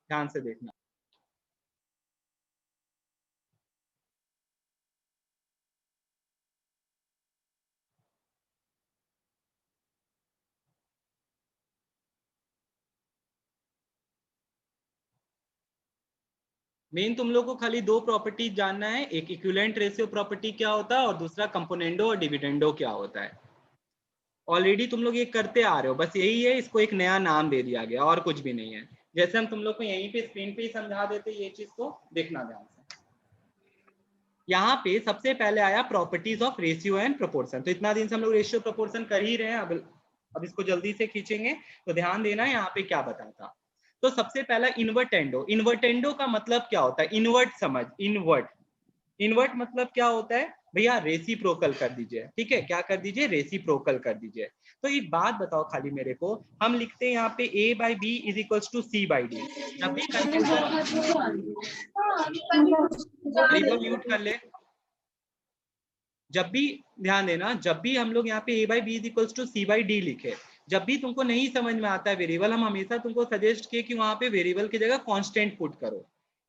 ध्यान से देखना। मेन तुम लोग को खाली दो प्रॉपर्टी जानना है, एक इक्विवेलेंट रेशियो प्रॉपर्टी क्या होता है और दूसरा कंपोनेंडो और डिविडेंडो क्या होता है। ऑलरेडी तुम लोग ये करते आ रहे हो, बस यही है, इसको एक नया नाम दे दिया गया और कुछ भी नहीं है। जैसे हम तुम लोग को यहीं पे स्क्रीन पे ही समझा देते, ये चीज को देखना ध्यान से। यहाँ पे सबसे पहले आया properties of ratio and proportion. तो इतना दिन से हम लोग रेशियो प्रोपोर्शन कर ही रहे हैं, अब इसको जल्दी से खींचेंगे। तो ध्यान देना यहाँ पे क्या बताता। तो सबसे पहला इन्वर्टेंडो। इन्वर्टेंडो का मतलब क्या होता है, इन्वर्ट समझ, इन्वर्ट। इन्वर्ट मतलब क्या होता है भैया, रेसिप्रोकल कर दीजिए। ठीक है, क्या कर दीजिए, रेसिप्रोकल कर दीजिए। तो एक बात बताओ खाली मेरे को, हम लिखते हैं यहाँ पे a by B is equals to c by d. जब भी कंफ्यूजन, म्यूट कर ले। जब भी, ध्यान देना, जब भी हम लोग यहाँ पे a by B is equals to c by d लिखे, जब भी तुमको नहीं समझ में आता है वेरिएबल, हम हमेशा तुमको सजेस्ट किए कि वहां पे वेरिएबल की जगह कांस्टेंट पुट करो।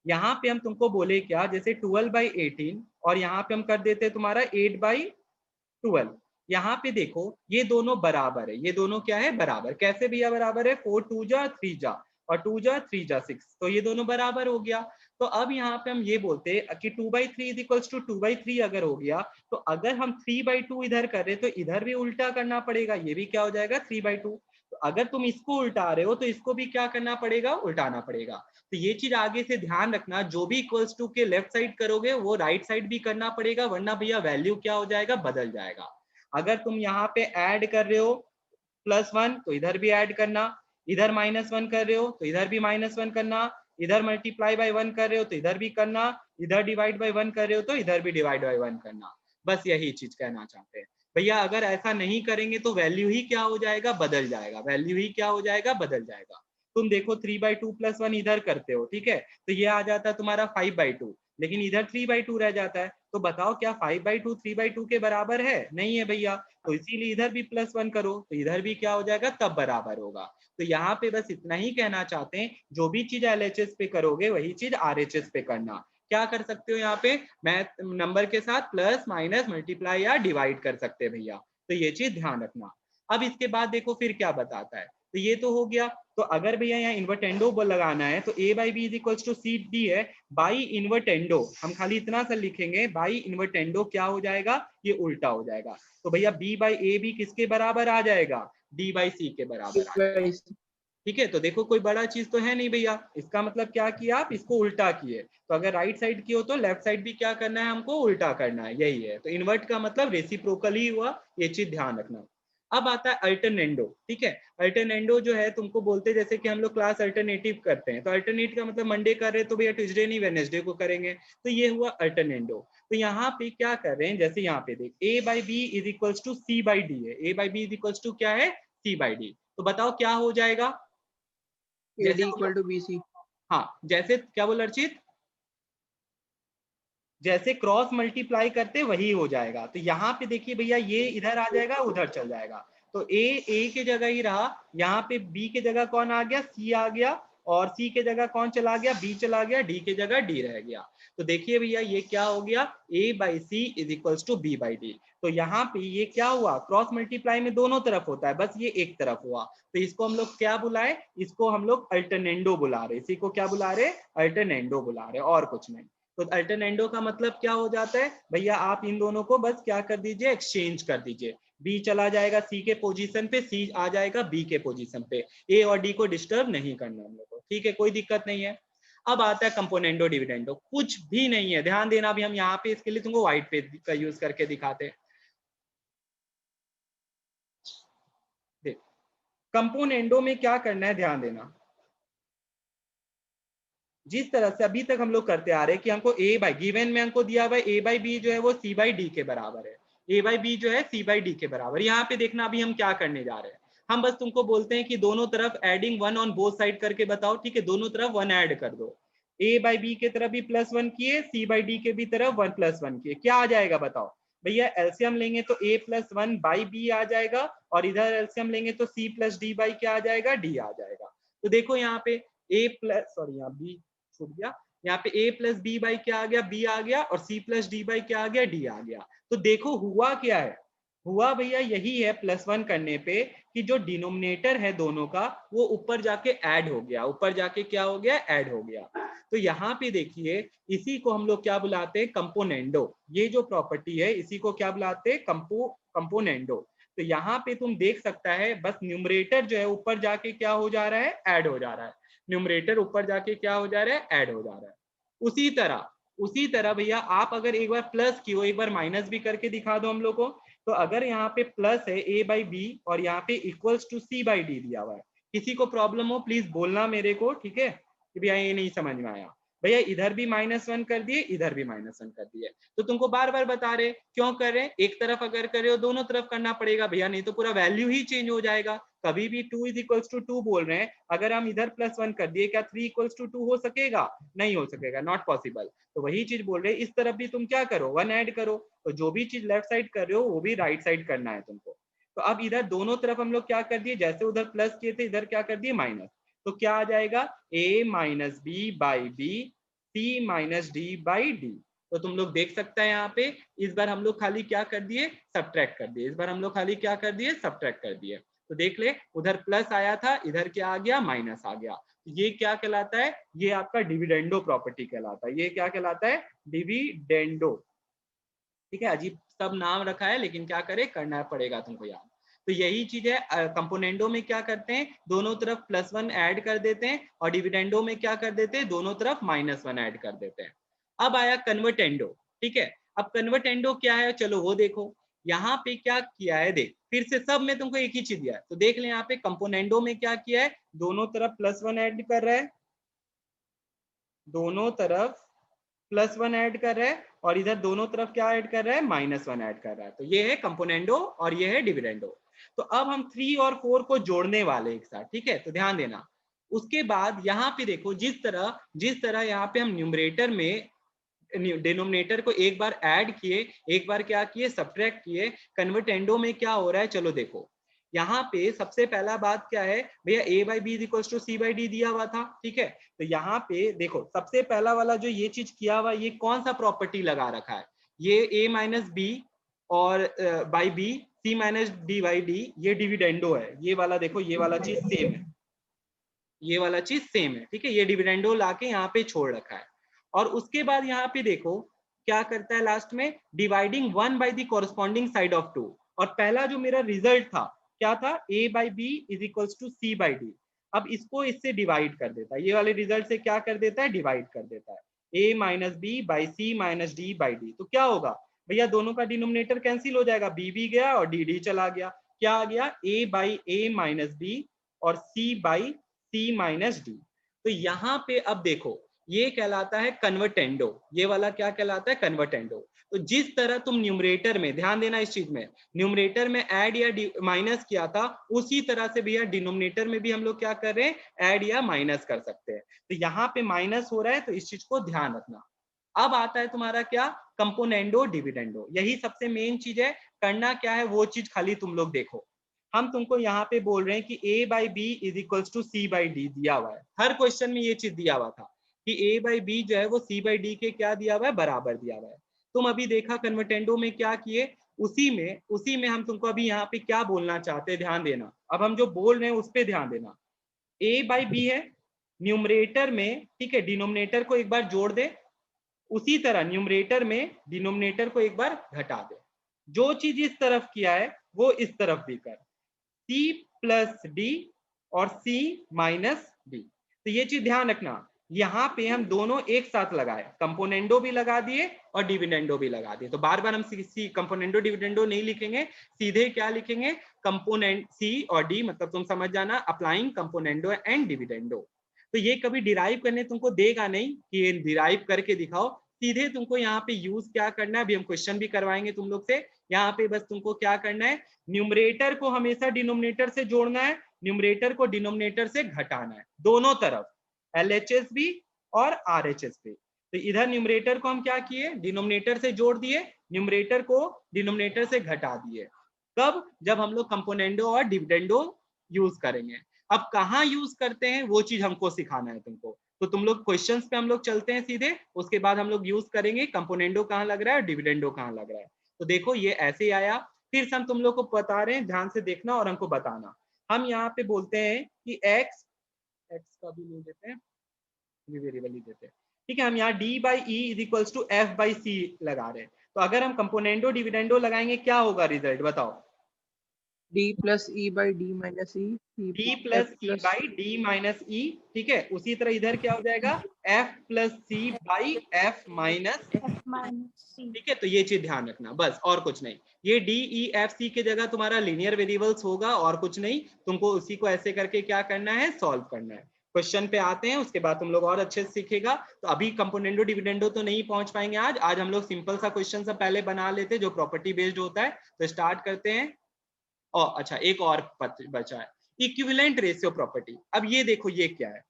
यहाँ पे हम तुमको बोले क्या, जैसे 12/18 और यहाँ पे हम कर देते तुम्हारा 8/12। यहाँ पे देखो ये दोनों बराबर है, ये दोनों क्या है, बराबर। कैसे भैया बराबर है, 4 2 जा 3 जा और 2 जा 3 जा 6, तो ये दोनों बराबर हो गया। तो अब यहाँ पे हम ये बोलते हैं कि 2/3 इज इक्वल्स टू 2/3 अगर हो गया, तो अगर हम 3/2 इधर कर रहे तो इधर भी उल्टा करना पड़ेगा, ये भी क्या हो जाएगा 3/2। तो अगर तुम इसको उल्टा रहे हो तो इसको भी क्या करना पड़ेगा, उल्टाना पड़ेगा। तो ये चीज आगे से ध्यान रखना, जो भी इक्वल्स टू के लेफ्ट साइड करोगे वो राइट साइड भी करना पड़ेगा, वरना भैया वैल्यू क्या हो जाएगा, बदल जाएगा। अगर तुम यहाँ पे ऐड कर रहे हो +1 तो इधर भी ऐड करना, इधर -1 कर रहे हो तो इधर भी -1 करना, इधर मल्टीप्लाई बाय 1 कर रहे हो तो इधर भी करना, इधर डिवाइड बाय 1 कर रहे हो तो इधर भी डिवाइड बाय 1 करना। बस यही चीज कहना चाहते हैं भैया। अगर ऐसा नहीं करेंगे तो वैल्यू ही क्या हो जाएगा, बदल जाएगा, वैल्यू ही क्या हो जाएगा, बदल जाएगा। तुम देखो 3/2 + 1 इधर करते हो, ठीक है, तो ये आ जाता है तुम्हारा 5/2, लेकिन इधर 3/2 रह जाता है। तो बताओ क्या 5/2 3/2 के बराबर है, नहीं है भैया। तो इसीलिए इधर भी +1 करो तो इधर भी क्या हो जाएगा, तब बराबर होगा। तो यहाँ पे बस इतना ही कहना चाहते हैं, जो भी चीज LHS पे करोगे वही चीज RHS पे करना। क्या कर सकते हो यहाँ पे, मैथ नंबर के साथ प्लस माइनस मल्टीप्लाई या डिवाइड कर सकते हैं भैया। तो ये चीज ध्यान रखना। अब इसके बाद देखो फिर क्या बताता है। तो ये तो हो गया। तो अगर भैया यहाँ इन्वर्टेंडो लगाना है तो a by B is equals to c d है, बाई इन्वर्टेंडो हम खाली इतना सा लिखेंगे, बाई इन्वर्टेंडो क्या हो जाएगा, ये उल्टा हो जाएगा। तो भैया b बाई ए भी किसके बराबर आ जाएगा, d बाई सी के बराबर आ जाएगा। ठीक है, तो देखो कोई बड़ा चीज तो है नहीं भैया, इसका मतलब क्या किया, आप इसको उल्टा किए। तो अगर राइट साइड की हो तो लेफ्ट साइड भी क्या करना है, हमको उल्टा करना है, यही है। तो इन्वर्ट का मतलब रेसिप्रोकल ही हुआ, ये चीज ध्यान रखना। अब आता है अल्टरनेंडो। ठीक है, अल्टरनेंडो जो है तुमको बोलते हैं, जैसे कि हम लोग क्लास अल्टरनेटिव करते हैं, तो अल्टरनेट का मतलब मंडे कर रहे हैं तो भैया ट्यूसडे नहीं वेडनेसडे को करेंगे, तो ये हुआ अल्टरनेंडो। तो यहाँ पे क्या कर रहे हैं, जैसे यहाँ पे देख a by B is equals to c by d है, a by B is equals to क्या है, c बाई डी। तो बताओ क्या हो जाएगा, AD जैसे इक्वल टू BC। हाँ, जैसे क्या बोल अर्चित, जैसे क्रॉस मल्टीप्लाई करते वही हो जाएगा। तो यहाँ पे देखिए भैया, ये इधर आ जाएगा, उधर चल जाएगा। तो ए के जगह ही रहा, यहाँ पे बी के जगह कौन आ गया, सी आ गया, और सी के जगह कौन चला गया, बी चला गया, डी के जगह डी रह गया। तो देखिए भैया ये क्या हो गया, a by C is equals to B by d. तो यहाँ पे ये क्या हुआ, क्रॉस मल्टीप्लाई में दोनों तरफ होता है, बस ये एक तरफ हुआ। तो इसको हम लोग क्या बुलाए, इसको हम लोग अल्टरनेंडो बुला रहे, इसी को क्या बुला रहे, अल्टरनेंडो बुला रहे, और कुछ नहीं। तो अल्टरनेंडो का मतलब क्या हो जाता है भैया, आप इन दोनों को बस क्या कर दीजिए, एक्सचेंज कर दीजिए। बी चला जाएगा सी के पोजीशन पे, सी आ जाएगा बी के पोजीशन पे, ए और डी को डिस्टर्ब नहीं करना हम लोग को। ठीक है, कोई दिक्कत नहीं है। अब आता है कंपोनेंडो डिविडेंडो, कुछ भी नहीं है, ध्यान देना। अभी हम यहाँ पे इसके लिए तुमको व्हाइट पेज का यूज करके दिखाते हैं। देख, कंपोनेंडो में क्या करना है, ध्यान देना। जिस तरह से अभी तक हम लोग करते आ रहे हैं कि हमको ए बाई गिवन में हमको दिया हुआ ए बाई बी जो है वो सी बाई डी के बराबर है, ए बाई बी जो है सी बाई डी के बराबर। यहाँ पे देखना अभी हम क्या करने जा रहे हैं, हम बस तुमको बोलते हैं कि दोनों तरफ एडिंग 1 ऑन बोथ साइड करके बताओ। ठीक है, दोनों तरफ 1 ऐड कर दो, ए बाई बी के तरफ भी +1 किए, सी बाई डी के भी तरफ 1 + 1 किए, क्या आ जाएगा बताओ भैया। एलसीएम लेंगे तो a+1 बाई बी आ जाएगा, और इधर एलसीएम लेंगे तो c + d बाई क्या आ जाएगा, d आ जाएगा। तो देखो यहाँ पे ए प्लस, सॉरी यहाँ बी छूट गया, यहाँ पे a प्लस बी बाई क्या आ गया, b आ गया, और c प्लस डी बाई क्या आ गया, d आ गया। तो देखो हुआ क्या है, हुआ भैया यही है +1 करने पे कि जो डिनोमिनेटर है दोनों का वो ऊपर जाके ऐड हो गया, ऊपर जाके क्या हो गया, ऐड हो गया। तो यहाँ पे देखिए इसी को हम लोग क्या बुलाते हैं, कंपोनेंडो। ये जो प्रॉपर्टी है इसी को क्या बुलाते हैं, कंपोनेंडो। तो यहाँ पे तुम देख सकता है बस न्यूमरेटर जो है ऊपर जाके क्या हो जा रहा है, ऐड हो जा रहा है। न्यूमरेटर ऊपर जाके क्या हो जा रहा है, ऐड हो जा रहा है। उसी तरह भैया आप अगर एक बार प्लस की हो, एक बार माइनस भी करके दिखा दो हम लोग को। तो अगर यहाँ पे प्लस है a बाई बी और यहाँ पे equals to c by d दिया हुआ है, किसी को प्रॉब्लम हो प्लीज बोलना मेरे को, ठीक है, कि भैया ये नहीं समझ में आया। भैया इधर भी -1 कर दिए, इधर भी -1 कर दिए, तो तुमको बार बार बता रहे क्यों कर रहे हैं, एक तरफ अगर करे हो दोनों तरफ करना पड़ेगा भैया, नहीं तो पूरा वैल्यू ही चेंज हो जाएगा। कभी भी 2 इज इक्वल्स टू 2 बोल रहे हैं, अगर हम इधर +1 कर दिए, क्या 3 इक्वल्स टू 2 हो सकेगा, नहीं हो सकेगा, नॉट पॉसिबल। तो वही चीज बोल रहे हैं, इस तरफ भी तुम क्या करो, 1 ऐड करो, तो जो भी चीज लेफ्ट साइड कर रहे हो वो भी राइट साइड करना है तुमको। तो अब इधर दोनों तरफ हम लोग क्या कर दिए, जैसे उधर प्लस किए थे इधर क्या कर दिए माइनस, तो क्या आ जाएगा a minus b by b, c minus d by d. तो तुम लोग देख सकते हैं यहाँ पे इस बार हम लोग खाली क्या कर दिए, सब्ट्रैक्ट कर दिए, इस बार हम लोग खाली क्या कर दिए, सब्ट्रैक्ट कर दिए। तो देख ले उधर प्लस आया था, इधर क्या आ गया, माइनस आ गया। ये क्या कहलाता है, ये आपका डिविडेंडो प्रॉपर्टी कहलाता है। ये क्या कहलाता है, डिविडेंडो। ठीक है, अजीब सब नाम रखा है लेकिन क्या करे, करना पड़ेगा तुमको याद। तो यही चीज है, कंपोनेंडो में क्या करते हैं, दोनों तरफ +1 ऐड कर देते हैं, और डिविडेंडो में क्या कर देते हैं, दोनों तरफ -1 ऐड कर देते हैं। अब आया कन्वर्टेंडो। ठीक है, अब कन्वर्टेंडो क्या है, चलो वो देखो। यहाँ पे क्या किया है, देख फिर से सब में तुमको एक ही चीज दिया है, तो देख ले यहाँ पे कंपोनेंडो में क्या किया है, दोनों तरफ +1 ऐड कर रहा है, दोनों तरफ +1 ऐड कर रहा है, और इधर दोनों तरफ क्या ऐड कर रहा है, -1 ऐड कर रहा है। तो ये है कंपोनेंडो और ये है डिविडेंडो। तो अब हम 3 और 4 को जोड़ने वाले एक साथ, ठीक है, तो ध्यान देना। उसके बाद यहाँ पे देखो जिस तरह यहाँ पे हम न्यूमरेटर में डिनोमिनेटर को एक बार ऐड किए, एक बार क्या किए, सब्ट्रैक्ट किए, कन्वर्टेंडो में क्या हो रहा है, चलो देखो। यहाँ पे सबसे पहला बात क्या है भैया, a by b equals to c by d दिया हुआ था, ठीक है। तो यहाँ पे देखो सबसे पहला वाला जो ये चीज किया हुआ, ये कौन सा प्रॉपर्टी लगा रखा है, ये a माइनस बी और by b, c minus d by d, ये डिविडेंडो है। ये वाला देखो, ये वाला चीज सेम है, ये वाला चीज सेम है, ठीक है, ये डिविडेंडो लाके यहाँ पे छोड़ रखा है। और उसके बाद यहाँ पे देखो क्या करता है लास्ट में, dividing 1 by the corresponding side of 2। और पहला जो मेरा रिजल्ट था क्या था, a by B is equals to c by d. अब इसको इससे डिवाइड कर देता है, ये वाले रिजल्ट से क्या कर देता है, डिवाइड कर देता है, a minus b by c minus d by d. तो क्या होगा भैया, दोनों का डिनोमिनेटर कैंसिल हो जाएगा, b भी गया और डी चला गया, क्या आ गया, a by a minus b और c by c minus d. तो यहाँ पे अब देखो ये कहलाता है कन्वर्टेंडो, ये वाला क्या कहलाता है, कन्वर्टेंडो। तो जिस तरह तुम न्यूमरेटर में, ध्यान देना इस चीज में, न्यूमरेटर में ऐड या माइनस किया था, उसी तरह से भैया डिनोमिनेटर में भी हम लोग क्या कर रहे हैं, ऐड या माइनस कर सकते हैं। तो यहाँ पे माइनस हो रहा है, तो इस चीज को ध्यान रखना। अब आता है तुम्हारा क्या, कंपोनेंडो डिविडेंडो। यही सबसे मेन चीज है, करना क्या है वो चीज खाली तुम लोग देखो। हम तुमको यहाँ पे बोल रहे हैं कि a by B is equals to c by d दिया हुआ है, हर क्वेश्चन में ये चीज दिया हुआ था कि a बाई बी जो है वो c बाई डी के क्या दिया हुआ है, बराबर दिया हुआ है। तुम अभी देखा कन्वर्टेंडो में क्या किए, उसी में हम तुमको अभी यहाँ पे क्या बोलना चाहते हैं, ध्यान देना। अब हम जो बोल रहे हैं उस पर ध्यान देना। a बाई बी है न्यूमरेटर में, ठीक है, डिनोमिनेटर को एक बार जोड़ दे, उसी तरह न्यूमरेटर में डिनोमिनेटर को एक बार घटा दे। जो चीज इस तरफ किया है वो इस तरफ भी कर, c प्लस डी और c माइनस डी। तो ये चीज ध्यान रखना, यहाँ पे हम दोनों एक साथ लगाए, कंपोनेंडो भी लगा दिए और डिविडेंडो भी लगा दिए। तो बार बार हम कंपोनेंडो डिविडेंडो नहीं लिखेंगे, सीधे क्या लिखेंगे, कंपोनेंट c और d, मतलब तुम समझ जाना, अप्लाइंग कंपोनेंडो एंड डिविडेंडो। तो ये कभी डिराइव करने तुमको देगा नहीं कि ये डिराइव करके दिखाओ, सीधे तुमको यहाँ पे यूज क्या करना है, अभी हम क्वेश्चन भी करवाएंगे तुम लोग से। यहाँ पे बस तुमको क्या करना है, न्यूमरेटर को हमेशा डिनोमिनेटर से जोड़ना है, न्यूमरेटर को डिनोमिनेटर से घटाना है, दोनों तरफ, LHS भी और RHS भी। तो इधर न्यूमरेटर को हम क्या किए, डिनोमिनेटर से जोड़ दिए, न्यूमरेटर को डिनोमिनेटर से घटा दिए। कब, जब हम लोग कंपोनेंडो और डिविडेंडो यूज करेंगे। अब कहाँ यूज करते हैं वो चीज हमको सिखाना है तुमको। तो तुम लोग क्वेश्चंस पे हम लोग चलते हैं सीधे, उसके बाद हम लोग यूज करेंगे कंपोनेंडो कहाँ लग रहा है और डिविडेंडो कहाँ लग रहा है। तो देखो ये ऐसे ही आया, फिर से हम तुम लोग को बता रहे हैं, ध्यान से देखना और हमको बताना। हम यहाँ पे बोलते हैं कि एक्स का भी नहीं देते हैं, वेरिएबल ही देते हैं, ठीक है। हम यहाँ D by E is equals to F by C लगा रहे हैं। तो अगर हम कंपोनेंडो डिविडेंडो लगाएंगे क्या होगा रिजल्ट बताओ? D plus E by D minus E, D F plus E plus by D minus E, ठीक है। उसी तरह इधर क्या हो जाएगा, F plus C by F minus, ठीक है। तो ये चीज ध्यान रखना बस, और कुछ नहीं। ये डी ई एफ सी के जगह तुम्हारा लीनियर वेरिएबल्स होगा और कुछ नहीं। तुमको उसी को ऐसे करके क्या करना है, सॉल्व करना है। क्वेश्चन पे आते हैं, उसके बाद तुम लोग और अच्छे से सीखेगा। तो अभी कंपोनेंडो डिविडेंडो तो नहीं पहुंच पाएंगे आज हम लोग सिंपल सा क्वेश्चन सा पहले बना लेते हैं जो प्रॉपर्टी बेस्ड होता है। तो स्टार्ट करते हैं। और अच्छा एक और बचा है, इक्विवेलेंट रेशियो प्रॉपर्टी। अब ये देखो ये क्या है,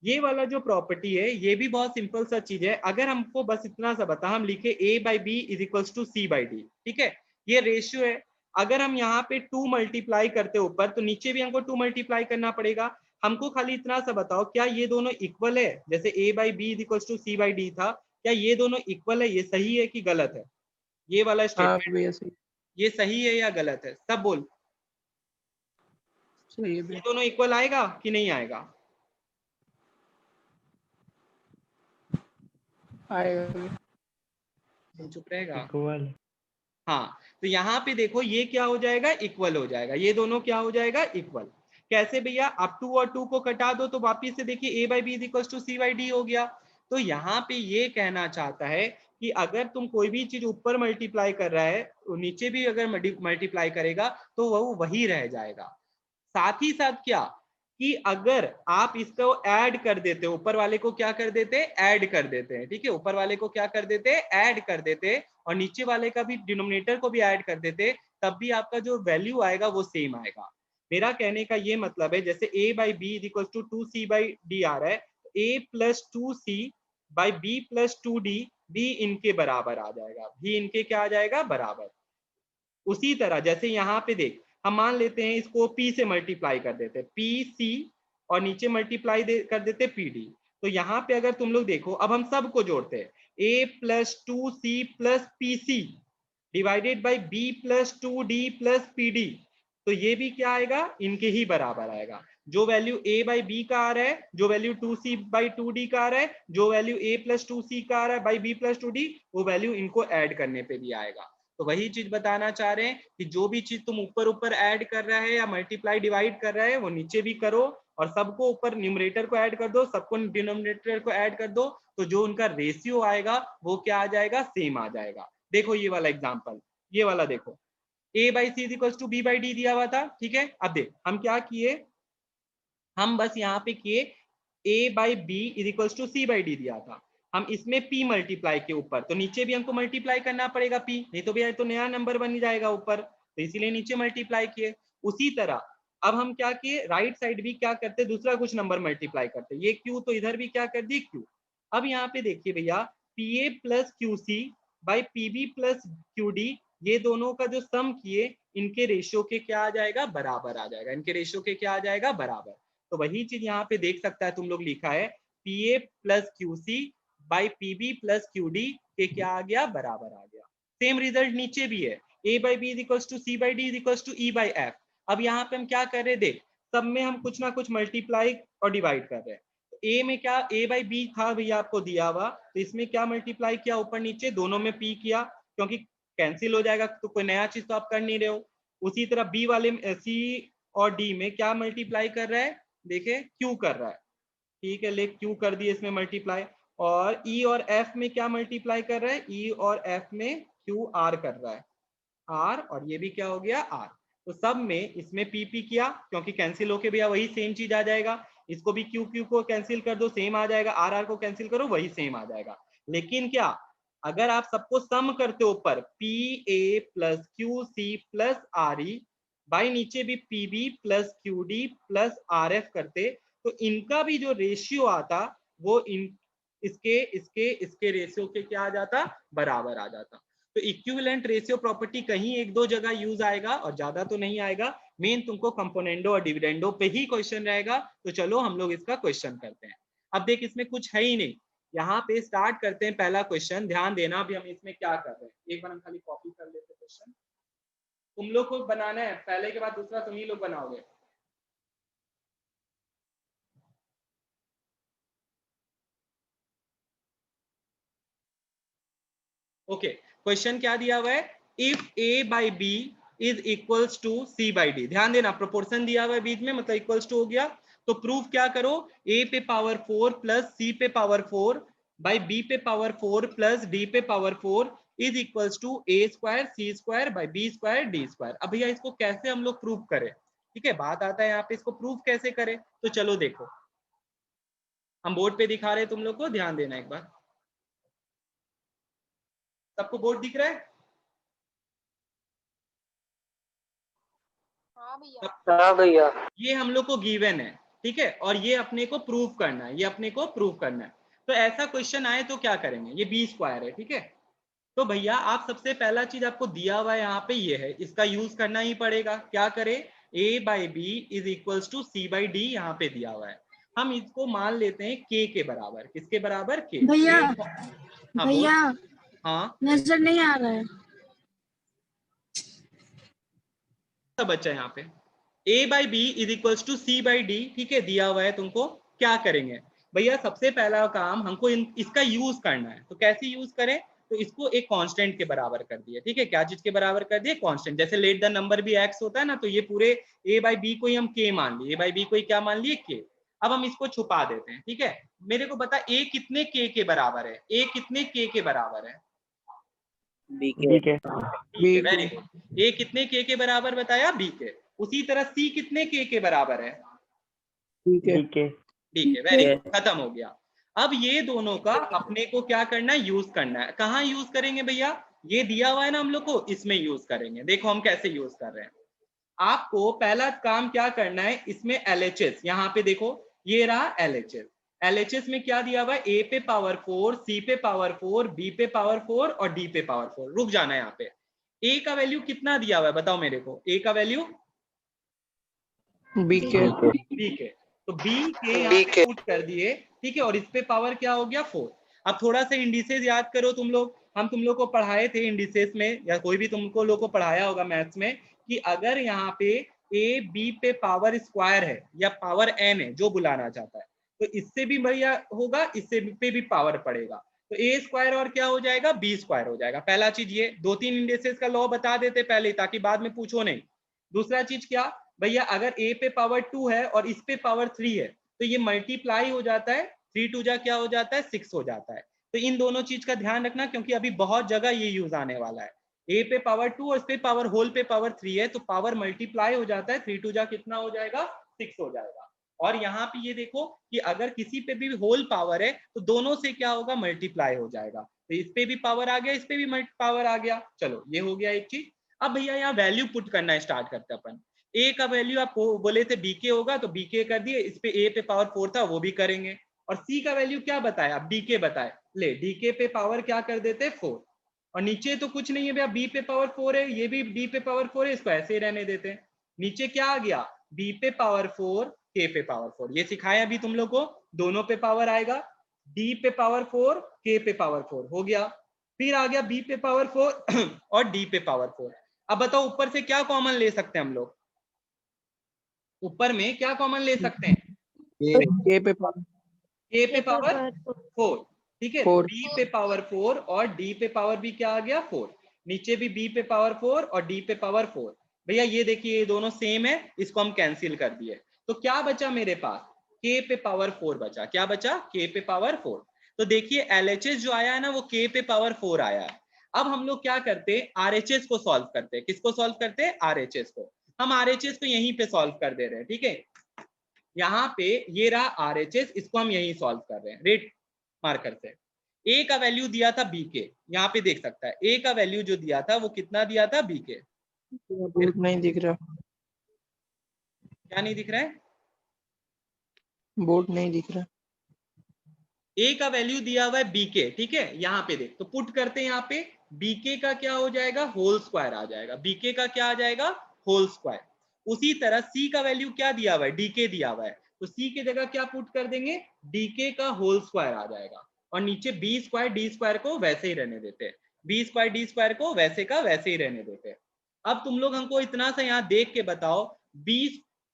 ये वाला जो प्रॉपर्टी है ये भी बहुत सिंपल सा चीज है। अगर हमको बस इतना सा बता, हम लिखे a by B is equals to c by d, ठीक है। ये रेशियो है। अगर हम यहाँ पे 2 मल्टीप्लाई करते ऊपर, तो नीचे भी हमको 2 मल्टीप्लाई करना पड़ेगा। हमको खाली इतना सा बताओ क्या ये दोनों इक्वल है? जैसे a by B is equals to c by d था, क्या ये दोनों इक्वल है? ये सही है कि गलत है? ये वाला हाँ स्टेटमेंट भैया सही, ये सही है या गलत है? सब बोल। सही है ये भैया। दोनों इक्वल आएगा कि नहीं आएगा? आएगा भैया। चुप रहेगा। इक्वल। हाँ, तो यहाँ पे देखो ये क्या हो जाएगा, इक्वल हो जाएगा। ये दोनों क्या हो जाएगा, इक्वल। कैसे भैया? आप 2 और 2 को कटा दो तो वापिस से देखिए a by B is equal to c by d हो गया। तो यहाँ पे ये कहना चाहता है कि अगर तुम कोई भी चीज ऊपर मल्टीप्लाई कर रहा है तो नीचे भी अगर मल्टीप्लाई करेगा तो वो वही रह जाएगा। साथ ही साथ क्या, कि अगर आप इसको ऐड कर देते हो, ऊपर वाले को क्या कर देते हैं, ऐड कर देते हैं, ठीक है। ऊपर वाले को क्या कर देते हैं, ऐड कर देते हैं, और नीचे वाले का भी डिनोमिनेटर को भी ऐड कर देते, तब भी आपका जो वैल्यू आएगा वो सेम आएगा। मेरा कहने का ये मतलब है, जैसे a by B is equal to 2c by D आ रहा है, a plus 2c by B plus 2d भी इनके बराबर आ जाएगा, भी इनके क्या आ जाएगा, बराबर। उसी तरह जैसे यहाँ पे देख, हम मान लेते हैं इसको p से मल्टीप्लाई कर देते हैं, पी सी, और नीचे मल्टीप्लाई कर देते पी डी। तो यहाँ पे अगर तुम लोग देखो, अब हम सबको जोड़ते हैं, a plus 2c plus p c divided by B plus 2d plus p d. तो ये भी क्या आएगा, इनके ही बराबर आएगा। जो वैल्यू a बाई बी का आ रहा है, जो वैल्यू 2c बाई 2d का आ रहा है, जो वैल्यू a प्लस 2c का आ रहा है बाई बी प्लस 2d, वो वैल्यू इनको ऐड करने पे भी आएगा। तो वही चीज बताना चाह रहे हैं कि जो भी चीज तुम ऊपर ऊपर ऐड कर रहा है या मल्टीप्लाई डिवाइड कर रहा है वो नीचे भी करो, और सबको ऊपर न्यूमरेटर को ऐड कर दो, सबको डिनोमिनेटर को ऐड कर दो, तो जो उनका रेशियो आएगा वो क्या आ जाएगा, सेम आ जाएगा। देखो ये वाला एग्जांपल, ये वाला देखो, a by c equal to B by d दिया हुआ था, ठीक है। अब देख हम क्या किए, हम बस यहाँ पे किए a by B is equal to c by d दिया था, हम इसमें p मल्टीप्लाई के ऊपर, तो नीचे भी हमको मल्टीप्लाई करना पड़ेगा p, नहीं तो भैया तो नया नंबर बन जाएगा ऊपर, तो इसीलिए नीचे मल्टीप्लाई किए। उसी तरह अब हम क्या किए, राइट साइड भी क्या करते, दूसरा कुछ नंबर मल्टीप्लाई करते, ये q तो इधर भी क्या कर दिए q। अब यहाँ पे देखिए भैया, p a plus q c by p b plus q d, ये दोनों का जो सम किए इनके रेशियो के क्या आ जाएगा, बराबर आ जाएगा, इनके रेशियो के क्या आ जाएगा, बराबर। तो वही चीज यहाँ पे देख सकता है तुम लोग, लिखा है p a plus q c by p b plus q d के क्या आ गया, बराबर आ गया। सेम रिजल्ट नीचे भी है, a by B is equal to c by d is equal to e by f. अब यहाँ पे हम क्या कर रहे हैं, देख सब में हम कुछ ना कुछ मल्टीप्लाई और डिवाइड कर रहे हैं। तो a में क्या, a बाई बी था भैया आपको दिया हुआ, तो इसमें क्या मल्टीप्लाई किया, ऊपर नीचे दोनों में p किया, क्योंकि कैंसिल हो जाएगा तो कोई नया चीज तो आप कर नहीं रहे हो। उसी तरह b वाले c और d में क्या मल्टीप्लाई कर रहा है, देखे q कर रहा है, ठीक है, ले q कर दिए इसमें मल्टीप्लाई। और e और f में क्या मल्टीप्लाई कर रहा है, e और f में q r कर रहा है, r, और ये भी क्या हो गया, r। तो सब में इसमें p किया, क्योंकि कैंसिल होके भैया वही सेम चीज आ जाएगा। इसको भी q को कैंसिल कर दो, सेम आ जाएगा, r को कैंसिल करो, वही सेम आ जाएगा। लेकिन क्या, अगर आप सबको सम करते हो ऊपर p a plus q c plus r e, by नीचे भी p b plus q d plus r f करते, तो इनका भी जो रेशियो आता वो इन इसके इसके इसके रेशियो के क्या आ जाता, बराबर आ जाता। तो इक्विवेलेंट रेशियो प्रॉपर्टी कहीं एक दो जगह यूज आएगा और ज्यादा तो नहीं आएगा, मेन तुमको कंपोनेंडो और डिविडेंडो पे ही क्वेश्चन रहेगा। तो चलो हम लोग इसका क्वेश्चन करते हैं। अब देख इसमें कुछ है ही नहीं, यहाँ पे स्टार्ट करते हैं पहला क्वेश्चन। ध्यान देना भी हम इसमें क्या कर रहे हैं, एक बार हम खाली कॉपी कर लेते हैं क्वेश्चन। तुम लोग को बनाना है, पहले के बाद दूसरा तुम ही लोग बनाओगे। ओके, क्वेश्चन क्या दिया हुआ है, if a by B is equals to c by d. ध्यान देना प्रोपोर्शन दिया हुआ है बीच में, मतलब इक्वल्स टू हो गया। तो प्रूफ क्या करो, a पे पावर 4 प्लस c पे पावर 4 बाई b पे पावर 4 प्लस d पे power 4 is equals to a square c square by b square d square. अब भैया इसको कैसे हम लोग प्रूफ करें, ठीक है, बात आता है यहाँ पे इसको प्रूफ कैसे करें। तो चलो देखो, हम बोर्ड पे दिखा रहे हैं तुम लोग को, ध्यान देना एक बार। सबको बोर्ड दिख रहा है? हाँ भैया। ये हम लोग को गिवन है, ठीक है, और ये अपने को प्रूव करना है, ये अपने को प्रूव करना है। तो ऐसा क्वेश्चन आए तो क्या करेंगे, ये बी स्क्वायर है, ठीक है। तो भैया आप सबसे पहला चीज आपको दिया हुआ है यहाँ पे ये है, इसका यूज करना ही पड़ेगा। क्या करे, a by B is equals to c by d, यहाँ पे दिया हुआ है। हम इसको मान लेते हैं k के बराबर। किसके बराबर, k। भैया हाँ भैया हाँ नजर नहीं आ रहा है। सब बच्चा यहाँ पे a by B is equals to c by d, ठीक है, दिया हुआ है तुमको। क्या करेंगे भैया, सबसे पहला काम हमको इसका यूज करना है। तो कैसे यूज करें, तो इसको एक कांस्टेंट के बराबर कर दिए, ठीक है। क्या चीज के बराबर कर दिए, कांस्टेंट। जैसे लेट द नंबर भी x होता है ना, तो ये पूरे a बाई बी को ही हम k मान लिए, a बाई बी को ही क्या मान लिए, k। अब हम इसको छुपा देते हैं, ठीक है। मेरे को बता a कितने k के बराबर है, a कितने k के बराबर है, बी के। Very good. a कितने k के बराबर बताया, b के। उसी तरह c कितने k के बराबर है, ठीक है। ठीक है, वेरी गुड, खत्म हो गया। अब ये दोनों का अपने को क्या करना है, यूज करना है। कहाँ यूज करेंगे भैया, ये दिया हुआ है ना हम लोग को, इसमें यूज करेंगे। देखो हम कैसे यूज कर रहे हैं। आपको पहला काम क्या करना है, इसमें LHS, यहाँ पे देखो ये रहा LHS। LHS में क्या दिया हुआ है, a पे पावर 4, c पे पावर 4, b पे पावर 4 और d पे पावर 4। रुक जाना है यहाँ पे। a का वैल्यू कितना दिया हुआ है बताओ मेरे को, a का वैल्यू बी के। बी के। तो बी के यहाँ पे पुट कर दिए, ठीक है। और इस पे पावर क्या हो गया, 4। अब थोड़ा सा इंडिसेस याद करो तुम लोग, हम तुम लोग को पढ़ाए थे इंडिसेस में, या कोई भी तुमको लोग को पढ़ाया होगा मैथ्स में, कि अगर यहाँ पे ए बी पे पावर स्क्वायर है या पावर n है, जो बुलाना चाहता है, तो इससे भी भैया होगा, इससे पे भी पावर पड़ेगा। तो ए स्क्वायर और क्या हो जाएगा, बी स्क्वायर हो जाएगा। पहला चीज ये, 2-3 इंडिसेस का लॉ बता देते पहले, ताकि बाद में पूछो नहीं। दूसरा चीज क्या भैया, अगर a पे पावर 2 है और इस पे पावर 3 है, तो ये मल्टीप्लाई हो जाता है, 3 2 जा क्या हो जाता है, 6 हो जाता है। तो इन दोनों चीज का ध्यान रखना, क्योंकि अभी बहुत जगह ये यूज आने वाला है। a पे पावर 2 और इस पे पावर होल पे पावर 3 है, तो पावर मल्टीप्लाई हो जाता है, 3 2 जा कितना हो जाएगा, 6 हो जाएगा। और यहाँ पे ये देखो कि अगर किसी पे भी होल पावर है, तो दोनों से क्या होगा, मल्टीप्लाई हो जाएगा। तो इस पे भी पावर आ गया, इस पे भी पावर आ गया। चलो ये हो गया एक चीज। अब भैया यहाँ वैल्यू पुट करना स्टार्ट करते हैं अपन। a का वैल्यू आप बोले थे bk होगा, तो bk कर दिए। इस पे a पे पावर 4 था, वो भी करेंगे। और c का वैल्यू क्या बताया, dk बताए, ले dk पे पावर क्या कर देते, 4। और नीचे तो कुछ नहीं है भैया, b पे पावर 4 है, ये भी d पे पावर 4 है, इसको ऐसे ही रहने देते हैं। नीचे क्या आ गया, b पे पावर 4, k पे पावर 4। ये सिखाया अभी तुम लोग को, दोनों पे पावर आएगा, d पे पावर 4, k पे पावर 4 हो गया। फिर आ गया b पे पावर 4 और d पे पावर 4। अब बताओ ऊपर से क्या कॉमन ले सकते हैं हम लोग, ऊपर में क्या कॉमन ले सकते हैं, के पे पावर a पे पावर 4, ठीक है। 4। b पे पावर 4 और d पे पावर भी क्या आ गया, 4। नीचे भी b पे पावर 4 और d पे पावर 4। भैया ये देखिए ये दोनों सेम है, इसको हम कैंसिल कर दिए। तो क्या बचा मेरे पास, k पे पावर 4 बचा। क्या बचा, k पे पावर 4। तो देखिए LHS जो आया है ना, वो k पे पावर 4 आया है। अब हम लोग क्या करते हैं, RHS को सॉल्व करते हैं। किसको सॉल्व करते हैं, RHS को। हम RHS को यहीं पे सॉल्व कर दे रहे हैं, ठीक है। यहाँ पे ये रहा RHS, इसको हम यहीं सॉल्व कर रहे हैं रेड मार्कर से। a का वैल्यू दिया था bk, यहाँ पे देख सकता है a का वैल्यू जो दिया था वो कितना दिया था, bk। बोर्ड नहीं दिख रहा, क्या नहीं दिख रहा है, बोर्ड नहीं दिख रहा। a का वैल्यू दिया हुआ है bk, ठीक है। यहाँ पे देख, तो पुट करते हैं यहाँ पे, bk का क्या हो जाएगा, होल स्क्वायर आ जाएगा। bk का क्या आ जाएगा, होल स्क्वायर। उसी तरह सी का वैल्यू क्या दिया हुआ है, डीके दिया हुआ है, तो सी की जगह क्या पुट कर देंगे, डीके का होल स्क्वायर आ जाएगा, और नीचे बी स्क्वायर डी स्क्वायर को वैसे ही रहने देते हैं, बी स्क्वायर डी स्क्वायर को वैसे का वैसे ही रहने देते हैं। अब तुम लोग हमको इतना सा यहाँ देख के बताओ, बी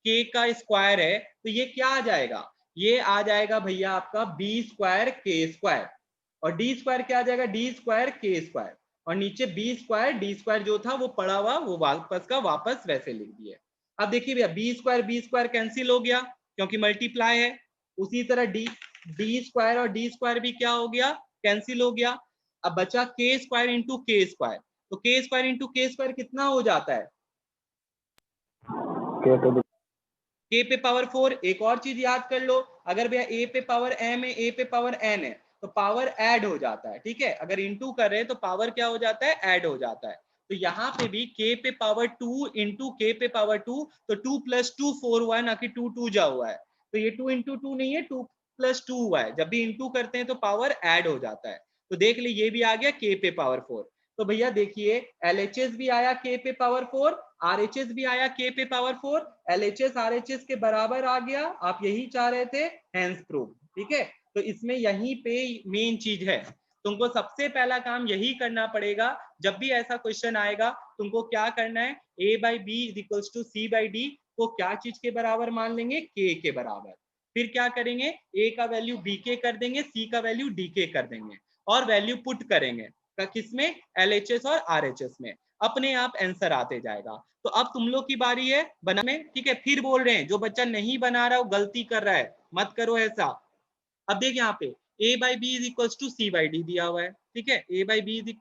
के का स्क्वायर है तो ये क्या आ जाएगा, ये आ जाएगा भैया आपका बी स्क्वायर के स्क्वायर, और डी स्क्वायर क्या आ जाएगा, डी स्क्वायर के स्क्वायर, और नीचे बी स्क्वायर डी स्क्वायर जो था वो पड़ा हुआ वो वापस का वापस वैसे लिख दिए। अब देखिए भैया बी स्क्वायर कैंसिल हो गया क्योंकि मल्टीप्लाई है, उसी तरह डी स्क्वायर और डी स्क्वायर भी क्या हो गया, कैंसिल हो गया। अब बचा के स्क्वायर इंटू के स्क्वायर, तो के स्क्वायर इंटू के स्क्वायर कितना हो जाता है, के पे पावर 4। एक और चीज याद कर लो, अगर भैया ए पे पावर एम है, ए पे पावर एन है, तो पावर ऐड हो जाता है, ठीक है, अगर इंटू कर रहे हैं तो पावर क्या हो जाता है, ऐड हो जाता है। तो यहाँ पे भी k पे पावर 2 इंटू के पे पावर 2, तो 2 + 2 4 हुआ है, ना कि 2 2 जा हुआ है, तो ये 2 इंटू 2 नहीं है, 2 + 2 हुआ है, जब भी इंटू करते हैं तो पावर ऐड हो जाता है। तो देख ली ये भी आ गया k पे पावर 4। तो भैया देखिए LHS भी आया k पे पावर 4, RHS भी आया k पे पावर 4, LHS RHS के बराबर आ गया, आप यही चाह रहे थे, हेंस प्रूव, ठीक है। तो इसमें यहीं पे मेन चीज है, तुमको सबसे पहला काम यही करना पड़ेगा, जब भी ऐसा क्वेश्चन आएगा तुमको क्या करना है, a/b = c/d को क्या चीज के बराबर मान लेंगे, k के बराबर। फिर क्या करेंगे, a का वैल्यू bk कर देंगे, c का वैल्यू dk कर देंगे, और वैल्यू पुट करेंगे किसमें, LHS और RHS में, अपने आप आंसर आते जाएगा। तो अब तुम लोग की बारी है बनाने, ठीक है। फिर बोल रहे हैं जो बच्चा नहीं बना रहा है वो गलती कर रहा है, मत करो ऐसा। अब देख यहाँ पे a/b = c/d दिया हुआ है, ठीक है, a/b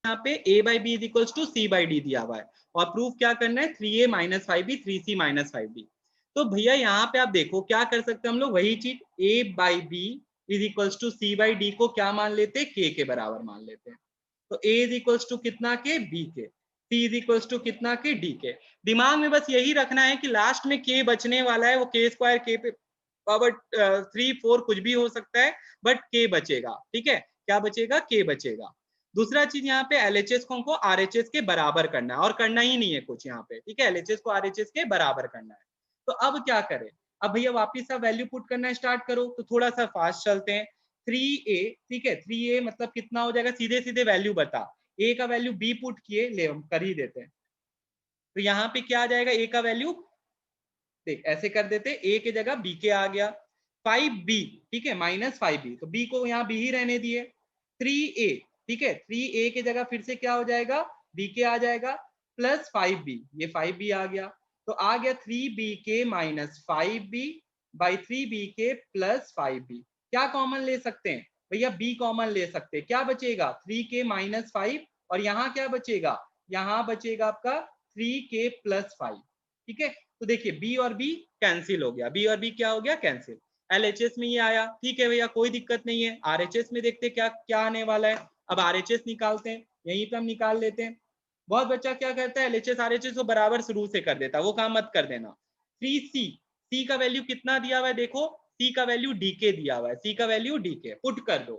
यहाँ पे a/b = c/d दिया हुआ है, और प्रूफ क्या करना है, 3a - 5b 3c - 5d। तो भैया यहाँ पे आप देखो क्या कर सकते हैं हम लोग, वही चीज a/b = c/d को क्या मान लेते हैं, k के बराबर मान लेते हैं। तो a = कितना के, b के, c = कितना के, d के। दिमाग में बस यही रखना है कि लास्ट में k बचने वाला है, वो k स्क्वायर k पे पावर 3 4 कुछ भी हो सकता है, बट k बचेगा, ठीक है, क्या बचेगा, k बचेगा। दूसरा चीज यहाँ पे LHS को हमको RHS के बराबर करना है, और करना ही नहीं है कुछ यहाँ पे, ठीक है, LHS को RHS के बराबर करना है। तो अब क्या करें, अब भैया वापिस अब वैल्यू पुट करना स्टार्ट करो, तो थोड़ा सा फास्ट चलते हैं। 3a, ठीक है, 3a मतलब कितना हो जाएगा, सीधे सीधे वैल्यू बता, a का वैल्यू b पुट किए, ले हम कर ही देते हैं। तो यहाँ पे क्या आ जाएगा, a का वैल्यू, देख ऐसे कर देते, a की जगह b के आ गया, 5b, ठीक है, -5b, तो b को यहाँ b ही रहने दिए। 3a, ठीक है, 3a की जगह फिर से क्या हो जाएगा, b के आ जाएगा, प्लस 5b, ये 5b आ गया, तो आ गया 3b के -5b बाई 3b के प्लस 5b। क्या कॉमन ले सकते हैं भैया, b कॉमन ले सकते हैं, क्या बचेगा 3k - 5, और यहाँ क्या बचेगा, यहाँ बचेगा आपका 3k + 5, ठीक है। तो देखिए b और b कैंसिल हो गया, b और b क्या हो गया, कैंसिल। LHS में ये आया, ठीक है भैया, कोई दिक्कत नहीं है। RHS में देखते क्या क्या आने वाला है, अब RHS निकालते हैं, यहीं पे हम निकाल लेते हैं। बहुत बच्चा क्या करता है, LHS RHS को बराबर शुरू से कर देता है, वो काम मत कर देना। 3c, c का वैल्यू कितना दिया हुआ है, देखो c का वैल्यू dk दिया हुआ है, c का वैल्यू dk पुट कर दो,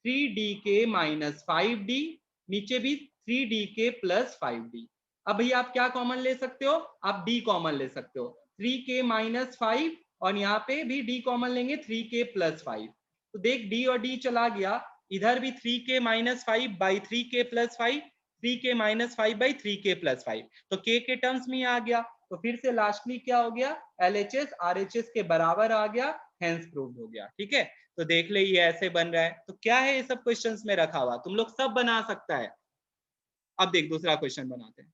3dk - 5d, नीचे भी 3dk + 5d। अब भैया आप क्या कॉमन ले सकते हो, आप d कॉमन ले सकते हो, 3k - 5, और यहाँ पे भी d कॉमन लेंगे, 3k + 5। तो देख d और d चला गया, इधर भी 3k - 5 by 3k + 5, 3k - 5 by 3k + 5, तो k के टर्म्स में आ गया। तो फिर से लास्टली क्या हो गया, LHS RHS के बराबर आ गया, हेंस प्रूव्ड हो गया, ठीक है। तो देख ले ये ऐसे बन रहा है, तो क्या है ये सब क्वेश्चंस में रखा हुआ, तुम लोग सब बना सकता है। अब देख दूसरा क्वेश्चन बनाते हैं।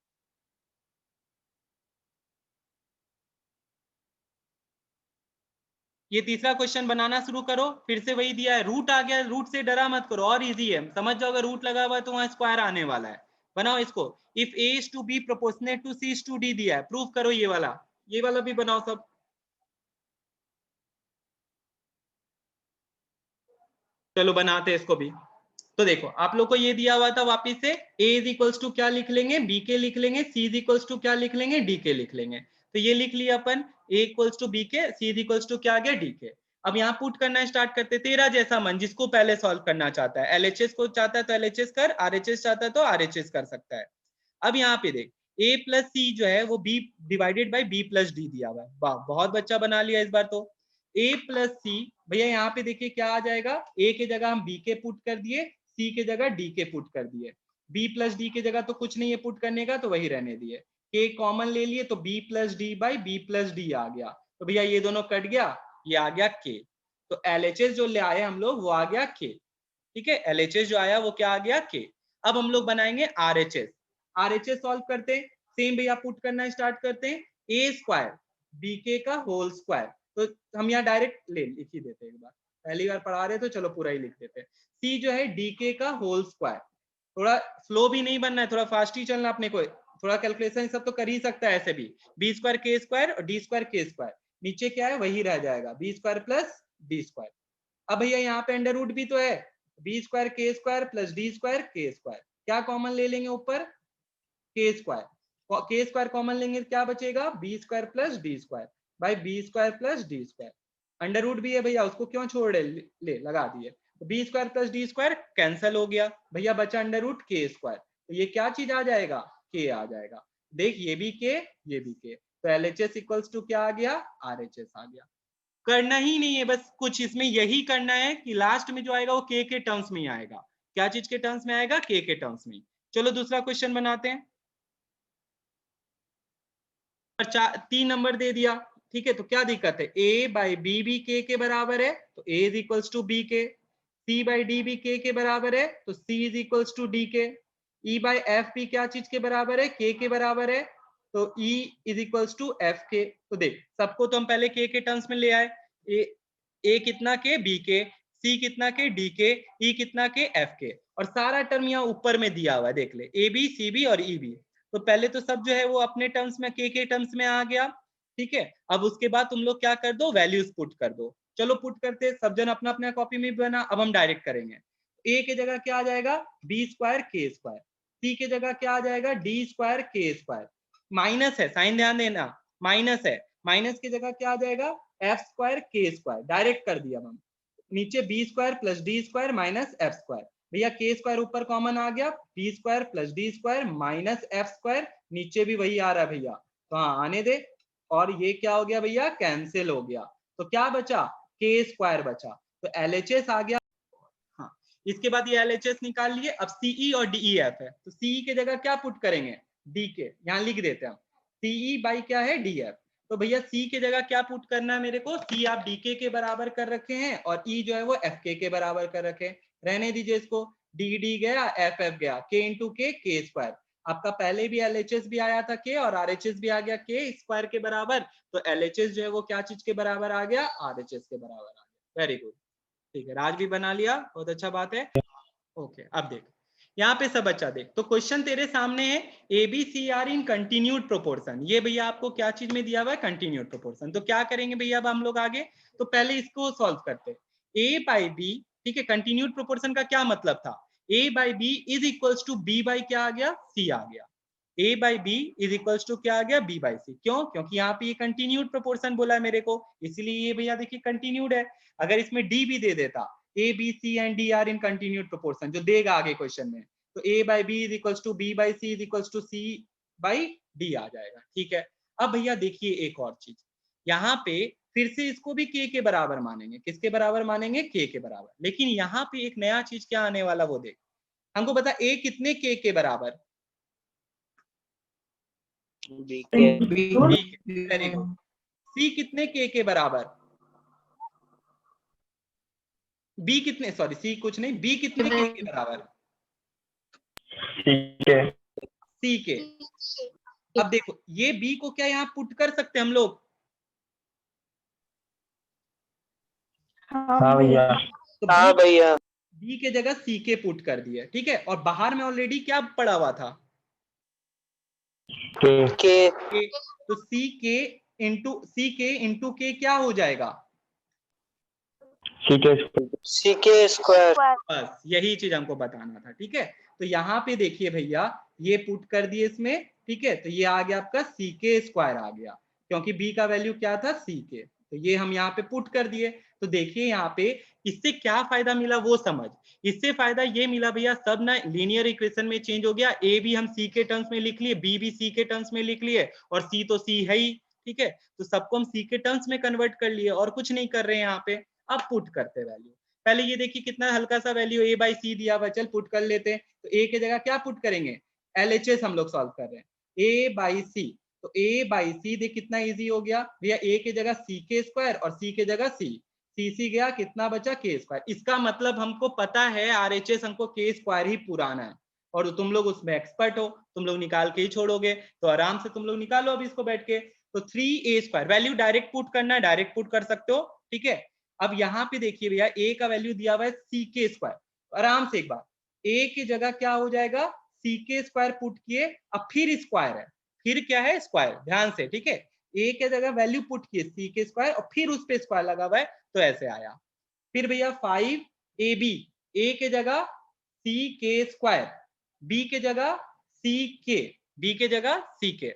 ये तीसरा क्वेश्चन बनाना शुरू करो, फिर से वही दिया है, रूट आ गया, रूट से डरा मत करो, और इजी है, समझ जाओ, अगर रूट लगा हुआ है तो वहां स्क्वायर आने वाला है। बनाओ इसको, if a is to b proportionate to c is to d दिया है, प्रूफ करो ये वाला भी बनाओ सब। चलो बनाते हैं इसको भी। तो देखो आप लोग को ये दिया हुआ था, वापिस से a = क्या लिख लेंगे, b के लिख लेंगे, c = क्या लिख लेंगे, d के लिख लेंगे। तो ये लिख लिया अपन, a = b के, c = क्या आ गया, d के। अब यहाँ पुट करना स्टार्ट करते, तेरा जैसा मन, जिसको पहले सॉल्व करना चाहता है, एलएचएस को चाहता है तो एलएचएस कर, आरएचएस चाहता है तो आरएचएस कर सकता है। अब यहाँ पे देख a प्लस सी जो है वो b divided by b plus D दिया हुआ है। वाह, बहुत बच्चा बना लिया इस बार तो। a प्लस सी, भैया यहाँ पे देखिए क्या आ जाएगा, a के जगह हम b के पुट कर दिए, c के जगह d के पुट कर दिए, b प्लस डी के जगह तो कुछ नहीं है पुट करने का तो वही रहने दिए, k कॉमन ले लिए तो b plus D by b plus D आ गया, तो भैया ये दोनों कट गया, ये आ गया k। तो LHS जो ले आए हम लोग वो आ गया k, ठीक है, LHS जो आया वो क्या आ गया k। अब हम लोग बनाएंगे RHS, RHS सॉल्व करते हैं, सेम भैया पुट करना स्टार्ट करते हैं, a स्क्वायर bk का होल स्क्वायर, तो हम यहाँ डायरेक्ट लिख ही देते हैं, एक बार पहली बार पढ़ा रहे तो चलो पूरा ही लिख देते हैं, c जो है dk का होल स्क्वायर, थोड़ा स्लो भी नहीं बनना है, थोड़ा फास्ट ही चलना अपने को, थोड़ा कैलकुलेशन सब तो कर ही सकता है ऐसे भी, बी स्क्वायर के स्क्वायर और डी स्क्वायर के स्क्वायर, नीचे क्या है वही रह जाएगा, b square plus d square. अब भैया यहाँ पे अंडर रूट भी तो है, बी स्क्वायर के स्क्वायर प्लस डी स्क्वायर के स्क्वायर, क्या कॉमन ले लेंगे ऊपर, के स्क्वायर कॉमन लेंगे क्या बचेगा, b square plus d square by b square plus d square, under root भी है भैया उसको क्यों छोड़ रहे, ले लगा दिए, तो b square plus d square cancel हो गया, भैया बचा अंडर रूट के स्क्वायर, तो ये क्या चीज आ जाएगा, के आ जाएगा, देख ये भी के ये भी के, तो LHS इक्वल्स टू क्या आ गया, RHS आ गया। करना ही नहीं है, बस कुछ इसमें यही करना है कि लास्ट में जो आएगा वो के टर्म्स में ही आएगा, क्या चीज के टर्म्स में आएगा, के टर्म्स में। चलो दूसरा क्वेश्चन बनाते हैं, 3 नंबर दे दिया, ठीक है, तो क्या दिक्कत है, a बाई बी भी के बराबर है तो a is equals to b के, c बाई डी भी के बराबर है तो c is equals to d के, e बाई एफ भी क्या चीज के बराबर है, के बराबर है तो e is equals to f के। तो देख सबको तो हम पहले के टर्म्स में ले आए, a कितना के, b के, c कितना के, d के, e कितना के, f के, और सारा टर्म यहाँ ऊपर में दिया हुआ है, देख ले a b c b और e b, तो पहले तो सब जो है वो अपने टर्म्स में के टर्म्स में आ गया, ठीक है। अब उसके बाद तुम लोग क्या कर दो, वैल्यूज पुट कर दो, चलो पुट करते, सब जन अपना अपना कॉपी में बना, अब हम डायरेक्ट करेंगे, a के जगह क्या आ जाएगा, बी स्क्वायर के स्क्वायर, सी के जगह क्या आ जाएगा, डी स्क्वायर के स्क्वायर, माइनस है साइन ध्यान देना, माइनस है, माइनस की जगह क्या आ जाएगा, एफ स्क्वायर के स्क्वायर, डायरेक्ट कर दिया हम, नीचे b square plus d square minus f square, भैया के स्क्वायर ऊपर कॉमन आ गया, b square plus d square minus f square, नीचे भी वही आ रहा है भैया, तो हाँ आने दे, और ये क्या हो गया भैया, कैंसिल हो गया, तो क्या बचा, के स्क्वायर बचा, तो LHS आ गया। हाँ, इसके बाद ये LHS निकाल लिए, अब CE और DEF है, तो CE के जगह क्या पुट करेंगे, डी के, यहाँ लिख देते हैं हम, CE बाई क्या है, DF, तो भैया C के जगह क्या पुट करना है मेरे को, C आप DK के बराबर कर रखे हैं और E जो है वो FK के बराबर कर रखे हैं, रहने दीजिए इसको, D गया, FF गया, K इंटू के स्क्वायर, आपका पहले भी LHS भी आया था के और RHS भी आ गया के स्क्वायर के बराबर, तो LHS जो है वो क्या चीज के बराबर आ गया, RHS के बराबर आ गया, वेरी गुड, ठीक है, राज भी बना लिया, बहुत अच्छा बात है। ओके, अब देख यहाँ पे सब अच्छा देख, तो क्वेश्चन तेरे सामने है, a b c are in continued proportion, ये भैया आपको क्या चीज में दिया हुआ है, कंटिन्यूड प्रोपोर्शन, तो क्या करेंगे भैया अब हम लोग आगे, तो पहले इसको सॉल्व करते हैं, ए बाई बी, ठीक है, कंटिन्यूड प्रोपोर्शन का क्या मतलब था, A by B is equals to B by क्या आ गया, सी आ गया, a by B is equals to क्या आ गया, b बाई सी, क्यों, क्योंकि यहाँ पे ये कंटिन्यूड प्रोपोर्शन बोला है मेरे को, इसलिए ये भैया देखिए कंटिन्यूड है, अगर इसमें d भी दे देता, a b c and d are in continued proportion, जो देगा आगे क्वेश्चन में, तो a by B is equals to b by C is equals to c by d आ जाएगा, ठीक है। अब भैया देखिए एक और चीज, यहाँ पे फिर से इसको भी k के बराबर मानेंगे, किसके बराबर मानेंगे, k के बराबर, लेकिन यहाँ पे एक नया चीज क्या आने वाला वो देख, हमको बता a कितने k के बराबर, वेरी गुड, सी कितने के बराबर, बी कितने, सॉरी सी कुछ नहीं, बी कितने के बराबर, ठीक है, सी के। अब देखो ये बी को क्या यहाँ पुट कर सकते हैं हम लोग, हाँ भैया, तो हाँ भैया, बी के जगह सी के पुट कर दिए, ठीक है, और बाहर में ऑलरेडी क्या पड़ा हुआ था, के, तो सी के इंटू के क्या हो जाएगा, सी के स्क्वायर, बस यही चीज हमको बताना था, ठीक है। तो यहाँ पे देखिए भैया ये पुट कर दिए इसमें, ठीक है, तो ये आ गया आपका सी के स्क्वायर आ गया, क्योंकि बी का वैल्यू क्या था, सी के, तो ये हम यहाँ पे पुट कर दिए, तो देखिए यहाँ पे इससे क्या फायदा मिला वो समझ। इससे फायदा ये मिला भैया, सब ना लीनियर इक्वेशन में चेंज हो गया, ए भी हम सी के टर्म्स में लिख लिए, बी भी सी के टर्म्स में लिख लिए, और सी तो सी है ही, ठीक है, तो सबको हम सी के टर्म्स में कन्वर्ट कर लिए और कुछ नहीं कर रहे हैं यहाँ पे। अब पुट करते वैल्यू, पहले ये देखिए कितना हल्का सा वैल्यू ए बाई सी दिया हुआ, चल पुट कर लेते हैं। तो ए की जगह क्या पुट करेंगे, एलएचएस हम लोग सॉल्व कर रहे हैं, ए बाई सी, तो ए बाई सी देख कितना इजी हो गया भैया, ए की जगह सी के स्क्वायर और सी की जगह सी, सी गया, कितना बचा के स्क्वायर। इसका मतलब हमको पता है आरएचएस हमको के स्क्वायर ही पुराना है, और तुम लोग उसमें एक्सपर्ट हो, तुम लोग निकाल के ही छोड़ोगे, तो आराम से तुम लोग निकालो अब इसको बैठ के। तो 3a square value direct put करना है, डायरेक्ट पुट कर सकते हो, ठीक है। अब यहाँ पे देखिए भैया a का वैल्यू दिया हुआ है सी के स्क्वायर, आराम से एक बार a की जगह क्या हो जाएगा, सी के स्क्वायर पुट किए, अब फिर स्क्वायर है, फिर क्या है स्क्वायर, ध्यान से, ठीक है, a के जगह वैल्यू पुट किए सी के स्क्वायर और फिर उस पे स्क्वायर लगा हुआ है, तो ऐसे आया। फिर भैया 5ab, a के जगह सी के स्क्वायर, b के जगह सी के, b के जगह सी के,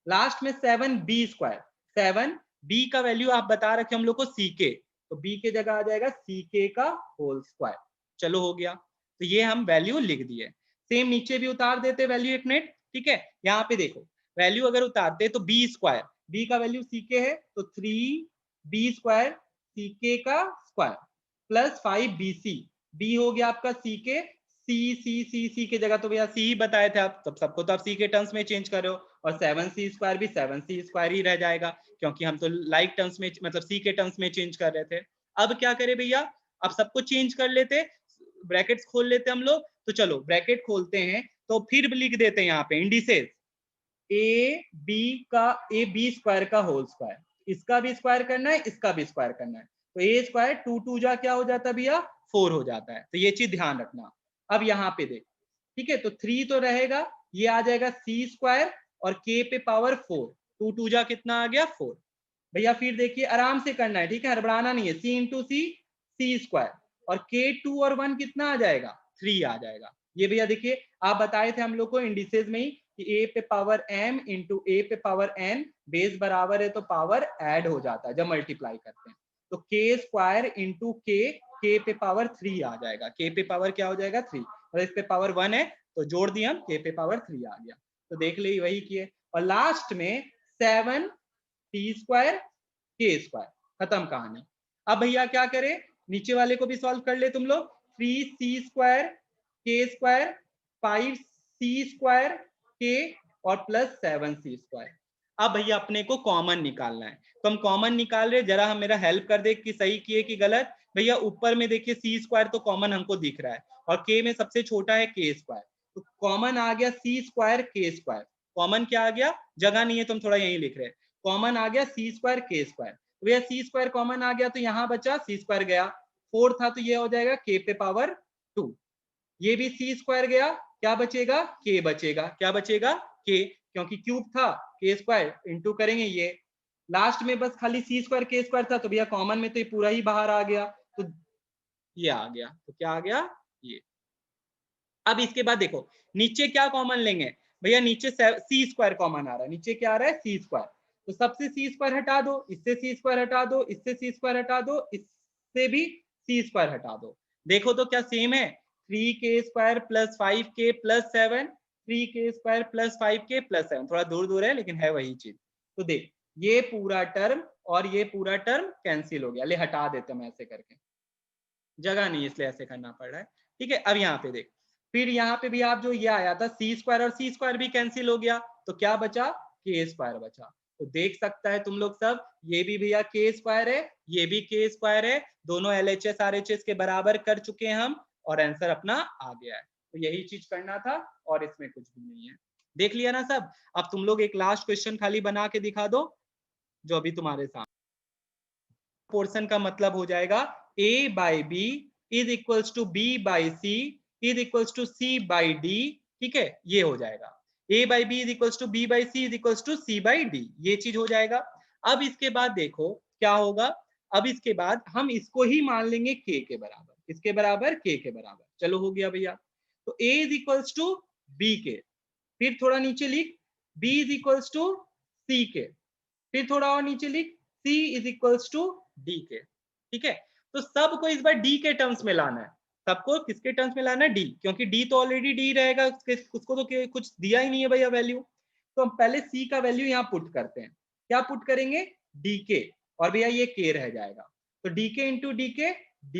लास्ट में 7b स्क्वायर, 7b का वैल्यू आप बता रखे हम लोग को सी के, तो b के जगह आ जाएगा सी के का होल स्क्वायर। चलो हो गया, तो ये हम वैल्यू लिख दिए। सेम नीचे भी उतार देते वैल्यू एक मिनट, ठीक है। यहाँ पे देखो वैल्यू अगर उतारते तो b स्क्वायर, b का वैल्यू सी के है, तो 3b स्क्वायर सी के का स्क्वायर प्लस 5bc, b हो गया आपका सी के, सी के जगह तो भैया सी ही बताए थे आप, तब सबको तो आप सी के टर्म्स में चेंज कर रहे हो, और 7c स्क्वायर भी 7c स्क्वायर ही रह जाएगा, क्योंकि हम तो लाइक टर्म्स में मतलब सी के टर्म्स में चेंज कर रहे थे। अब क्या करें भैया, अब सबको चेंज कर लेते, ब्रैकेट्स खोल लेते हम लोग, तो चलो ब्रैकेट खोलते हैं, तो फिर लिख देते हैं यहाँ पे इंडिसेस, ए बी स्क्वायर का होल स्क्वायर, इसका भी स्क्वायर करना है, इसका भी स्क्वायर करना है, तो ए स्क्वायर 2 जा क्या हो जाता है भैया 4 हो जाता है, तो ये चीज ध्यान रखना। अब यहाँ पे देख, ठीक है, तो 3 तो रहेगा, ये आ जाएगा सी स्क्वायर और के पे पावर 4, 2 जा कितना आ गया 4 भैया। फिर देखिए आराम से करना है, ठीक है, हड़बड़ाना नहीं है, सी इंटू सी स्क्वायर, और के 2 और 1 कितना आ जाएगा 3 आ जाएगा। ये भैया देखिए आप बताए थे हम लोग को इंडिसेस में ही कि ए पे पावर m इंटू ए पे पावर n बेस बराबर है तो पावर ऐड हो जाता है जब मल्टीप्लाई करते हैं, तो के स्क्वायर इंटू के पे पावर 3 आ जाएगा, के पे पावर क्या हो जाएगा 3, और इस पे पावर 1 है तो जोड़ दिए हम, के पे पावर 3 आ गया, तो देख ले वही किए, और लास्ट में 7c स्क्वायर के स्क्वायर, खत्म कहानी। अब भैया क्या करें, नीचे वाले को भी सॉल्व कर ले तुम लोग, 3c स्क्वायर के स्क्वायर 5c स्क्वायर के और प्लस 7c स्क्वायर। अब भैया अपने को कॉमन निकालना है, तो हम कॉमन निकाल रहे, जरा हम मेरा हेल्प कर दे कि सही किए कि गलत। भैया ऊपर में देखिए सी स्क्वायर तो कॉमन हमको दिख रहा है, और के में सबसे छोटा है के स्क्वायर, तो कॉमन आ गया सी स्क्वायर के स्क्वायर, कॉमन क्या आ गया, जगह नहीं है तुम थोड़ा यही लिख रहे हैं, कॉमन आ गया सी स्क्वायर के स्क्वायर, भैया सी स्क्वायर कॉमन आ गया तो यहाँ बचा सी स्क्वायर गया, 4 था तो ये हो जाएगा के पे पावर 2, ये भी सी स्क्वायर गया, क्या बचेगा के बचेगा, क्या बचेगा के, क्योंकि क्यूब था, के स्क्वायर इंटू करेंगे ये, लास्ट में बस खाली सी स्क्वायर के स्क्वायर था, तो भैया कॉमन में तो ये पूरा ही बाहर आ गया, तो ये आ गया, तो क्या आ गया ये। अब इसके बाद देखो नीचे क्या कॉमन लेंगे भैया, नीचे सी स्क्वायर कॉमन आ रहा है, नीचे क्या आ रहा है सी स्क्वायर, तो सबसे सी स्क्वायर हटा दो, इससे सी स्क्वायर हटा दो, इससे सी स्क्वायर हटा दो, इससे भी सी स्क्वायर हटा दो, देखो तो क्या सेम है, 3k square plus 5k plus 7, 3k square plus 5k plus 7, थोड़ा दूर दूर है लेकिन है वही चीज। तो देख ये पूरा टर्म और ये पूरा टर्म कैंसिल हो गया, ले हटा देते हैं ऐसे करके, जगह नहीं इसलिए ऐसे करना पड़ रहा है, ठीक है। अब यहाँ पे देख, फिर यहाँ पे भी आप जो ये आया था सी स्क्वायर और सी स्क्वायर भी कैंसिल हो गया, तो क्या बचा के स्क्वायर बचा, तो देख सकता है तुम लोग सब, ये भी भैया के स्क्वायर है, ये भी के स्क्वायर है, दोनों एलएचएस आरएचएस के बराबर कर चुके हैं हम, और आंसर अपना आ गया है, तो यही चीज करना था और इसमें कुछ भी नहीं है, देख लिया ना सब। अब तुम लोग एक लास्ट क्वेश्चन खाली बना के दिखा दो, जो अभी तुम्हारे साथ पोर्शन का मतलब हो जाएगा a by B is equals to b by C is equals to c by d, ठीक है, ये हो जाएगा a by B is equals to b by C is equals to c by d, ये चीज हो जाएगा। अब इसके बाद देखो क्या होगा, अब इसके बाद हम इसको ही मान लेंगे k के बराबर, इसके बराबर k के बराबर, चलो हो गया भैया, तो a is equals to b के, फिर थोड़ा नीचे लिख b is equals to c के, फिर थोड़ा और नीचे लिख c is equals to d के, ठीक है। तो सबको इस बार डी के टर्म्स में लाना है, सबको किसके टर्म्स में लाना है, डी, क्योंकि डी तो ऑलरेडी डी रहेगा, उसको तो कुछ दिया ही नहीं है भैया वैल्यू। तो हम पहले सी का वैल्यू यहाँ पुट करते हैं, क्या पुट करेंगे, डी के, और भैया ये के रह जाएगा, तो डी के इंटू डी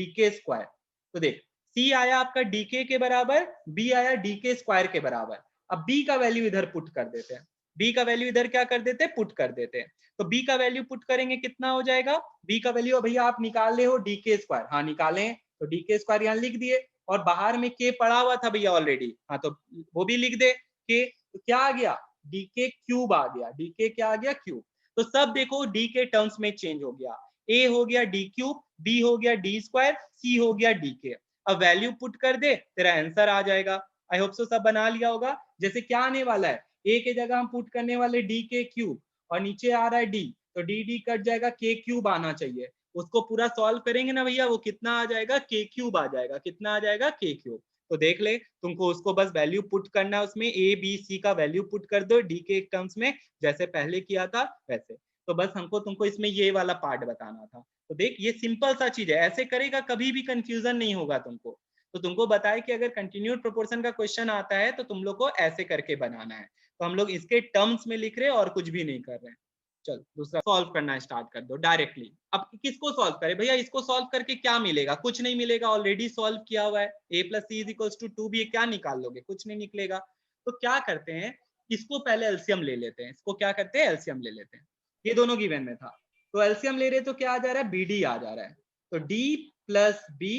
के स्क्वायर। तो देख सी आया आपका डी के बराबर, बी आया डी के स्क्वायर के बराबर। अब बी का वैल्यू इधर पुट कर देते हैं, बी का वैल्यू इधर क्या कर देते हैं, पुट कर देते हैं। तो बी का वैल्यू पुट करेंगे कितना हो जाएगा, बी का वैल्यू भैया आप निकाल ले हो डी के स्क्वायर, हाँ निकाले, तो डी के स्क्वायर यहाँ लिख दिए, और बाहर में के पड़ा हुआ था भैया ऑलरेडी, हाँ तो वो भी लिख दे के, तो क्या आ गया, डी के क्यूब आ गया, डी के क्या आ गया, क्यूब। तो सब देखो डी के टर्म्स में चेंज हो गया, ए हो गया डी क्यूब, बी हो गया डी स्क्वायर, सी हो गया डी के। अब वैल्यू पुट कर दे, तेरा आंसर आ जाएगा। आई होप सो सब बना लिया होगा। जैसे क्या आने वाला है, ए के जगह हम पुट करने वाले डी के क्यूब, और नीचे आ रहा है डी, तो डी डी कट जाएगा, के क्यूब आना चाहिए, उसको पूरा सॉल्व करेंगे ना भैया, वो कितना आ जाएगा, के क्यूब आ जाएगा, कितना आ जाएगा, के क्यूब। तो देख ले, तुमको उसको बस वैल्यू पुट करना है, उसमें ए बी सी का वैल्यू पुट कर दो डी के टर्म्स में, जैसे पहले किया था वैसे। तो बस हमको तुमको इसमें ये वाला पार्ट बताना था। तो देख ये सिंपल सा चीज है, ऐसे करेगा कभी भी कंफ्यूजन नहीं होगा तुमको। तो तुमको बताया कि अगर कंटिन्यूड प्रोपोर्शन का क्वेश्चन आता है तो तुम लोग को ऐसे करके बनाना है। तो हम लोग इसके टर्म्स में लिख रहे हैं और कुछ भी नहीं कर रहे हैं। चल दूसरा सॉल्व करना स्टार्ट कर दो डायरेक्टली। अब किसको सॉल्व करें भैया, इसको सॉल्व करके क्या मिलेगा, कुछ नहीं मिलेगा, ऑलरेडी सॉल्व किया हुआ है। a plus c is equals to 2 भी क्या निकाल लोगे, कुछ नहीं निकलेगा। तो क्या करते हैं, इसको पहले एलसीएम ले लेते हैं, इसको क्या करते हैं, एलसीएम ले लेते हैं। ये दोनों गिवन में था, तो एलसीएम ले रहे तो क्या आ जा रहा है, बी डी आ जा रहा है। तो d plus b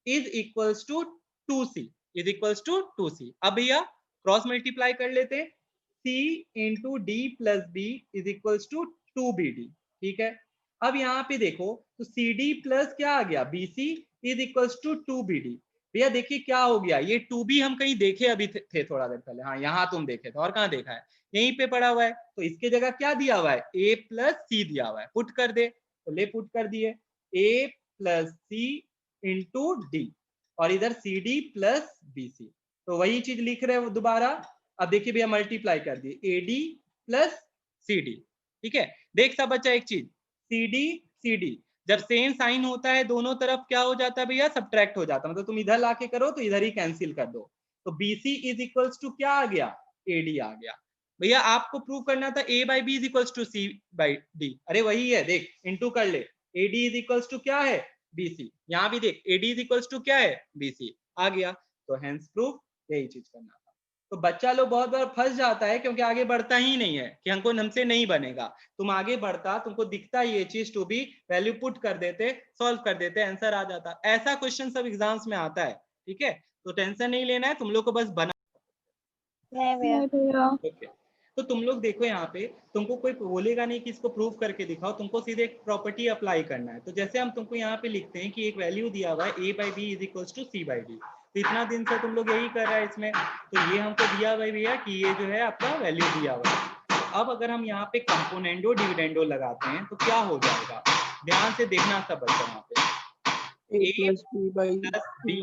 is equals to 2c, is equals to 2c। अब भैया क्रॉस मल्टीप्लाई कर लेते हैं, c into d plus b is equals to 2bd, ठीक है। अब यहाँ पे देखो तो सी डी प्लस क्या आ गया, b c is equals to 2bd। भैया देखिए क्या हो गया, ये 2b हम कहीं देखे अभी थे थोड़ा देर पहले, हाँ यहाँ तुम देखे थे, और कहाँ देखा है, यहीं पे पड़ा हुआ है। तो इसके जगह क्या दिया हुआ है, a प्लस सी दिया हुआ है, पुट कर दे, तो ले पुट कर दिए, a plus c into d, और इधर c d plus b c, तो वही चीज लिख रहे हैं दोबारा। अब देखिए भैया मल्टीप्लाई कर दिए, a d plus c d, ठीक है। देख सब बच्चा एक चीज, सी डी जब सेम साइन होता है दोनों तरफ क्या हो जाता है भैया, सब्ट्रैक्ट हो जाता है, मतलब तुम इधर लाके करो तो इधर ही कैंसिल कर दो। तो BC इज इक्वल्स टू क्या आ गया, AD आ गया। भैया आपको प्रूव करना था A by B is equals to C by D, अरे वही है, देख इंटू कर ले, AD इज इक्वल्स टू क्या है, BC, यहाँ भी देख AD इज इक्वल्स टू क्या है, BC आ गया। तो हेंस प्रूफ यही चीज करना था। तो बच्चा लोग बहुत बार फंस जाता है क्योंकि आगे बढ़ता ही नहीं है कि हमसे नहीं बनेगा। तुम आगे बढ़ता, तुमको दिखता ये चीज, टू बी वैल्यू पुट कर देते, सॉल्व कर देते, आंसर आ जाता। ऐसा क्वेश्चन सब एग्जाम्स में आता है, ठीक है। तो टेंशन नहीं लेना है, तुम लोग को बस बना ओके। तो तुम लोग देखो यहाँ पे, तुमको कोई बोलेगा नहीं कि इसको प्रूव करके दिखाओ, तुमको सीधे एक प्रॉपर्टी अप्लाई करना है। तो जैसे हम तुमको यहाँ पे लिखते हैं कि एक वैल्यू दिया हुआ है a by B is equals to c by d, तो इतना दिन से तुम लोग यही कर रहा है इसमें। तो ये हमको दिया हुआ है भैया कि ये जो है आपका वैल्यू दिया हुआ है। अब अगर हम यहाँ पे कंपोनेंडो डिविडेंडो लगाते हैं तो क्या हो जाएगा, ध्यान से देखना सब बच्चा, यहाँ पे a plus B by B,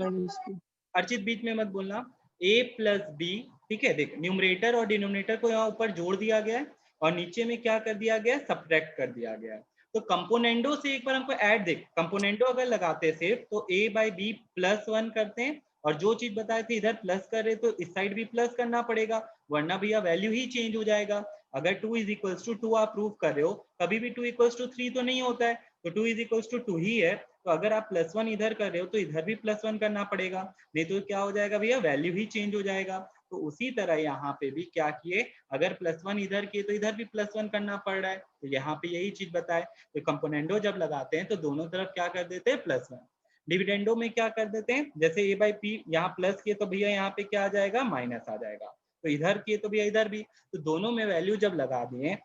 Archit बीच में मत बोलना, a प्लस बी, ठीक है। देख न्यूमरेटर और डिनोमिनेटर को यहाँ ऊपर जोड़ दिया गया है, और नीचे में क्या कर दिया गया है, सब्ट्रैक्ट कर दिया गया है। तो कंपोनेंडो से एक बार हमको ऐड, देख कंपोनेंडो अगर लगाते सिर्फ तो a बाई बी प्लस 1 करते हैं, और जो चीज बताए थे इधर प्लस कर रहे तो इस साइड भी प्लस करना पड़ेगा, वरना भैया वैल्यू ही चेंज हो जाएगा। अगर 2 इज इक्वल्स टू 2 आप प्रूव कर रहे हो, कभी भी 2 इक्वल्स टू 3 तो नहीं होता है, तो 2 इज इक्वल्स टू 2 ही है। तो अगर आप प्लस 1 इधर कर रहे हो तो इधर भी प्लस 1 करना पड़ेगा, नहीं तो क्या हो जाएगा भैया, वैल्यू ही चेंज हो जाएगा। तो उसी तरह यहाँ पे भी क्या किए, अगर प्लस 1 इधर किए तो इधर भी प्लस 1 करना पड़ रहा है। तो यहाँ पे यही चीज बताए, तो कंपोनेंडो जब लगाते हैं तो दोनों तरफ क्या कर देते हैं, प्लस 1। डिविडेंडो में क्या कर देते हैं, जैसे a बाई पी यहाँ प्लस किए तो भैया यहाँ पे क्या आ जाएगा, माइनस आ जाएगा। तो इधर किए तो भैया इधर भी, तो दोनों में वैल्यू जब लगा दिए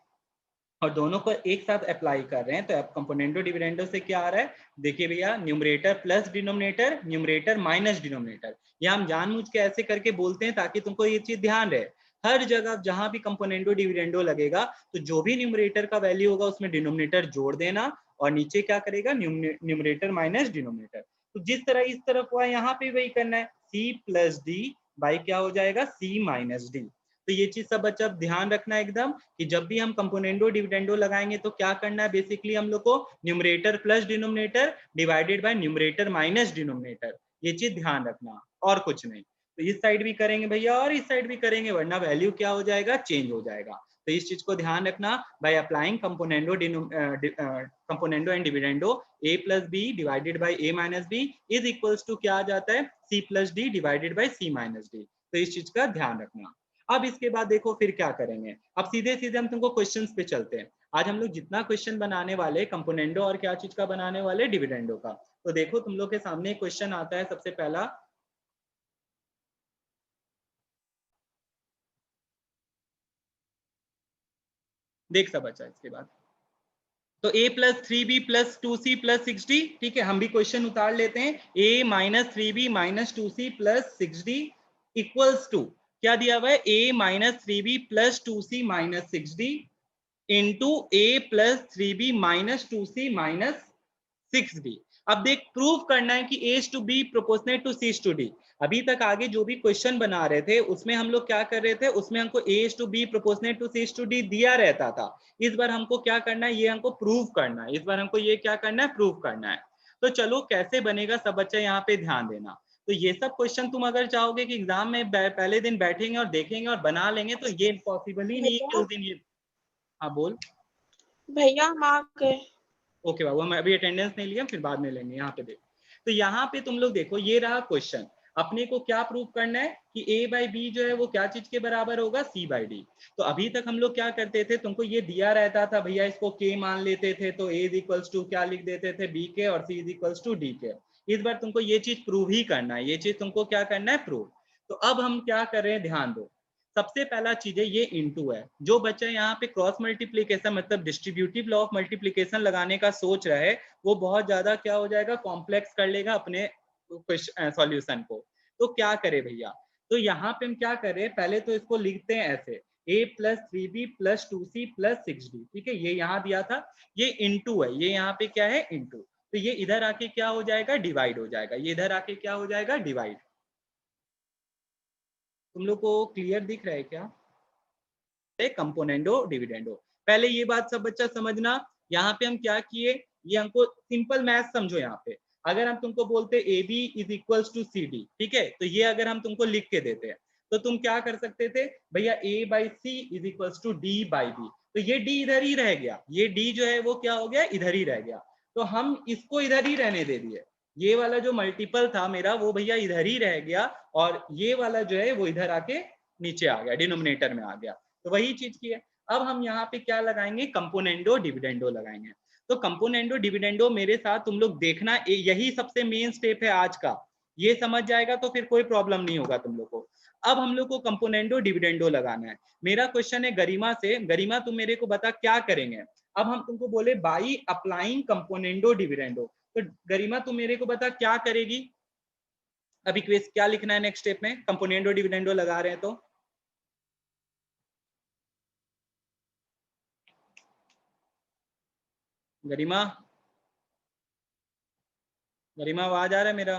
और दोनों को एक साथ अप्लाई कर रहे हैं, तो अब कंपोनेंडो डिविडेंडो से क्या आ रहा है, देखिए भैया numerator plus denominator, numerator minus denominator. ये हम जानबूझ के ऐसे करके बोलते हैं ताकि तुमको ये चीज ध्यान रहे, हर जगह जहां भी कंपोनेंडो डिविडेंडो लगेगा तो जो भी न्यूमरेटर का वैल्यू होगा उसमें डिनोमिनेटर जोड़ देना, और नीचे क्या करेगा, न्यूमरेटर माइनस डिनोमिनेटर। तो जिस तरह इस तरफ हुआ यहाँ पे वही करना है, c प्लस डी बाई क्या हो जाएगा, c माइनस डी। तो ये चीज सब बच्चा ध्यान रखना एकदम कि जब भी हम कंपोनेंडो डिविडेंडो लगाएंगे तो क्या करना है, बेसिकली हम लोग को numerator plus denominator divided by numerator minus denominator, ये चीज ध्यान रखना और कुछ नहीं। तो इस साइड भी करेंगे भैया और इस साइड भी करेंगे, वरना वैल्यू क्या हो जाएगा, चेंज हो जाएगा। तो इस चीज को ध्यान रखना, by applying componendo and dividendo a plus b divided by a minus b is equals to क्या आ जाता है, c plus d divided by c minus d. तो इस चीज का ध्यान रखना। अब इसके बाद देखो फिर क्या करेंगे, अब सीधे सीधे हम तुमको क्वेश्चंस पे चलते हैं। आज हम लोग जितना क्वेश्चन बनाने वाले कंपोनेंडो और क्या चीज का बनाने वाले, डिविडेंडो का। तो देखो तुम लोग के सामने क्वेश्चन आता है सबसे पहला, देख सब अच्छा इसके बाद। तो a plus three b plus two c plus six d, ठीक है, हम भी क्वेश्चन उतार लेते हैं। a minus three b minus two c plus six d equals to क्या दिया हुआ है, a minus three b plus two c minus six d into a plus three b minus two c minus six d. अब देख prove करना है कि a to b proportionate to c to d। अभी तक आगे जो भी क्वेश्चन बना रहे थे उसमें हम लोग क्या कर रहे थे, उसमें हमको a to b proportionate to c to d दिया रहता था। इस बार हमको क्या करना है, ये हमको प्रूव करना है, इस बार हमको ये क्या करना है, प्रूव करना है। तो चलो कैसे बनेगा सब बच्चे यहाँ पे ध्यान देना। तो ये सब क्वेश्चन तुम अगर चाहोगे कि एग्जाम में पहले दिन बैठेंगे और देखेंगे और बना लेंगे, तो ये पॉसिबल ही नहीं है कि उस दिन ये। हाँ बोल भैया हम आ गए। ओके बाबू, हम अभी अटेंडेंस नहीं लिया, फिर बाद में लेंगे। यहाँ पे देखो, तो यहाँ पे तुम लोग देखो ये रहा क्वेश्चन। अपने को क्या प्रूव करना है कि a बाई बी जो है वो क्या चीज के बराबर होगा, c बाई डी। तो अभी तक हम लोग क्या करते थे, तुमको ये दिया रहता था भैया, इसको k मान लेते थे, तो a इज इक्वल्स टू क्या लिख देते थे, b के, और c is equals to d के। इस बार तुमको ये चीज प्रूव ही करना है, ये चीज तुमको क्या करना है, प्रूव। तो अब हम क्या कर रहे हैं, ध्यान दो। सबसे पहला चीज है ये इनटू है। जो बच्चा यहाँ पे क्रॉस मल्टीप्लीकेशन मतलब डिस्ट्रीब्यूटिव लॉ ऑफ मल्टीप्लीकेशन लगाने का सोच रहा है, वो बहुत ज्यादा क्या हो जाएगा, कॉम्प्लेक्स कर लेगा अपने सॉल्यूशन को। तो क्या करे भैया, तो यहाँ पे हम क्या कर रहे हैं, पहले तो इसको लिखते हैं ऐसे, a plus three b plus two c plus six d, ठीक है, ये यहाँ दिया था, ये इनटू है, ये यहाँ पे क्या है, इनटू। तो ये इधर आके क्या हो जाएगा, डिवाइड हो जाएगा, ये इधर आके क्या हो जाएगा, डिवाइड। तुम लोग को क्लियर दिख रहा है क्या, कंपोनेंडो डिविडेंडो। पहले ये बात सब बच्चा समझना, यहाँ पे हम क्या किए, ये हमको सिंपल मैथ समझो। यहाँ पे अगर हम तुमको बोलते a b is equals to c d, ठीक है, तो ये अगर हम तुमको लिख के देते हैं तो तुम क्या कर सकते थे भैया, a by C is equals to d by b. तो ये d इधर ही रह गया, ये d जो है वो क्या हो गया, इधर ही रह गया। तो हम इसको इधर ही रहने दे दिए, ये वाला जो मल्टीपल था मेरा वो भैया इधर ही रह गया, और ये वाला जो है वो इधर आके नीचे आ गया, डिनोमिनेटर में आ गया। तो वही चीज की है। अब हम यहाँ पे क्या लगाएंगे, कंपोनेंडो डिविडेंडो लगाएंगे। तो कंपोनेंडो डिविडेंडो मेरे साथ तुम लोग देखना, यही सबसे मेन स्टेप है आज का। ये समझ जाएगा तो फिर कोई प्रॉब्लम नहीं होगा तुम लोग को। अब हम लोग को कंपोनेंडो डिविडेंडो लगाना है। मेरा क्वेश्चन है गरिमा से, गरिमा तुम मेरे को बता क्या करेंगे। अब हम तुमको बोले बाई अप्लाइंग कंपोनेंडो डिविडेंडो, तो गरिमा तुम मेरे को बता क्या करेगी। अभी क्वेश्चन क्या लिखना है नेक्स्ट स्टेप में, कंपोनेंडो डिविडेंडो लगा रहे हैं तो गरिमा, गरिमा आवाज आ रहा है मेरा।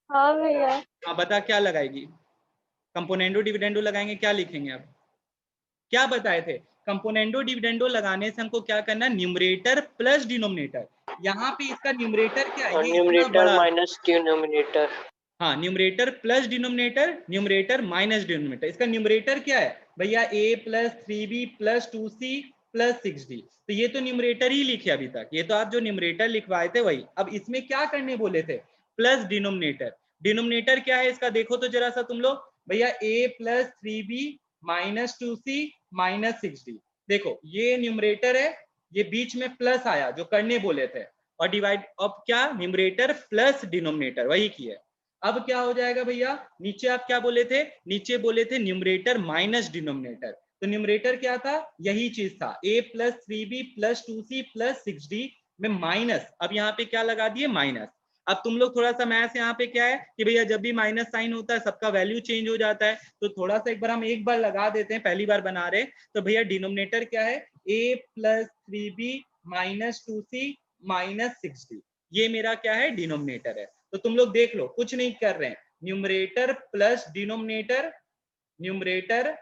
हाँ भैया। हाँ बता क्या लगाएगी, कंपोनेंडो डिविडेंडो लगाएंगे, क्या लिखेंगे। अब क्या बताए थे, कंपोनेंडो डिविडेंडो लगाने से हमको क्या करना है, न्यूमरेटर प्लस डिनोमिनेटर। यहाँ पे इसका न्यूमरेटर क्या है, ये इतना न्यूमरेटर बड़ा, माइनस डिनोमिनेटर। हाँ numerator plus denominator, numerator minus denominator. इसका न्यूमरेटर क्या है भैया, a plus three b plus two c plus six d. तो ये तो न्यूमरेटर ही लिखे अभी तक, ये तो आप जो न्यूमरेटर लिखवाए थे वही। अब इसमें क्या करने बोले थे, प्लस डिनोमिनेटर। डिनोमिनेटर क्या है इसका, देखो तो जरा सा तुम लोग भैया, a plus three b minus two c minus six d. देखो ये न्यूमरेटर है, ये बीच में प्लस आया जो करने बोले थे, और डिवाइड, अब क्या न्यूमरेटर प्लस डिनोमिनेटर वही किए। अब क्या हो जाएगा भैया, नीचे आप क्या बोले थे, नीचे बोले थे न्यूमरेटर माइनस डिनोमिनेटर। तो न्यूमरेटर क्या था, यही चीज था, a plus three b plus two c plus six d में माइनस, अब यहाँ पे क्या लगा दिए, माइनस। अब तुम लोग थोड़ा सा मैथ यहाँ पे क्या है कि भैया जब भी माइनस साइन होता है सबका वैल्यू चेंज हो जाता है, तो थोड़ा सा एक बार हम एक बार लगा देते हैं, पहली बार बना रहे। तो भैया डिनोमिनेटर क्या है, a plus three b minus two c minus six d, ये मेरा क्या है, डिनोमिनेटर है। तो तुम लोग देख लो, कुछ नहीं कर रहे हैं, numerator plus denominator numerator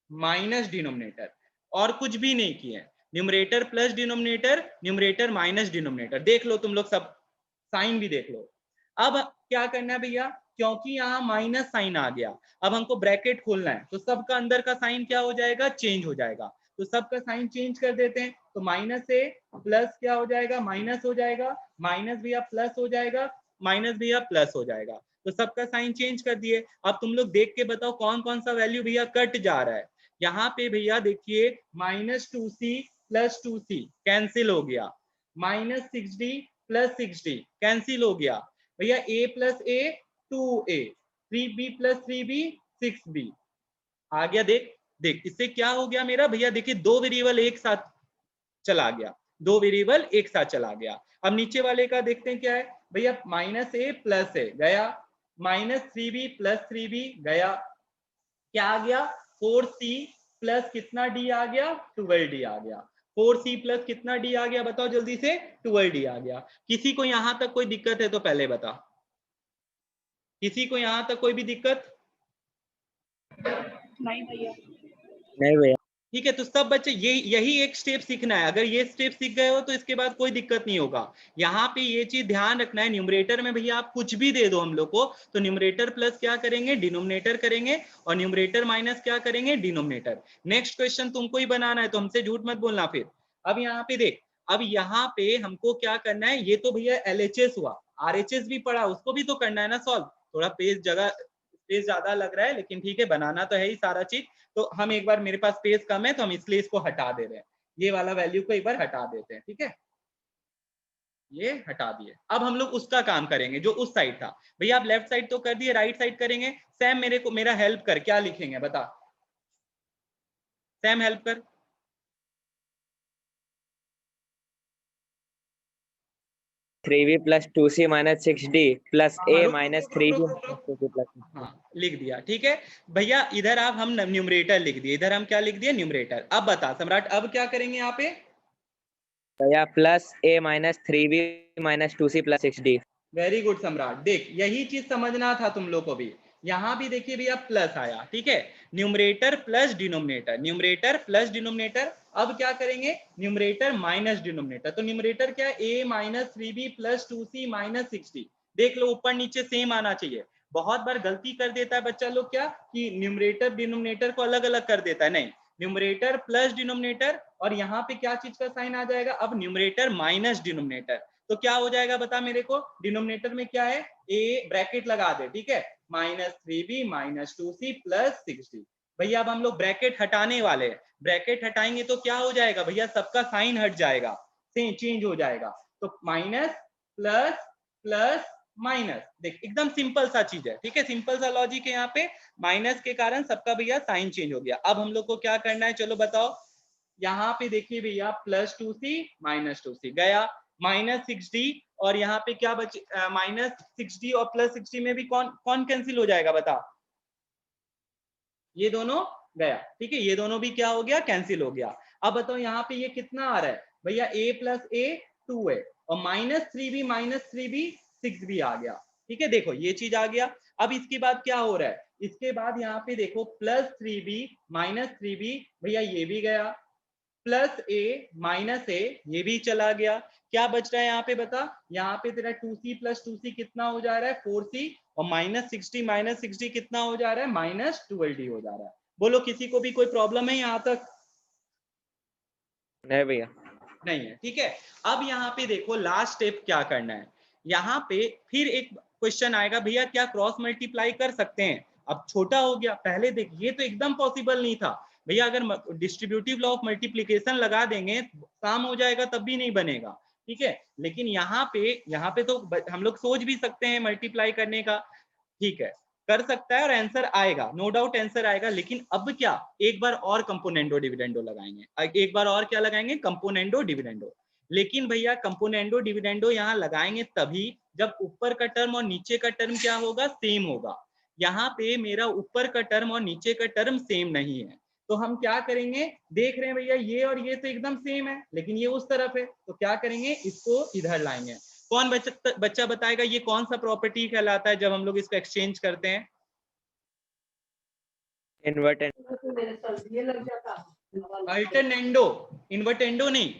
minus denominator, और कुछ भी नहीं किए। Numerator plus denominator, numerator minus denominator. देख लो तुम लोग सब, साइन भी देख लो। अब क्या करना है भैया, क्योंकि यहाँ माइनस साइन आ गया, अब हमको ब्रैकेट खोलना है, तो सबका अंदर का साइन क्या हो जाएगा, चेंज हो जाएगा। तो सबका साइन चेंज कर देते हैं, तो माइनस से प्लस क्या हो जाएगा, माइनस हो जाएगा, माइनस भैया प्लस हो जाएगा, माइनस भैया प्लस हो जाएगा। तो सबका साइन चेंज कर दिए। अब तुम लोग देख के बताओ कौन कौन सा वैल्यू भैया कट जा रहा है। यहाँ पे भैया देखिए -2c प्लस 2c कैंसिल हो गया, -6d प्लस 6d कैंसिल हो गया भैया, a plus a 2a, 3b plus 3b 6b आ गया। देख देख इससे क्या हो गया मेरा भैया, देखिए दो वेरिएबल एक साथ चला गया, दो वेरिएबल एक साथ चला गया। अब नीचे वाले का देखते हैं क्या है भैया, -a प्लस a गया, -3b प्लस 3b गया, क्या आ गया 4c प्लस कितना d आ गया, 12d आ गया। 4c प्लस कितना d आ गया बताओ जल्दी से, 12d आ गया। किसी को यहां तक कोई दिक्कत है तो पहले बता, किसी को यहां तक कोई भी दिक्कत? नहीं भैया। नहीं भैया। ठीक है, तो सब बच्चे यही एक स्टेप सीखना है। अगर ये स्टेप सीख गए हो तो इसके बाद कोई दिक्कत नहीं होगा। यहाँ पे ये चीज ध्यान रखना है, न्यूमरेटर में भैया आप कुछ भी दे दो हम लोग को, तो न्यूमरेटर प्लस क्या करेंगे, डिनोमिनेटर करेंगे, और न्यूमरेटर माइनस क्या करेंगे, डिनोमिनेटर। नेक्स्ट क्वेश्चन तुमको ही बनाना है, तो हमसे झूठ मत बोलना फिर। अब यहाँ पे देख, अब यहाँ पे हमको क्या करना है, ये तो भैया LHS हुआ, RHS भी पढ़ा, उसको भी तो करना है ना सॉल्व। थोड़ा पेज ज्यादा लग रहा है, लेकिन ठीक है, बनाना तो है ही सारा चीज। तो हम एक बार, मेरे पास स्पेस कम है तो हम इसलिए इसको हटा दे रहे हैं, ये वाला वैल्यू को एक बार हटा देते हैं, ठीक है, ये हटा दिए। अब हम लोग उसका काम करेंगे जो उस साइड था। भैया आप लेफ्ट साइड तो कर दिए, राइट साइड करेंगे। सैम मेरा हेल्प कर, क्या लिखेंगे बता, सैम हेल्प कर। 3b plus 2c minus 6d plus a हाँ, रुक रुक माइनस रुक रुक 3b रुक रुक रुक। हाँ लिख दिया, ठीक है भैया। इधर आप हम न्यूमरेटर लिख दिए, इधर हम क्या लिख दिए, न्यूमरेटर। अब बता सम्राट, अब क्या करेंगे यहाँ पे, भैया plus a minus 3b minus 2c plus 6d। Very good सम्राट। देख यही चीज समझना था तुम लोग को भी। यहां भी देखिए भैया प्लस आया, ठीक है, numerator plus denominator, numerator plus denominator. अब क्या करेंगे, न्यूमरेटर माइनस डिनोमिनेटर। तो न्यूमरेटर क्या है, a minus 3b plus 2c minus 6d। देख लो ऊपर नीचे सेम आना चाहिए। बहुत बार गलती कर देता है बच्चा लोग क्या, कि न्यूमरेटर डिनोमिनेटर को अलग अलग कर देता है। नहीं, न्यूमरेटर प्लस डिनोमिनेटर, और यहाँ पे क्या चीज का साइन आ जाएगा, अब न्यूमरेटर माइनस डिनोमिनेटर। तो क्या हो जाएगा बता मेरे को, डिनोमिनेटर में क्या है, a ब्रैकेट लगा दे, ठीक है, -3b minus 2c plus 6d। भैया अब हम लोग ब्रैकेट हटाने वाले हैं, ब्रैकेट हटाएंगे तो क्या हो जाएगा भैया, सबका साइन हट जाएगा, चेंज हो जाएगा। तो माइनस प्लस प्लस माइनस, देख एकदम सिंपल सा चीज है, ठीक है, सिंपल सा लॉजिक है। यहाँ पे माइनस के कारण सबका भैया साइन चेंज हो गया। अब हम लोग को क्या करना है, चलो बताओ। यहाँ पे देखिए भैया प्लस 2c माइनस 2c गया, -6d, और यहाँ पे क्या बचे, -6d और प्लस 6d में भी कौन कौन कैंसिल हो जाएगा बता, ये दोनों गया, ठीक है, ये दोनों भी क्या हो गया, कैंसिल हो गया। अब बताओ यहाँ पे ये कितना आ रहा है भैया, a प्लस a 2 है, और -3b 6b आ गया, ठीक है, देखो ये चीज आ गया। अब इसके बाद क्या हो रहा है, इसके बाद यहाँ पे देखो +3b -3b, भैया ये भी गया, प्लस ए माइनस ए, ये भी चला गया। क्या बच रहा है यहाँ पे बता, यहाँ पे तेरा 2c प्लस 2c कितना हो जा रहा है, 4c, और -60 कितना हो जा रहा है, -12d हो जा रहा है। बोलो किसी को भी कोई प्रॉब्लम है यहाँ तक? नहीं भैया। नहीं है, ठीक है। अब यहाँ पे देखो लास्ट स्टेप क्या करना है, यहाँ पे फिर एक क्वेश्चन आएगा, भैया क्या क्रॉस मल्टीप्लाई कर सकते हैं? अब छोटा हो गया, पहले देख ये तो एकदम पॉसिबल नहीं था भैया, अगर डिस्ट्रीब्यूटिव लॉ ऑफ मल्टीप्लीकेशन लगा देंगे काम हो जाएगा तब भी नहीं बनेगा, ठीक है। लेकिन यहाँ पे तो हम लोग सोच भी सकते हैं मल्टीप्लाई करने का, ठीक है, कर सकता है और आंसर आएगा, नो डाउट आंसर आएगा। लेकिन अब क्या, एक बार और कंपोनेंडो डिविडेंडो लगाएंगे, एक बार और क्या लगाएंगे, कंपोनेंडो डिविडेंडो। लेकिन भैया कंपोनेंडो डिविडेंडो यहाँ लगाएंगे तभी जब ऊपर का टर्म और नीचे का टर्म क्या होगा, सेम होगा। यहाँ पे मेरा ऊपर का टर्म और नीचे का टर्म सेम नहीं है, तो हम क्या करेंगे, देख रहे हैं भैया ये और ये तो एकदम सेम है, लेकिन ये उस तरफ है, तो क्या करेंगे, इसको इधर लाएंगे। कौन बच्चा बताएगा ये कौन सा प्रॉपर्टी कहलाता है जब हम लोग इसको एक्सचेंज करते हैं? अल्टरनेंडो, इन्वर्टेंडो नहीं,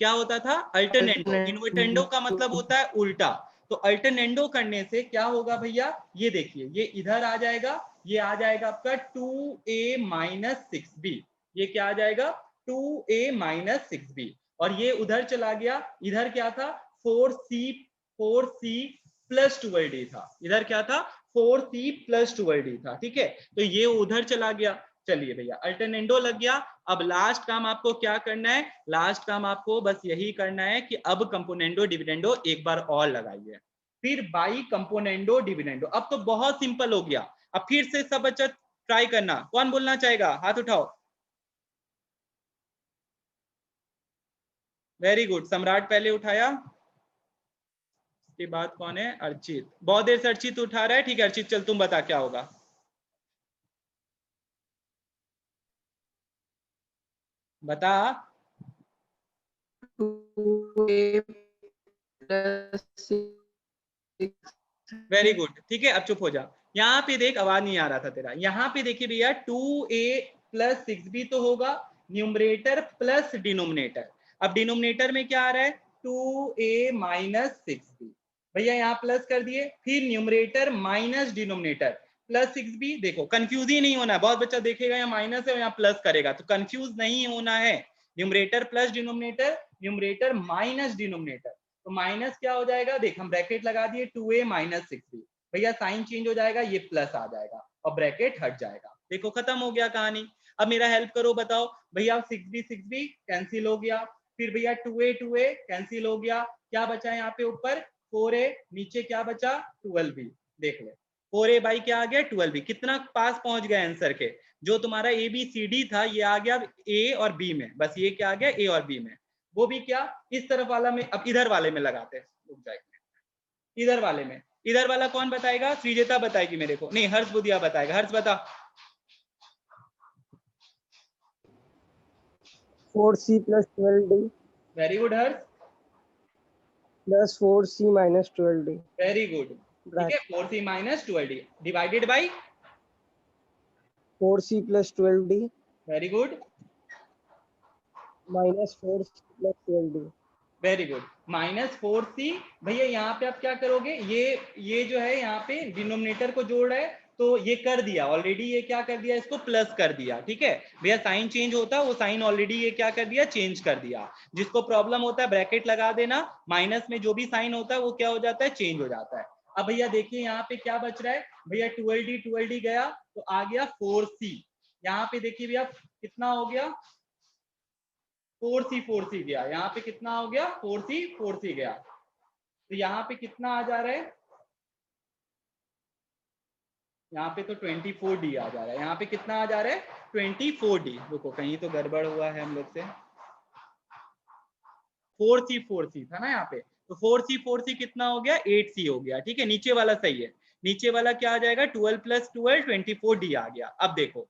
क्या होता था? अल्टरनेंडो। इन्वर्टेंडो का मतलब होता है उल्टा। तो अल्टरनेंडो करने से क्या होगा भैया, ये देखिए, ये इधर आ जाएगा, ये आ जाएगा आपका 2a माइनस 6b। ये क्या आ जाएगा? 2a minus 6b। और ये उधर चला गया, इधर क्या था? 4c प्लस 12d था। इधर क्या था? 4c प्लस 12d था। ठीक है, तो ये उधर चला गया। चलिए भैया, अल्टरनेंडो लग गया। अब लास्ट काम आपको क्या करना है? लास्ट काम आपको बस यही करना है कि अब कंपोनेंडो डिविडेंडो एक बार और लगाइए, फिर बाई कंपोनेंडो डिविडेंडो। अब तो बहुत सिंपल हो गया। अब फिर से सब बच्चा ट्राई करना। कौन बोलना चाहेगा? हाथ उठाओ। वेरी गुड, सम्राट पहले उठाया, उसके बाद कौन है? अर्चित। बहुत देर से अर्चित उठा रहा है। ठीक है अर्चित, चल तुम बता क्या होगा। बता। 2a plus 6। वेरी गुड, ठीक है, अब चुप हो जा। यहाँ पे देख, आवाज नहीं आ रहा था तेरा। यहाँ पे देखिए भैया, 2a प्लस 6b तो होगा न्यूमरेटर प्लस डिनोमिनेटर। अब डिनोमिनेटर में क्या आ रहा है? 2a minus 6b। भैया यहाँ प्लस कर दिए, फिर numerator minus denominator plus 6b। देखो कंफ्यूज ही नहीं होना है। बहुत बच्चा देखेगा यहाँ माइनस है यहाँ प्लस करेगा, तो कंफ्यूज नहीं होना है। Numerator plus denominator, numerator minus denominator. तो माइनस क्या हो जाएगा? देख हम ब्रैकेट लगा दिए, 2a माइनस 6b। भैया साइन चेंज हो जाएगा, ये प्लस आ जाएगा और ब्रैकेट हट जाएगा। देखो खत्म हो गया कहानी। अब मेरा हेल्प करो, बताओ भैया 6b कैंसिल हो गया, फिर भैया 2a कैंसिल हो गया, क्या बचा यहाँ पे? ऊपर 4a, नीचे क्या बचा? 12b। देख ले 4a बाई क्या आ गया? 12b। कितना पास पहुंच गया आंसर के? जो तुम्हारा ए बी सी डी था ये आ गया ए और बी में, बस ये क्या आ गया? ए और बी में। वो भी क्या? इस तरफ वाला में। अब इधर वाले में लगाते हैं, रुक जाएंगे। इधर वाले में, इधर वाला कौन बताएगा? श्रीजेता बताएगी मेरे को, नहीं हर्ष बुधिया बताएगा। हर्ष बता। 4c plus 12d very good Harsh. plus 4c minus 12d। Very good, ठीक है। 4c minus 12d divided by 4c plus 12d very good minus 4c plus 12d। Very good, minus 4c। भैया यहाँ पे आप क्या करोगे? ये जो है यहाँ पे डिनोमिनेटर को जोड़ रहा है, तो ये कर दिया ऑलरेडी। ये क्या कर दिया? इसको प्लस कर दिया। ठीक है भैया, साइन चेंज होता है, वो साइन ऑलरेडी ये क्या कर दिया? चेंज कर दिया। जिसको प्रॉब्लम होता है ब्रैकेट लगा देना, माइनस में जो भी साइन होता है वो क्या हो जाता है? चेंज हो जाता है। अब भैया देखिए यहाँ पे क्या बच रहा है? भैया 12d गया तो आ गया 4c। यहाँ पे देखिए भैया कितना हो गया? 4c गया। यहाँ पे कितना हो गया? 4c गया। तो यहाँ पे कितना आ जा रहा है? यहाँ पे तो 24d आ जा रहा है। यहाँ पे कितना आ जा रहा है? 24d। रुको कहीं तो गड़बड़ हुआ है हम लोग से। 4c था ना यहाँ पे, तो 4c कितना हो गया? 8c हो गया। ठीक है, नीचे वाला सही है। नीचे वाला क्या आ जाएगा? 12 प्लस 12 24d आ गया। अब देखो,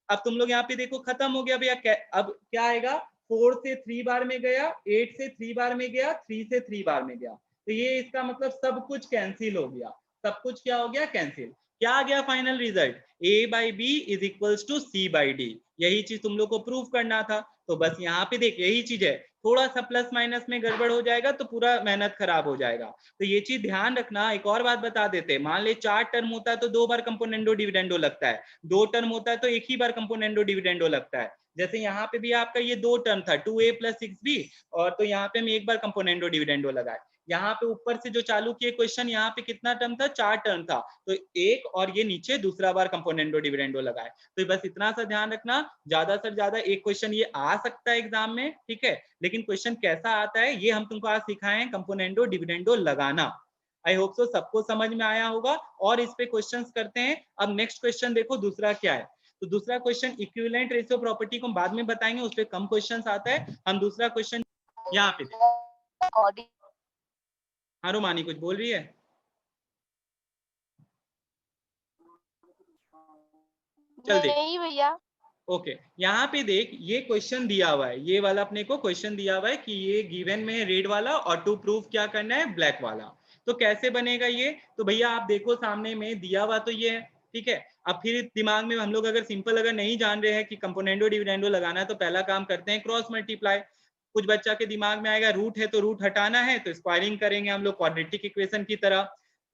अब तुम लोग यहाँ पे देखो खत्म हो गया भैया। अब क्या आएगा? 4 से 3 बार में गया, 8 से 3 बार में गया, 3 से 3 बार में गया। तो ये इसका मतलब सब कुछ कैंसिल हो गया। सब कुछ क्या हो गया? कैंसिल। क्या आ गया final result? a by B is equals to c by d. यही चीज तुम लोग को प्रूव करना था। तो बस यहाँ पे देख, यही चीज है। थोड़ा सा प्लस माइनस में गड़बड़ हो जाएगा तो पूरा मेहनत खराब हो जाएगा। तो ये चीज ध्यान रखना। एक और बात बता देते, मान ले 4 टर्म होता है तो 2 बार कंपोनेंडो डिविडेंडो लगता है, 2 टर्म होता है तो एक ही बार कंपोनेंडो डिविडेंडो लगता है। जैसे यहाँ पे भी आपका ये 2 टर्म था 2a प्लस 6b, और तो यहाँ पे हम एक बार कंपोनेंडो डिविडेंडो लगाए। यहाँ पे ऊपर से जो चालू किए क्वेश्चन, यहाँ पे कितना टर्म था? 4 टर्म था, तो एक और ये नीचे दूसरा बार कंपोनेंडो डिविडेंडो लगाए। तो बस इतना सा ध्यान रखना। ज्यादा से ज्यादा एक क्वेश्चन ये आ सकता है एग्जाम में, ठीक है, लेकिन क्वेश्चन कैसा आता है ये हम तुमको आज सिखाए हैं, कंपोनेंडो डिविडेंडो लगाना। आई होप सो सबको समझ में आया होगा। और इस पे क्वेश्चंस करते हैं। अब नेक्स्ट क्वेश्चन देखो दूसरा क्या है। तो दूसरा क्वेश्चन इक्विवेलेंट रेशियो प्रॉपर्टी को हम बाद में बताएंगे, उस पे कम क्वेश्चंस आता है। हम दूसरा क्वेश्चन यहाँ पे। हाँ रोमानी कुछ बोल रही है? चल देख। नहीं भैया। ओके, यहाँ पे देख, ये क्वेश्चन दिया हुआ है, ये वाला अपने को क्वेश्चन दिया हुआ है कि ये गिवन में रेड वाला और टू प्रूफ क्या करना है? ब्लैक वाला। तो कैसे बनेगा ये? तो भैया आप देखो सामने में दिया हुआ तो ये है, ठीक है। अब फिर दिमाग में हम लोग अगर सिंपल अगर नहीं जान रहे हैं कि कंपोनेंडो डिविडेंडो लगाना है, तो पहला काम करते हैं क्रॉस मल्टीप्लाई। कुछ बच्चा के दिमाग में आएगा रूट है तो रूट हटाना है, तो स्क्वायरिंग करेंगे हम लोग क्वाड्रेटिक इक्वेशन की तरह।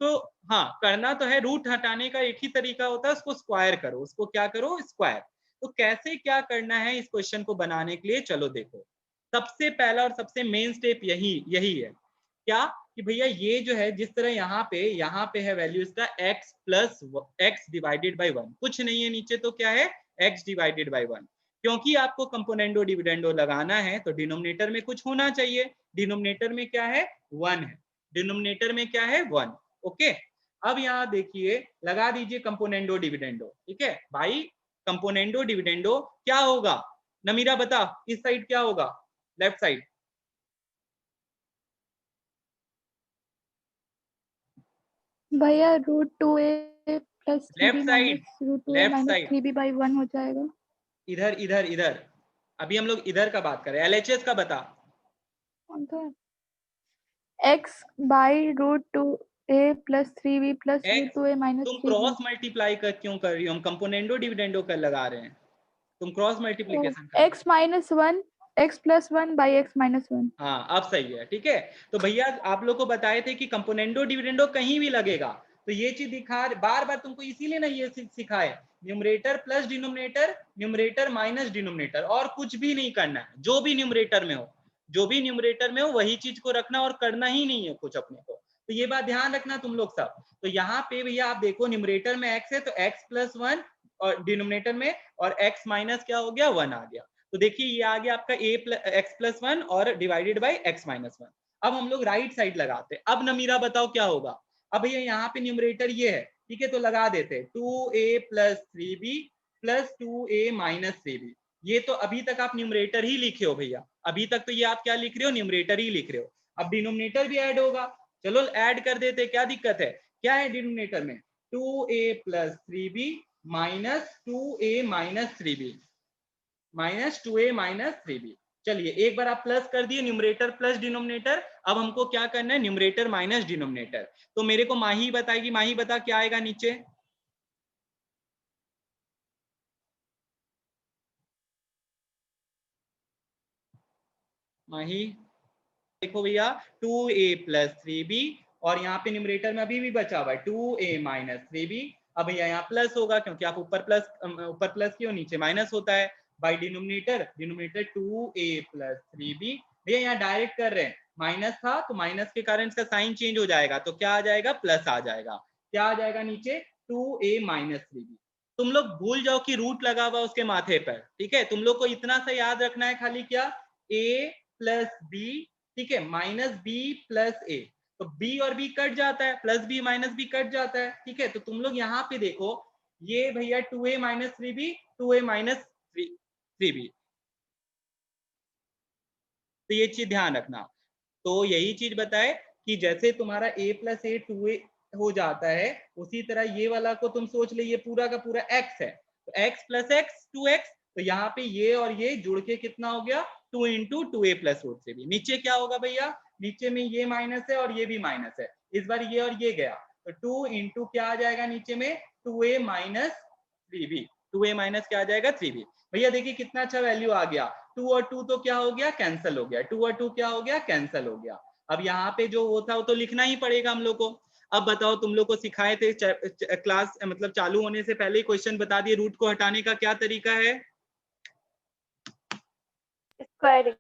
तो हाँ, करना तो है, रूट हटाने का एक ही तरीका होता है, उसको स्क्वायर करो। उसको क्या करो? स्क्वायर। तो कैसे क्या करना है इस क्वेश्चन को बनाने के लिए, चलो देखो। सबसे पहला और सबसे मेन स्टेप यही है, क्या कि भैया ये जो है, जिस तरह यहाँ पे है वैल्यू इसका x plus x divided by 1, कुछ नहीं है नीचे, तो क्या है? x divided by 1। क्योंकि आपको कंपोनेंडो डिविडेंडो लगाना है तो डिनोमिनेटर में कुछ होना चाहिए। डिनोमिनेटर में क्या है? 1 है। डिनोमिनेटर में क्या है? 1। ओके, अब यहाँ देखिए, लगा दीजिए कंपोनेंडो डिविडेंडो। ठीक है भाई, कंपोनेंडो डिविडेंडो क्या होगा? नमीरा बता, इस साइड क्या होगा? Left side. भैया √2a plus left 3b side, minus √2a left minus side, 3b by 1 हो जाएगा। इधर इधर इधर। अभी हम लोग इधर का बात करें, एलएचएस का बता। कौन सा? x by √2a plus 3b plus x, √2a minus तुम 3b। क्रॉस मल्टीप्लाई कर क्यों कर रही हो? हम कंपोनेंडो डिविडेंडो कर लगा रहे हैं, तुम क्रॉस मल्टीप्लिकेशन कर रही हो। x minus 1 x plus 1 by x minus 1। हाँ, अब सही है। ठीक है, तो भैया आप लोग को बताए थे कि कंपोनेंडो डिविडेंडो कहीं भी लगेगा, तो ये चीज दिखा बार बार तुमको, इसीलिए ना ये सिखाए, numerator plus denominator, numerator minus denominator, और कुछ भी नहीं करना है। जो भी न्यूमरेटर में हो, जो भी न्यूमरेटर में हो वही चीज को रखना, और करना ही नहीं है कुछ अपने को। तो ये बात ध्यान रखना तुम लोग सब। तो यहाँ पे भैया आप देखो, न्यूमरेटर में x है तो x प्लस 1, और डिनोमिनेटर में, और x माइनस क्या हो गया? 1 आ गया। तो देखिए ये आ गया आपका x प्लस 1 और डिवाइडेड बाई x माइनस 1। अब हम लोग राइट साइड लगाते हैं। अब नमीरा बताओ क्या होगा? अब भैया यहाँ पे न्यूमरेटर ये है, ठीक है, तो लगा देते 2a plus 3b plus 2a minus 3b। ये तो अभी तक आप न्यूमरेटर ही लिखे हो भैया, अभी तक तो ये आप क्या लिख रहे हो? न्यूमरेटर ही लिख रहे हो। अब डिनोमिनेटर भी ऐड होगा, चलो ऐड कर देते, क्या दिक्कत है? क्या है डिनोमिनेटर में? 2a plus 3b minus 2a minus 3b, minus 2a minus 3b। चलिए एक बार आप प्लस कर दिए, न्यूमरेटर प्लस डिनोमिनेटर। अब हमको क्या करना है? Numerator minus denominator. तो मेरे को माही बताएगी, माही बता क्या आएगा नीचे? माही देखो भैया, 2a प्लस 3b, और यहाँ पे न्यूमरेटर में अभी भी बचा हुआ है 2a माइनस 3b। अब भैया यहाँ प्लस होगा, क्योंकि आप ऊपर प्लस क्यों, नीचे माइनस होता है। By denominator, denominator 2a plus 3b। भैया यहाँ डायरेक्ट कर रहे हैं, माइनस था तो माइनस के कारण इसका साइन चेंज हो जाएगा, तो क्या आ जाएगा? प्लस आ जाएगा। क्या आ जाएगा नीचे? 2a minus 3b। तुम लोग भूल जाओ कि रूट लगा हुआ उसके माथे पर, ठीक है। तुम लोग को इतना सा याद रखना है खाली, क्या? a प्लस b, ठीक है, माइनस बी प्लस ए। तो बी और बी कट जाता है, plus b minus b cut जाता है, ठीक है। तो तुम लोग यहाँ पे देखो, ये भैया 2a minus 3b, 2a minus 3b, तो ये चीज ध्यान रखना। तो यही चीज बताए कि जैसे तुम्हारा a प्लस ए 2a हो जाता है, उसी तरह ये वाला को तुम सोच ले, ये पूरा का पूरा x है, तो x प्लस एक्स 2x। तो यहाँ पे ये और ये जुड़ के कितना हो गया? 2 इंटू 2a प्लस रूट से भी। नीचे क्या होगा भैया? नीचे में ये माइनस है और ये भी माइनस है, इस बार ये और ये गया, तो 2 इंटू क्या आ जाएगा नीचे में? 2a minus 3b। 2a minus क्या आ जाएगा? 3b। भैया देखिए कितना अच्छा वैल्यू आ गया। 2 और 2 तो क्या हो गया? कैंसिल हो गया। 2 और 2 क्या हो गया? कैंसिल हो गया। अब यहाँ पे जो वो था वो तो लिखना ही पड़ेगा हम लोग को। अब बताओ, तुम लोग को सिखाए थे क्लास मतलब चालू होने से पहले ही क्वेश्चन बता दिए, रूट को हटाने का क्या तरीका है? स्क्वायरिंग।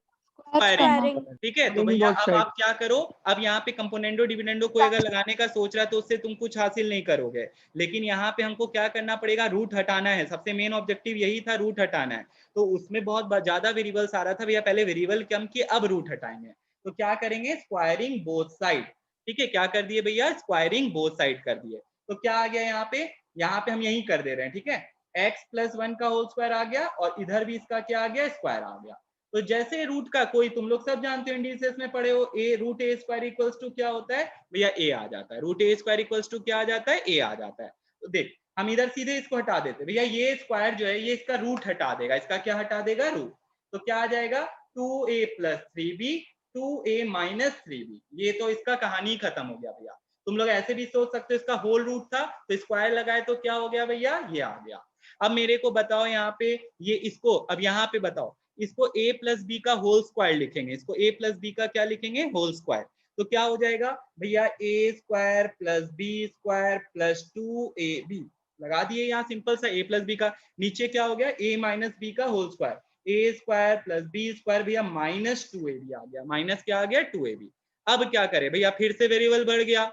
स्क्वायरिंग, ठीक है। तो भैया बोथ अब साइड। आप क्या करो, अब यहाँ पे कंपोनेंडो डिविडेंडो को अगर लगाने का सोच रहा है तो उससे तुम कुछ हासिल नहीं करोगे, लेकिन यहाँ पे हमको क्या करना पड़ेगा? रूट हटाना है। सबसे मेन ऑब्जेक्टिव यही था, रूट हटाना है। तो उसमें बहुत ज्यादा वेरिएबल्स आ रहा था भैया, पहले वेरिएबल कम किए, अब रूट हटाएंगे। तो क्या करेंगे? स्क्वायरिंग बोथ साइड, ठीक है। क्या कर दिए भैया? स्क्वायरिंग बोथ साइड कर दिए। तो क्या आ गया यहाँ पे? यहाँ पे हम यही कर दे रहे हैं, ठीक है। x प्लस 1 का होल स्क्वायर आ गया, और इधर भी इसका क्या आ गया? स्क्वायर आ गया। तो जैसे रूट का कोई, तुम लोग सब जानते हो इंडिसेस में पढ़े हो, a root a square equals to क्या होता है भैया? a आ जाता है। Root a square equals to क्या आ जाता है? a आ जाता है। तो देख, हम इधर सीधे इसको हटा देते भैया, ये स्क्वायर जो है ये इसका रूट हटा देगा। इसका क्या हटा देगा? रूट। तो क्या आ जाएगा? 2a plus 3b 2a minus 3b। ये तो इसका कहानी खत्म हो गया भैया। तुम लोग ऐसे भी सोच सकते हो इसका होल रूट था तो स्क्वायर लगाए तो क्या हो गया भैया, ये आ गया। अब मेरे को बताओ यहाँ पे ये इसको, अब यहाँ पे बताओ इसको a प्लस बी का होल स्क्वायर लिखेंगे, इसको a प्लस बी का क्या लिखेंगे, होल स्क्वायर। तो क्या हो जाएगा भैया, a square plus B square plus 2ab लगा दिए यहाँ, सिंपल सा a प्लस बी का। नीचे क्या हो गया, a माइनस बी का whole square, a square plus B square भैया माइनस 2ab आ गया, माइनस क्या आ गया 2ab। अब क्या करें भैया, फिर से वेरिएबल बढ़ गया,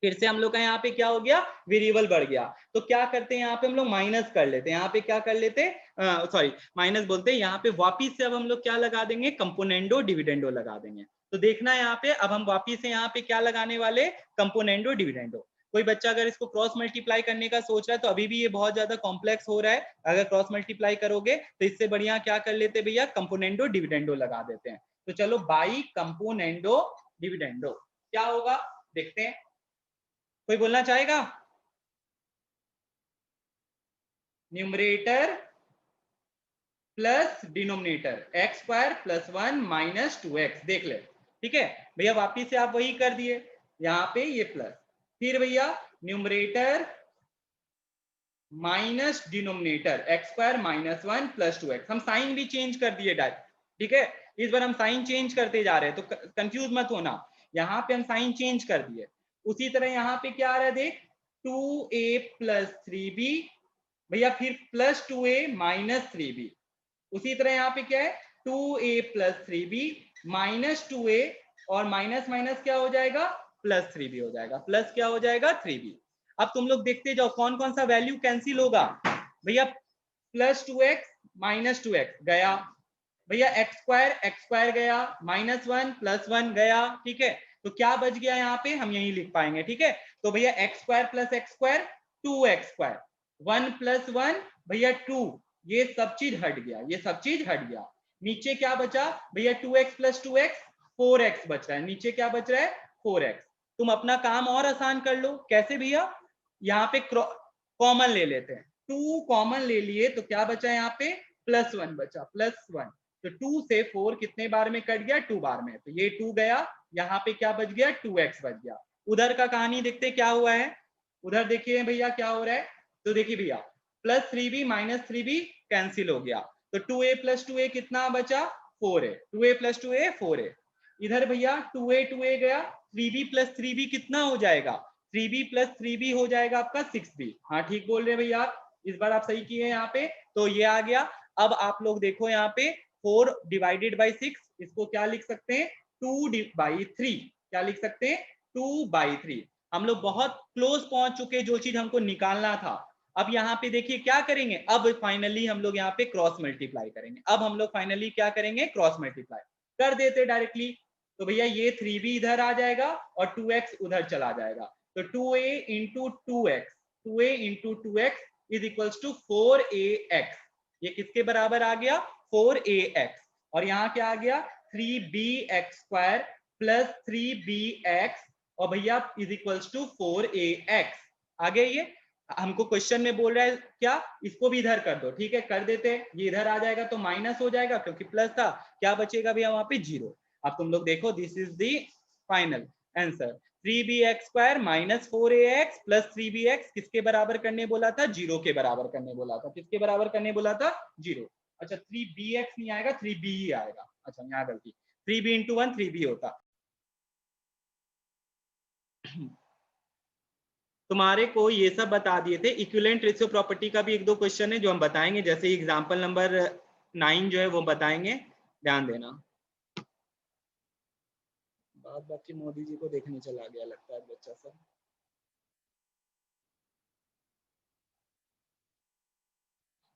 फिर से हम लोग का यहाँ पे क्या हो गया, वेरिएबल बढ़ गया। तो क्या करते हैं यहाँ पे हम लोग माइनस कर लेते हैं, यहाँ पे क्या कर लेते हैं, सॉरी माइनस बोलते हैं, यहाँ पे वापिस से अब हम लोग क्या लगा देंगे, कंपोनेंडो डिविडेंडो लगा देंगे। तो देखना है यहाँ पे अब हम वापिस से यहाँ पे क्या लगाने वाले, कंपोनेंडो डिविडेंडो। कोई बच्चा अगर इसको क्रॉस मल्टीप्लाई करने का सोच रहा है तो अभी भी ये बहुत ज्यादा कॉम्प्लेक्स हो रहा है, अगर क्रॉस मल्टीप्लाई करोगे तो इससे बढ़िया क्या कर लेते भैया, कंपोनेंडो डिविडेंडो लगा देते हैं। तो चलो बाई कंपोनेंडो डिविडेंडो क्या होगा देखते हैं, कोई बोलना चाहेगा, numerator plus denominator x square plus 1 minus 2x, देख ले, ठीक है भैया, वापिस से आप वही कर दिए, यहाँ पे ये प्लस, फिर भैया numerator minus denominator x square minus 1 plus 2x, हम साइन भी चेंज कर दिए डायरेक्ट, ठीक है, इस बार हम साइन चेंज करते जा रहे हैं तो कंफ्यूज मत होना, यहाँ पे हम साइन चेंज कर दिए। उसी तरह यहाँ पे क्या आ रहा है देख, 2a प्लस 3b भैया, फिर प्लस 2a माइनस 3b, उसी तरह यहाँ पे क्या है 2a plus 3b minus 2a, और माइनस माइनस क्या हो जाएगा, प्लस 3b हो जाएगा, प्लस क्या हो जाएगा 3b। अब तुम लोग देखते जाओ कौन कौन सा वैल्यू कैंसिल होगा भैया, प्लस 2x माइनस 2x गया भैया, एक्स स्क्वायर गया, माइनस 1 प्लस 1 गया, ठीक है, तो क्या बच गया यहाँ पे, हम यही लिख पाएंगे, ठीक है। तो भैया x square plus x square 2x square, 1 plus 1 भैया 2, ये सब चीज हट गया, ये सब चीज हट गया। नीचे क्या बचा भैया, 2x प्लस 2x 4x बच रहा है, नीचे क्या बच रहा है 4x। तुम अपना काम और आसान कर लो, कैसे भैया, यहाँ पे कॉमन ले लेते हैं, 2 कॉमन ले लिए तो क्या बचा यहाँ पे, प्लस 1 बचा, प्लस 1, तो 2 से 4 कितने बार में कट गया, 2 बार में, तो ये 2 गया, यहाँ पे क्या बच गया 2x बच गया। उधर का कहानी देखते क्या हुआ है, उधर देखिए भैया क्या हो रहा है, तो देखिए भैया plus 3b minus 3b cancel हो गया, तो 2a प्लस 2a कितना बचा 4a, 2a plus 2a 4a, इधर भैया 2a गया, 3b प्लस 3b कितना हो जाएगा, 3b प्लस 3b हो जाएगा आपका 6b, हाँ ठीक बोल रहे हैं भैया, इस बार आप सही किए यहाँ पे, तो ये आ गया। अब आप लोग देखो यहाँ पे 4 डिवाइडेड बाई 6, इसको क्या लिख सकते हैं 2 बाई 3, क्या लिख सकते हैं 2 बाई 3। हम लोग बहुत क्लोज पहुंच चुके, जो चीज हमको निकालना था। अब यहाँ पे देखिए क्या करेंगे, अब फाइनली हम लोग यहाँ पे क्रॉस मल्टीप्लाई करेंगे, अब हम लोग फाइनली क्या करेंगे, क्रॉस मल्टीप्लाई कर देते डायरेक्टली, तो भैया ये 3b इधर आ जाएगा और 2x उधर चला जाएगा, तो 2a into 2x, 2a into 2x is equals to 4ax, ये किसके बराबर आ गया 4ax, और यहाँ क्या आ गया 3bx स्क्वायर प्लस 3bx, और भैया इज इक्वल्स टू 4ax। आगे ये हमको क्वेश्चन में बोल रहा है क्या, इसको भी इधर कर दो, ठीक है कर देते, ये इधर आ जाएगा तो माइनस हो जाएगा क्योंकि प्लस था, क्या बचेगा भैया वहां पे 0। अब तुम लोग देखो this is the final answer, 3bx square minus 4ax plus 3bx किसके बराबर करने बोला था, 0 के बराबर करने बोला था, किसके बराबर करने बोला था 0। अच्छा 3bx नहीं आएगा 3b ही आएगा, अच्छा यहाँ गलती, 3b इंटू 1 3b होता। तुम्हारे को ये सब बता दिए थे, इक्विवेलेंट रेशियो प्रॉपर्टी का भी 1-2 क्वेश्चन है जो हम बताएंगे, जैसे एग्जांपल नंबर 9 जो है वो बताएंगे, ध्यान देना। बाकी मोदी जी को देखने चला गया लगता है बच्चा सब।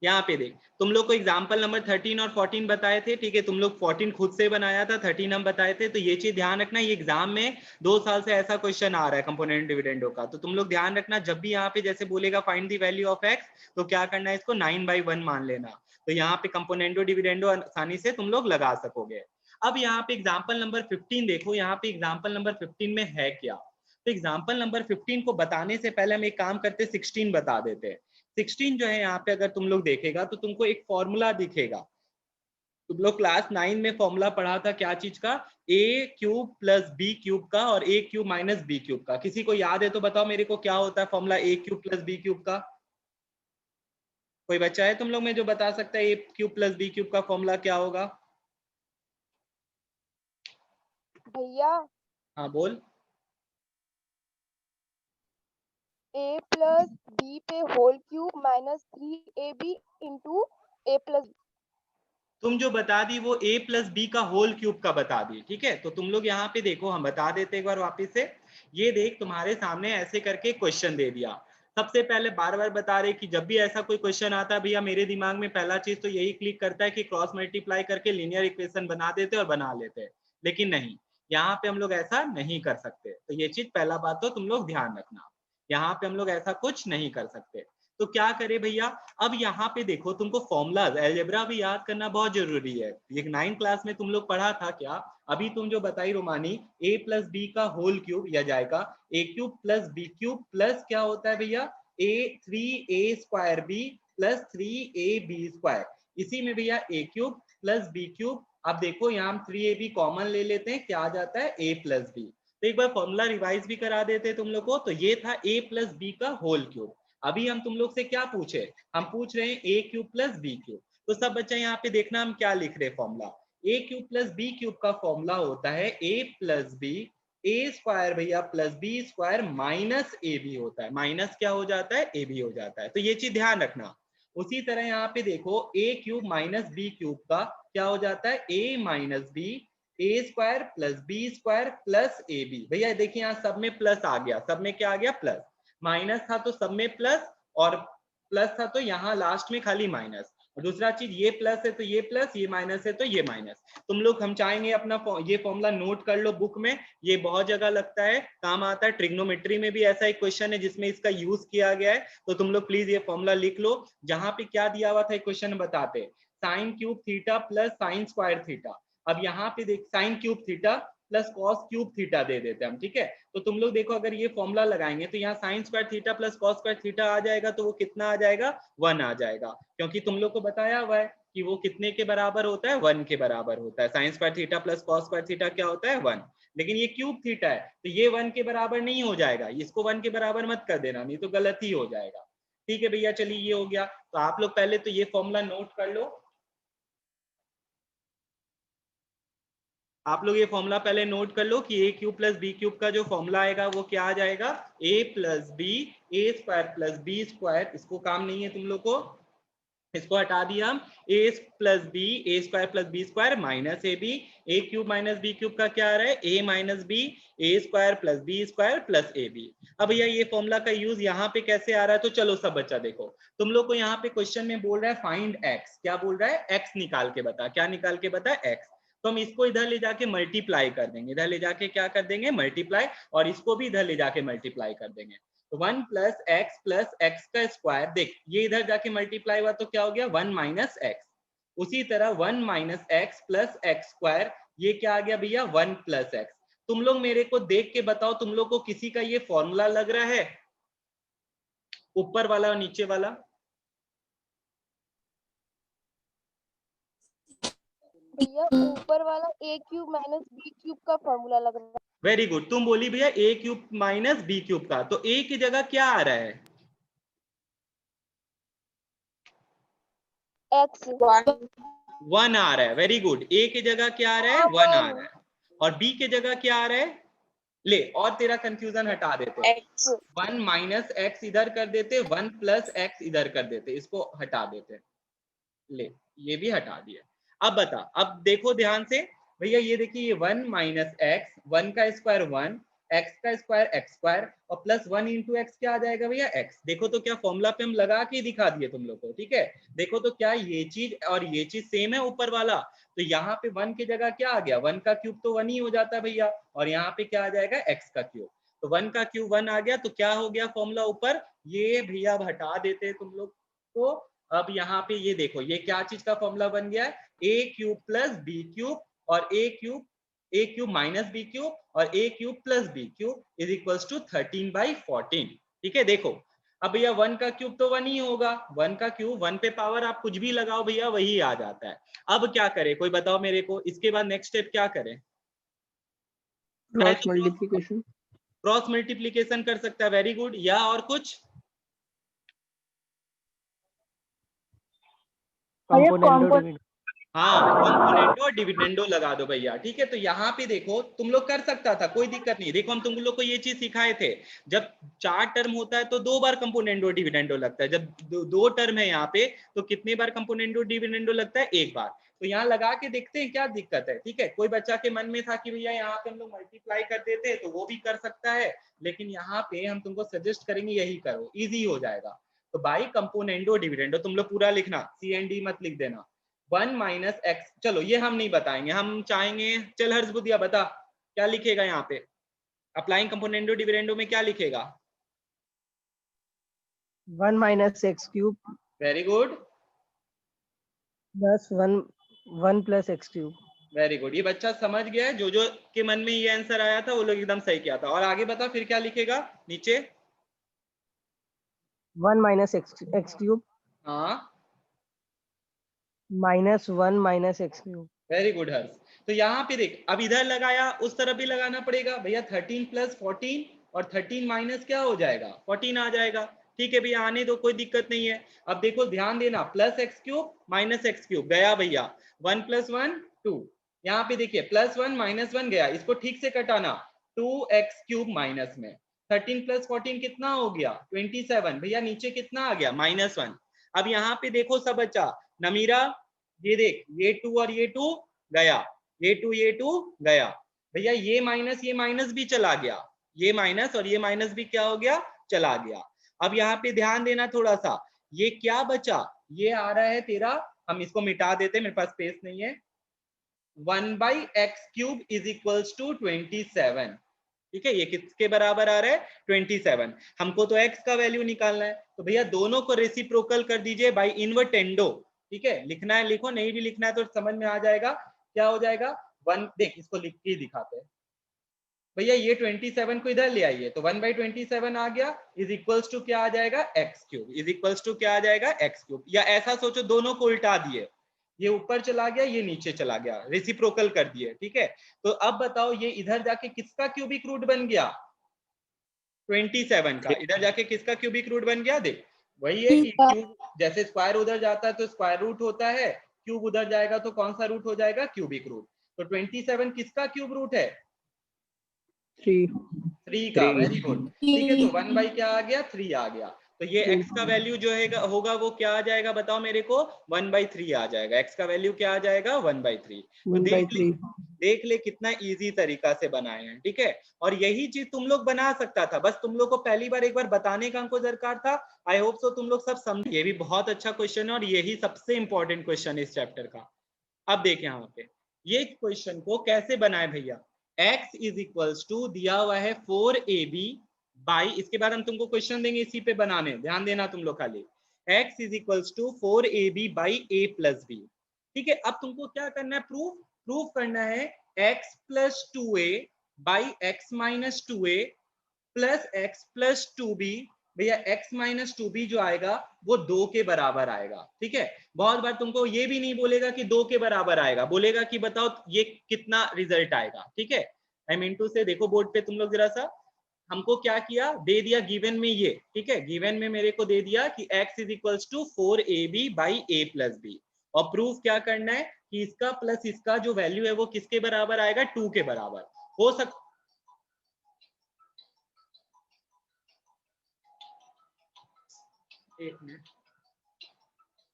यहाँ पे देख, तुम लोग को एग्जाम्पल नंबर 13 और 14 बताए थे, ठीक है, तुम लोग 14 खुद से बनाया था, 13 हम बताए थे, तो ये चीज ध्यान रखना, ये एग्जाम में 2 साल से ऐसा क्वेश्चन आ रहा है कंपोनेंट डिविडेंडो का, तो तुम लोग ध्यान रखना, जब भी यहाँ पे जैसे बोलेगा find the value of x, तो क्या करना है इसको 9/1 मान लेना, तो यहाँ पे कंपोनेंटो डिविडेंडो आसानी से तुम लोग लगा सकोगे। अब यहाँ पे एग्जाम्पल नंबर 15 देखो, यहाँ पे एग्जाम्पल नंबर 15 में है क्या, तो एग्जाम्पल नंबर 15 को बताने से पहले हम एक काम करते 16 बता देते हैं। 16 जो है यहाँ पे अगर तुम लोग देखेगा तो तुमको एक फॉर्मूला दिखेगा, तुम लोग क्लास 9 में फॉर्मूला पढ़ा था क्या चीज का, a cube plus B cube का और a cube minus b cube का। किसी को याद है तो बताओ मेरे को क्या होता है formula a cube plus B cube का? कोई बच्चा है तुम लोग में जो बता सकता है a cube plus B cube का फॉर्मूला क्या होगा? भैया हाँ बोल। a प्लस बी पे whole cube minus 3ab into a plus. तुम जो बता दी वो a प्लस बी का होल क्यूब का बता दी, ठीक है। तो तुम लोग यहाँ पे देखो, हम बता देते एक बार वापस से। ये देख तुम्हारे सामने ऐसे करके क्वेश्चन दे दिया। सबसे पहले बार बार बता रहे कि जब भी ऐसा कोई क्वेश्चन आता है भैया, मेरे दिमाग में पहला चीज तो यही क्लिक करता है कि क्रॉस मल्टीप्लाई करके लीनियर इक्वेशन बना देते और बना लेते, लेकिन नहीं, यहाँ पे हम लोग ऐसा नहीं कर सकते। तो ये चीज पहला बात तो तुम लोग ध्यान रखना, यहाँ पे हम लोग ऐसा कुछ नहीं कर सकते। तो क्या करे भैया, अब यहाँ पे देखो तुमको फॉर्मूलाज अलजेब्रा भी याद करना बहुत जरूरी है। ये 9 क्लास में तुम लोग पढ़ा था क्या? अभी तुम जो बताई रोमानी, a प्लस बी का होल क्यूब या जाएगा a cube plus B cube plus क्या होता है भैया a3a square b plus 3ab square. इसी में भैया a cube plus B cube, अब देखो यहाँ हम 3ab कॉमन ले लेते हैं, क्या आ जाता है a प्लस बी। तो एक बार फॉर्मूला रिवाइज भी करा देते तुम लोग को। तो ये था a प्लस बी का होल क्यूब। अभी हम तुम लोग से क्या पूछे, हम पूछ रहे हैं a cube plus B cube. तो सब बच्चा यहाँ पे देखना हम क्या लिख रहे हैं formula. a cube plus B cube का फॉर्मूला होता है a plus B A square भैया प्लस बी स्क्वायर माइनस ए बी होता है। माइनस क्या हो जाता है, ए बी हो जाता है। तो ये चीज ध्यान रखना। उसी तरह यहाँ पे देखो a cube minus b cube का क्या हो जाता है, a minus b A square plus B square plus a b. भैया देखिए यहाँ सब में प्लस आ गया, सब में क्या आ गया, प्लस। माइनस था तो सब में प्लस, और प्लस था तो यहाँ लास्ट में खाली माइनस। और दूसरा चीज ये प्लस है तो ये प्लस, ये माइनस है तो ये माइनस। तुम लोग, हम चाहेंगे अपना ये फॉर्मूला नोट कर लो बुक में, ये बहुत जगह लगता है, काम आता है। ट्रिग्नोमेट्री में भी ऐसा एक क्वेश्चन है जिसमें इसका यूज किया गया है। तो तुम लोग प्लीज ये फॉर्मूला लिख लो। जहां पे क्या दिया हुआ था क्वेश्चन बताते, sine cube theta plus sine square theta. अब यहाँ पे देख sine cube theta plus cos cube theta दे देते हैं हम, ठीक है। तो तुम लोग देखो अगर ये फॉर्मूला लगाएंगे तो यहाँ sine square theta plus cos square theta आ जाएगा, तो वो कितना आ जाएगा, 1 आ जाएगा। क्योंकि तुम लोग को बताया हुआ है कि वो कितने के बराबर होता है, 1 के बराबर होता है। Sign square theta plus cos square theta क्या होता है, 1। लेकिन ये क्यूब थीटा है तो ये 1 के बराबर नहीं हो जाएगा, इसको 1 के बराबर मत कर देना, नहीं तो गलत ही हो जाएगा। ठीक है भैया, चलिए ये हो गया। तो आप लोग पहले तो ये फॉर्मूला नोट कर लो। आप लोग ये फॉर्मूला पहले नोट कर लो कि a cube plus B cube का जो फॉर्मूला आएगा वो क्या आ जाएगा, a plus B A square plus B square. इसको काम नहीं है तुम लोग को, इसको हटा दिया हम। a plus B A square plus B square minus A b. A cube minus b cube का क्या आ रहा है, a minus b A square plus B square plus a b. अब भैया ये फॉर्मूला का यूज यहाँ पे कैसे आ रहा है, तो चलो सब बच्चा देखो, तुम लोग को यहाँ पे क्वेश्चन में बोल रहा है फाइंड x। क्या बोल रहा है, x निकाल के बता। क्या निकाल के बता, x। तो हम इसको इधर ले जाके मल्टीप्लाई कर देंगे, इधर ले जाके क्या कर देंगे, मल्टीप्लाई, और इसको भी इधर ले जाके मल्टीप्लाई कर देंगे। तो 1 प्लस एक्स का स्क्वायर, देख ये इधर जाके मल्टीप्लाई हुआ तो क्या हो गया, 1 माइनस एक्स। उसी तरह 1 minus x plus x square, ये क्या आ गया भैया, 1 प्लस एक्स। तुम लोग मेरे को देख के बताओ, तुम लोग को किसी का ये फॉर्मूला लग रहा है, ऊपर वाला और नीचे वाला? भैया ऊपर वाला a cube minus b cube का फॉर्मूला लग रहा है। वेरी गुड, तुम बोली भैया a cube minus b cube का, तो a की जगह क्या आ रहा है, x 1 आ रहा है। वेरी गुड, a की जगह क्या आ रहा है, 1 आ रहा है। और b की जगह क्या आ रहा है, ले और तेरा कंफ्यूजन हटा देते, x 1 माइनस एक्स इधर कर देते, 1 प्लस एक्स इधर कर देते, इसको हटा देते। ले ये भी हटा दिया। अब बता, अब देखो ध्यान से भैया, ये देखिए ये 1 माइनस एक्स, 1 का स्क्वायर 1, एक्स का स्क्वायर एक्स स्क्वायर, और प्लस 1 इंटू एक्स क्या आ जाएगा भैया, एक्स। देखो तो क्या फॉर्मूला पे हम लगा के दिखा दिए तुम लोग को, ठीक है। देखो तो क्या ये चीज और ये चीज सेम है ऊपर वाला, तो यहाँ पे 1 की जगह क्या आ गया, 1 का क्यूब तो 1 ही हो जाता है भैया, और यहाँ पे क्या आ जाएगा, एक्स का क्यूब। तो 1 का क्यूब 1 आ गया, तो क्या हो गया फॉर्मूला ऊपर, ये भैया हटा देते तुम लोग को। अब यहाँ पे ये देखो, ये क्या चीज का फॉर्मूला बन गया है, a cube plus B cube और a cube minus b cube और a cube plus B cube is equals to 13/14। ठीक है, देखो अब भैया 1 का क्यूब तो 1 ही होगा, 1 का क्यूब 1 पे पावर आप कुछ भी लगाओ भैया वही आ जाता है। अब क्या करें, कोई बताओ मेरे को, इसके बाद नेक्स्ट स्टेप क्या करें? Cross multiplication. क्रॉस मल्टीप्लीकेशन कर सकता है, वेरी गुड। या और कुछ? Componendo dividend. हाँ, कॉम्पोनेंडो डिविडेंडो लगा दो भैया, ठीक है। तो यहाँ पे देखो तुम लोग कर सकता था, कोई दिक्कत नहीं। देखो हम तुम लोग को ये चीज सिखाए थे, जब 4 टर्म होता है तो 2 बार कंपोनेंडो डिविडेंडो लगता है। जब दो टर्म है यहाँ पे तो कितने बार कंपोनेंडो डिविडेंडो लगता है? 1 बार। तो यहाँ लगा के देखते हैं क्या दिक्कत है, ठीक है। कोई बच्चा के मन में था कि भैया यहाँ पे हम लोग मल्टीप्लाई कर देते हैं, तो वो भी कर सकता है, लेकिन यहाँ पे हम तुमको सजेस्ट करेंगे यही करो, इजी हो जाएगा। तो बाई कंपोनेंडो डिविडेंडो तुम लोग पूरा लिखना, CND मत लिख देना। 1 माइनस एक्स, चलो ये हम नहीं बताएंगे, हम चाहेंगे, चल हर्ष बुद्धिया बता क्या लिखेगा यहाँ पे अप्लाइंग कंपोनेंडो डिविडेंडो में, क्या लिखेगा? 1 minus X cube very good, plus 1 plus x cube. Very good. ये बच्चा समझ गया है, जो के मन में ये आंसर आया था वो लोग एकदम सही किया था। और आगे बता फिर क्या लिखेगा नीचे? 1 माइनस एक्स क्यूब हाँ, minus 1 minus X cube. Very good Harsh. तो यहाँ पे देख, अब इधर लगाया उस तरफ भी लगाना पड़ेगा भैया। 13 प्लस 14 और 13 माइनस क्या हो जाएगा? 14 आ जाएगा, ठीक है भैया, आने दो, कोई दिक्कत नहीं है। अब देखो ध्यान देना, plus x cube minus X cube गया भैया, 1 प्लस 1 2। यहाँ पे देखिए प्लस 1 माइनस 1 गया, इसको ठीक से कटाना, 2x क्यूब माइनस में 13 प्लस 14 कितना हो गया? 27 भैया, नीचे कितना आ गया? -1। अब यहाँ पे देखो सब बच्चा, नमीरा ये देख, ये 2 और ये 2 गया, ये 2 गया भैया, ये माइनस भी चला गया, ये माइनस और ये माइनस भी क्या हो गया? चला गया। अब यहाँ पे ध्यान देना थोड़ा सा, ये क्या बचा? ये आ रहा है तेरा, हम इसको मिटा देते, मेरे पास स्पेस नहीं है, 1/x cube is equals to 27, ठीक है। ये किसके बराबर आ रहा है? 27। हमको तो x का वैल्यू निकालना है, तो भैया दोनों को रेसिप्रोकल कर दीजिए बाय इनवर्टेंडो, ठीक है। लिखना है लिखो, नहीं भी लिखना है तो समझ में आ जाएगा। क्या हो जाएगा? 1, देख इसको लिख के दिखाते हैं भैया, ये 27 को इधर ले आइए, तो 1/27 आ गया, इज इक्वल्स टू क्या आ जाएगा? x cube, is equals to क्या आ जाएगा? x cube. या ऐसा सोचो दोनों को उल्टा दिए, ये ऊपर चला गया, ये नीचे चला गया, रेसिप्रोकल कर दिए, ठीक है। तो अब बताओ ये इधर जाके किसका क्यूबिक रूट बन गया? 27 का। इधर जाके किसका क्यूबिक रूट बन गया? देख वही है कि क्यूब जैसे स्क्वायर उधर जाता है तो स्क्वायर रूट होता है, क्यूब उधर जाएगा तो कौन सा रूट हो जाएगा? Cubic root. तो 27 किसका क्यूब रूट है? 3 का, वेरी गुड, ठीक है। तो 1 बाई क्या आ गया? 3 आ गया। तो ये x का वैल्यू जो है होगा वो क्या आ जाएगा बताओ मेरे को? 1/3 आ जाएगा। x का वैल्यू क्या आ जाएगा? 1/3। तो देख ले कितना इजी तरीका से बनाए हैं, ठीक है। और यही चीज तुम लोग बना सकता था, बस तुम लोग को पहली बार एक बार बताने का हमको दरकार था। आई होप सो तुम लोग सब समझ। ये भी बहुत अच्छा क्वेश्चन है और यही सबसे इंपॉर्टेंट क्वेश्चन है इस चैप्टर का। अब देख यहाँ पे ये क्वेश्चन को कैसे बनाए भैया। x इज इक्वल्स टू दिया हुआ है 4ab बाई, इसके बाद हम तुमको क्वेश्चन देंगे इसी पे बनाने, ध्यान देना तुम लोग खाली। x is equals to 4ab by a plus b, ठीक है। अब तुमको क्या करना है? प्रूफ करना है x plus 2a by x minus 2a plus x plus 2b। भैया x माइनस 2b जो आएगा वो 2 के बराबर आएगा, ठीक है। बहुत बार तुमको ये भी नहीं बोलेगा कि 2 के बराबर आएगा, बोलेगा कि बताओ ये कितना रिजल्ट आएगा, ठीक है। आई मीन टू से देखो बोर्ड पे तुम लोग जरा सा, हमको क्या किया, दे दिया गिवन में ये, ठीक है। गिवन में मेरे को दे दिया कि x is equals to 4ab by a plus b, और प्रूफ क्या करना है कि इसका प्लस इसका जो वैल्यू है वो किसके बराबर आएगा? 2 के बराबर। हो सकता एक मिनट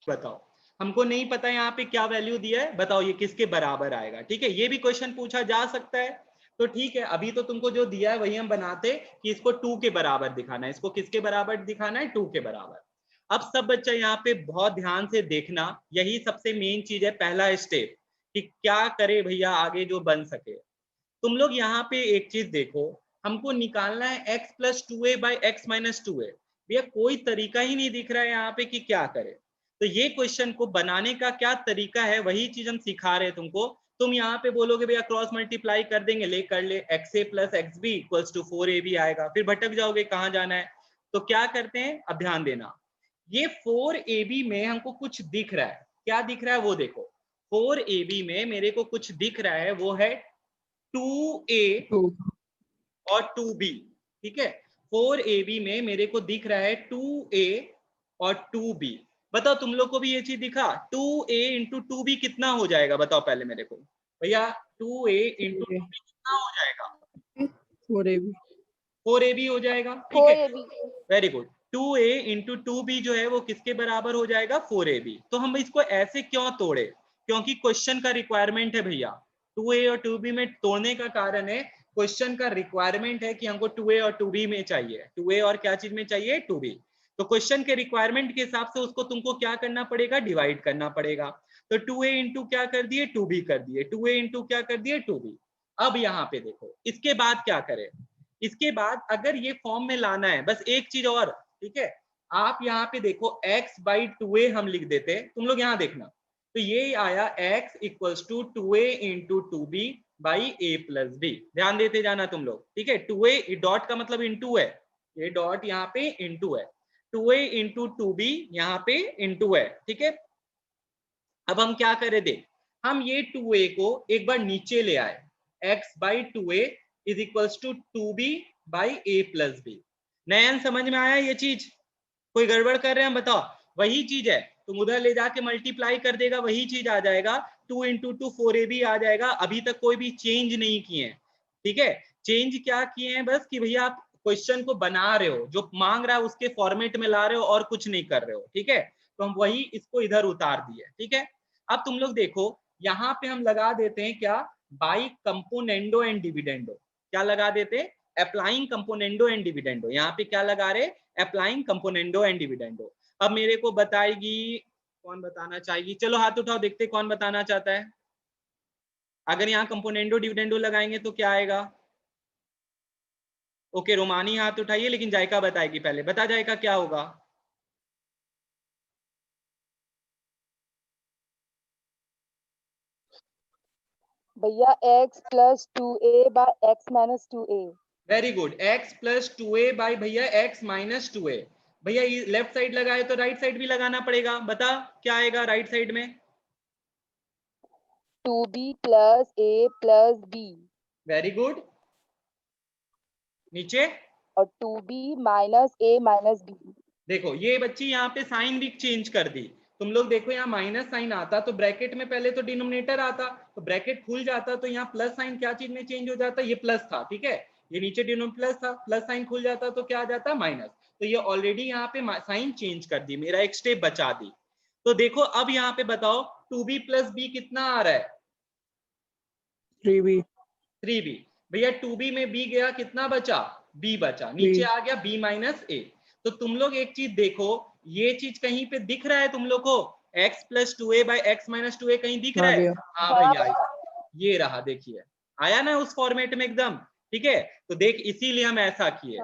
बताओ, हमको नहीं पता यहाँ पे क्या वैल्यू दिया है, बताओ ये किसके बराबर आएगा, ठीक है। ये भी क्वेश्चन पूछा जा सकता है, तो ठीक है। अभी तो तुमको जो दिया है वही हम बनाते कि इसको 2 के बराबर दिखाना है, इसको किसके बराबर दिखाना है? 2 के बराबर। अब सब बच्चा यहाँ पे बहुत ध्यान से देखना, यही सबसे मेन चीज है, पहला स्टेप कि क्या करे भैया आगे जो बन सके। तुम लोग यहाँ पे एक चीज देखो, हमको निकालना है x plus 2a by x minus 2a। भैया कोई तरीका ही नहीं दिख रहा है यहाँ पे कि क्या करे। तो ये क्वेश्चन को बनाने का क्या तरीका है वही चीज हम सिखा रहे हैं तुमको। तुम यहाँ पे बोलोगे भैया क्रॉस मल्टीप्लाई कर देंगे, ले कर ले, xa plus x b equals to 4ab आएगा, फिर भटक जाओगे कहाँ जाना है। तो क्या करते हैं, अब ध्यान देना, ये 4ab में हमको कुछ दिख रहा है, क्या दिख रहा है वो देखो, 4ab में मेरे को कुछ दिख रहा है, वो है 2a 2 और 2b, ठीक है। 4ab में मेरे को दिख रहा है 2a और 2b। बताओ तुम लोग को भी ये चीज दिखा, 2a इंटू 2b कितना हो जाएगा, बताओ पहले मेरे को भैया, 2a इंटू 2b कितना हो जाएगा, 4ab 4ab हो जाएगा, ठीक है। 4ab। Very good, 2a into 2b जो है वो किसके बराबर हो जाएगा, 4ab। तो हम इसको ऐसे क्यों तोड़े, क्योंकि क्वेश्चन का रिक्वायरमेंट है भैया, 2a और 2b में तोड़ने का कारण है, क्वेश्चन का रिक्वायरमेंट है कि हमको 2a और 2b में चाहिए, 2a और क्या चीज में चाहिए, 2b। तो क्वेश्चन के रिक्वायरमेंट के हिसाब से उसको तुमको क्या करना पड़ेगा, डिवाइड करना पड़ेगा। तो 2a इंटू क्या कर दिए, 2b कर दिए, 2a इंटू क्या कर दिए, 2b। अब यहाँ पे देखो इसके बाद क्या करें, इसके बाद अगर ये फॉर्म में लाना है, बस एक चीज और, ठीक है, आप यहाँ पे देखो x/2a हम लिख देते, तुम लोग यहाँ देखना, तो ये आया x equals to 2a into 2b by a plus b। ध्यान देते जाना तुम लोग, ठीक है। 2a डॉट का मतलब इंटू है, ये डॉट यहाँ पे इंटू है, 2a इंटू 2b यहाँ पे इंटू है, ठीक है। अब हम क्या करें, देख हम ये 2a को एक बार नीचे ले आए, x/2a is equals to 2b by a plus b। Nayan समझ में आया ये चीज, कोई गड़बड़ कर रहे हैं हम, बताओ। वही चीज है, तुम उधर ले जाके मल्टीप्लाई कर देगा, वही चीज आ जाएगा, 2 इंटू 2 4ab आ जाएगा। अभी तक कोई भी चेंज नहीं किए हैं, ठीक है। चेंज क्या किए हैं, बस कि भैया आप क्वेश्चन को बना रहे हो, जो मांग रहा है उसके फॉर्मेट में ला रहे हो और कुछ नहीं कर रहे हो, ठीक है। तो हम वही इसको इधर उतार दिए, ठीक है। अब तुम लोग देखो यहाँ पे हम लगा देते हैं क्या, बाई कंपोनेंडो एंड डिविडेंडो, क्या लगा देते हैं, अप्लाइंग कंपोनेंडो एंड डिविडेंडो। यहाँ पे क्या लगा रहे, अप्लाइंग कंपोनेंडो एंड डिविडेंडो। अब मेरे को बताएगी, कौन बताना चाहेगी, चलो हाथ उठाओ, देखते कौन बताना चाहता है। अगर यहाँ कंपोनेंडो डिविडेंडो लगाएंगे तो क्या आएगा, ओके रोमानी हाथ उठाइए, लेकिन जायका बताएगी पहले, बता जायका क्या होगा। भैया x plus 2a by x minus 2a। Very good, x plus 2a by भैया x माइनस 2a। भैया लेफ्ट साइड लगाए तो राइट साइड भी लगाना पड़ेगा, बता क्या आएगा राइट साइड में, 2b plus a plus b। Very good, नीचे और 2b minus a minus b। देखो ये बच्ची यहाँ पे साइन भी चेंज कर दी, तुम लोग देखो यहाँ माइनस साइन आता तो ब्रैकेट में पहले तो डिनोमिनेटर आता, तो ब्रैकेट खुल जाता, तो यहाँ प्लस साइन क्या चीज में चेंज हो जाता, ये प्लस था, ठीक है, ये नीचे डिनोमिनेटर प्लस था, प्लस साइन खुल जाता तो क्या आ जाता, माइनस। तो ये ऑलरेडी यहाँ पे साइन चेंज कर दी, मेरा एक स्टेप बचा दी। तो देखो अब यहाँ पे बताओ 2b प्लस b कितना आ रहा है, 3b 3b। भैया 2b में b गया, कितना बचा, b बचा, नीचे आ गया b माइनस a। तो तुम लोग एक चीज देखो, ये चीज कहीं पे दिख रहा है तुम लोग को, x plus 2a by x minus 2a कहीं दिख रहा है, हाँ भैया ये रहा, देखिए आया ना उस फॉर्मेट में एकदम, ठीक है। तो देख इसीलिए हम ऐसा किए।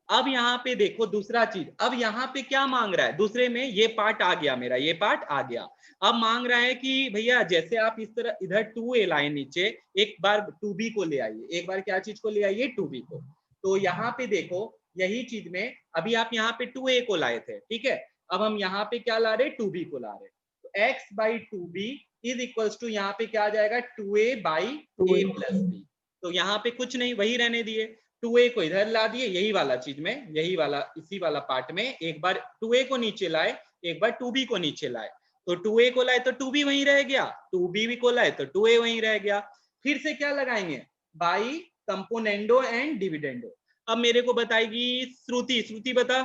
अब यहाँ पे देखो दूसरा चीज, अब यहाँ पे क्या मांग रहा है, दूसरे में ये पार्ट आ गया मेरा, ये पार्ट आ गया। अब मांग रहा है कि भैया जैसे आप इस तरह इधर 2a लाए नीचे, एक बार 2b को ले आइए, एक बार क्या चीज को ले आइए, 2b को। तो यहाँ पे देखो यही चीज में अभी आप यहाँ पे 2a को लाए थे, ठीक है, अब हम यहाँ पे क्या ला रहे, 2b को ला रहे। तो x by 2b is equals to यहाँ पे क्या आ जाएगा, 2a by a plus b। तो यहाँ पे कुछ नहीं, वही रहने दिए, 2a को इधर ला दिए, यही वाला चीज में, यही वाला इसी वाला पार्ट में, एक बार 2a को नीचे लाए, एक बार 2b को नीचे लाए। तो 2a को लाए तो 2b वहीं रह गया, 2b को लाए तो 2a वहीं रह गया। फिर से क्या लगाएंगे, बाई कंपोनेंडो एंड डिविडेंडो। अब मेरे को बताएगी श्रुति, श्रुति बता।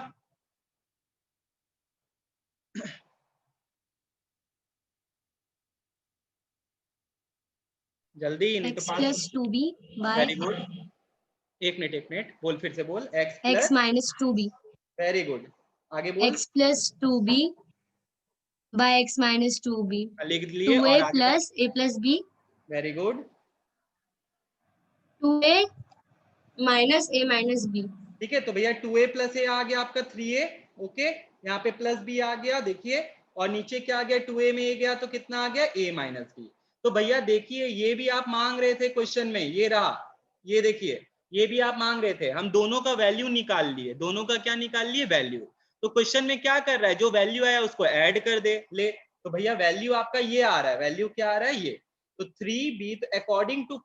जल्दी, नहीं तो plus 2b by very good, एक मिनट बोल, फिर से बोल, x minus 2b। Very good, आगे बोल, x plus 2b by x minus 2b। लिख लिए, 2a plus a plus b। Very good, 2a minus a minus b। ठीक है। तो भैया 2a प्लस a आ गया आपका 3a, ओके, यहाँ पे प्लस b आ गया, देखिए, और नीचे क्या आ गया, 2a में a गया तो कितना आ गया, a माइनस b। तो भैया देखिए ये भी आप मांग रहे थे क्वेश्चन में, ये रहा, ये देखिए ये भी आप मांग रहे थे, हम दोनों का वैल्यू निकाल लिए, दोनों का क्या निकाल लिए, वैल्यू। तो क्वेश्चन में क्या कर रहा है, जो वैल्यू आया उसको ऐड कर दे ले, तो भैया वैल्यू आपका ये आ रहा है, वैल्यू क्या आ रहा है, ये। तो 3b, तो according to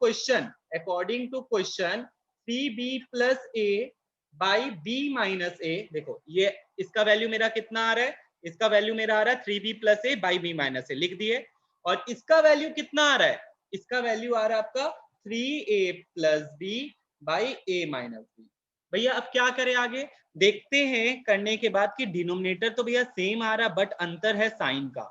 question 3b plus A by B minus A, देखो ये इसका वैल्यू मेरा कितना आ रहा है, इसका वैल्यू मेरा आ रहा है 3b plus A by B minus A, लिख दिए। और इसका वैल्यू कितना आ रहा है, इसका वैल्यू आ रहा है आपका 3a plus B by a minus b. भैया अब क्या करें आगे, देखते हैं करने के बाद कि डिनोमिनेटर तो भैया सेम आ रहा है बट अंतर है साइन का,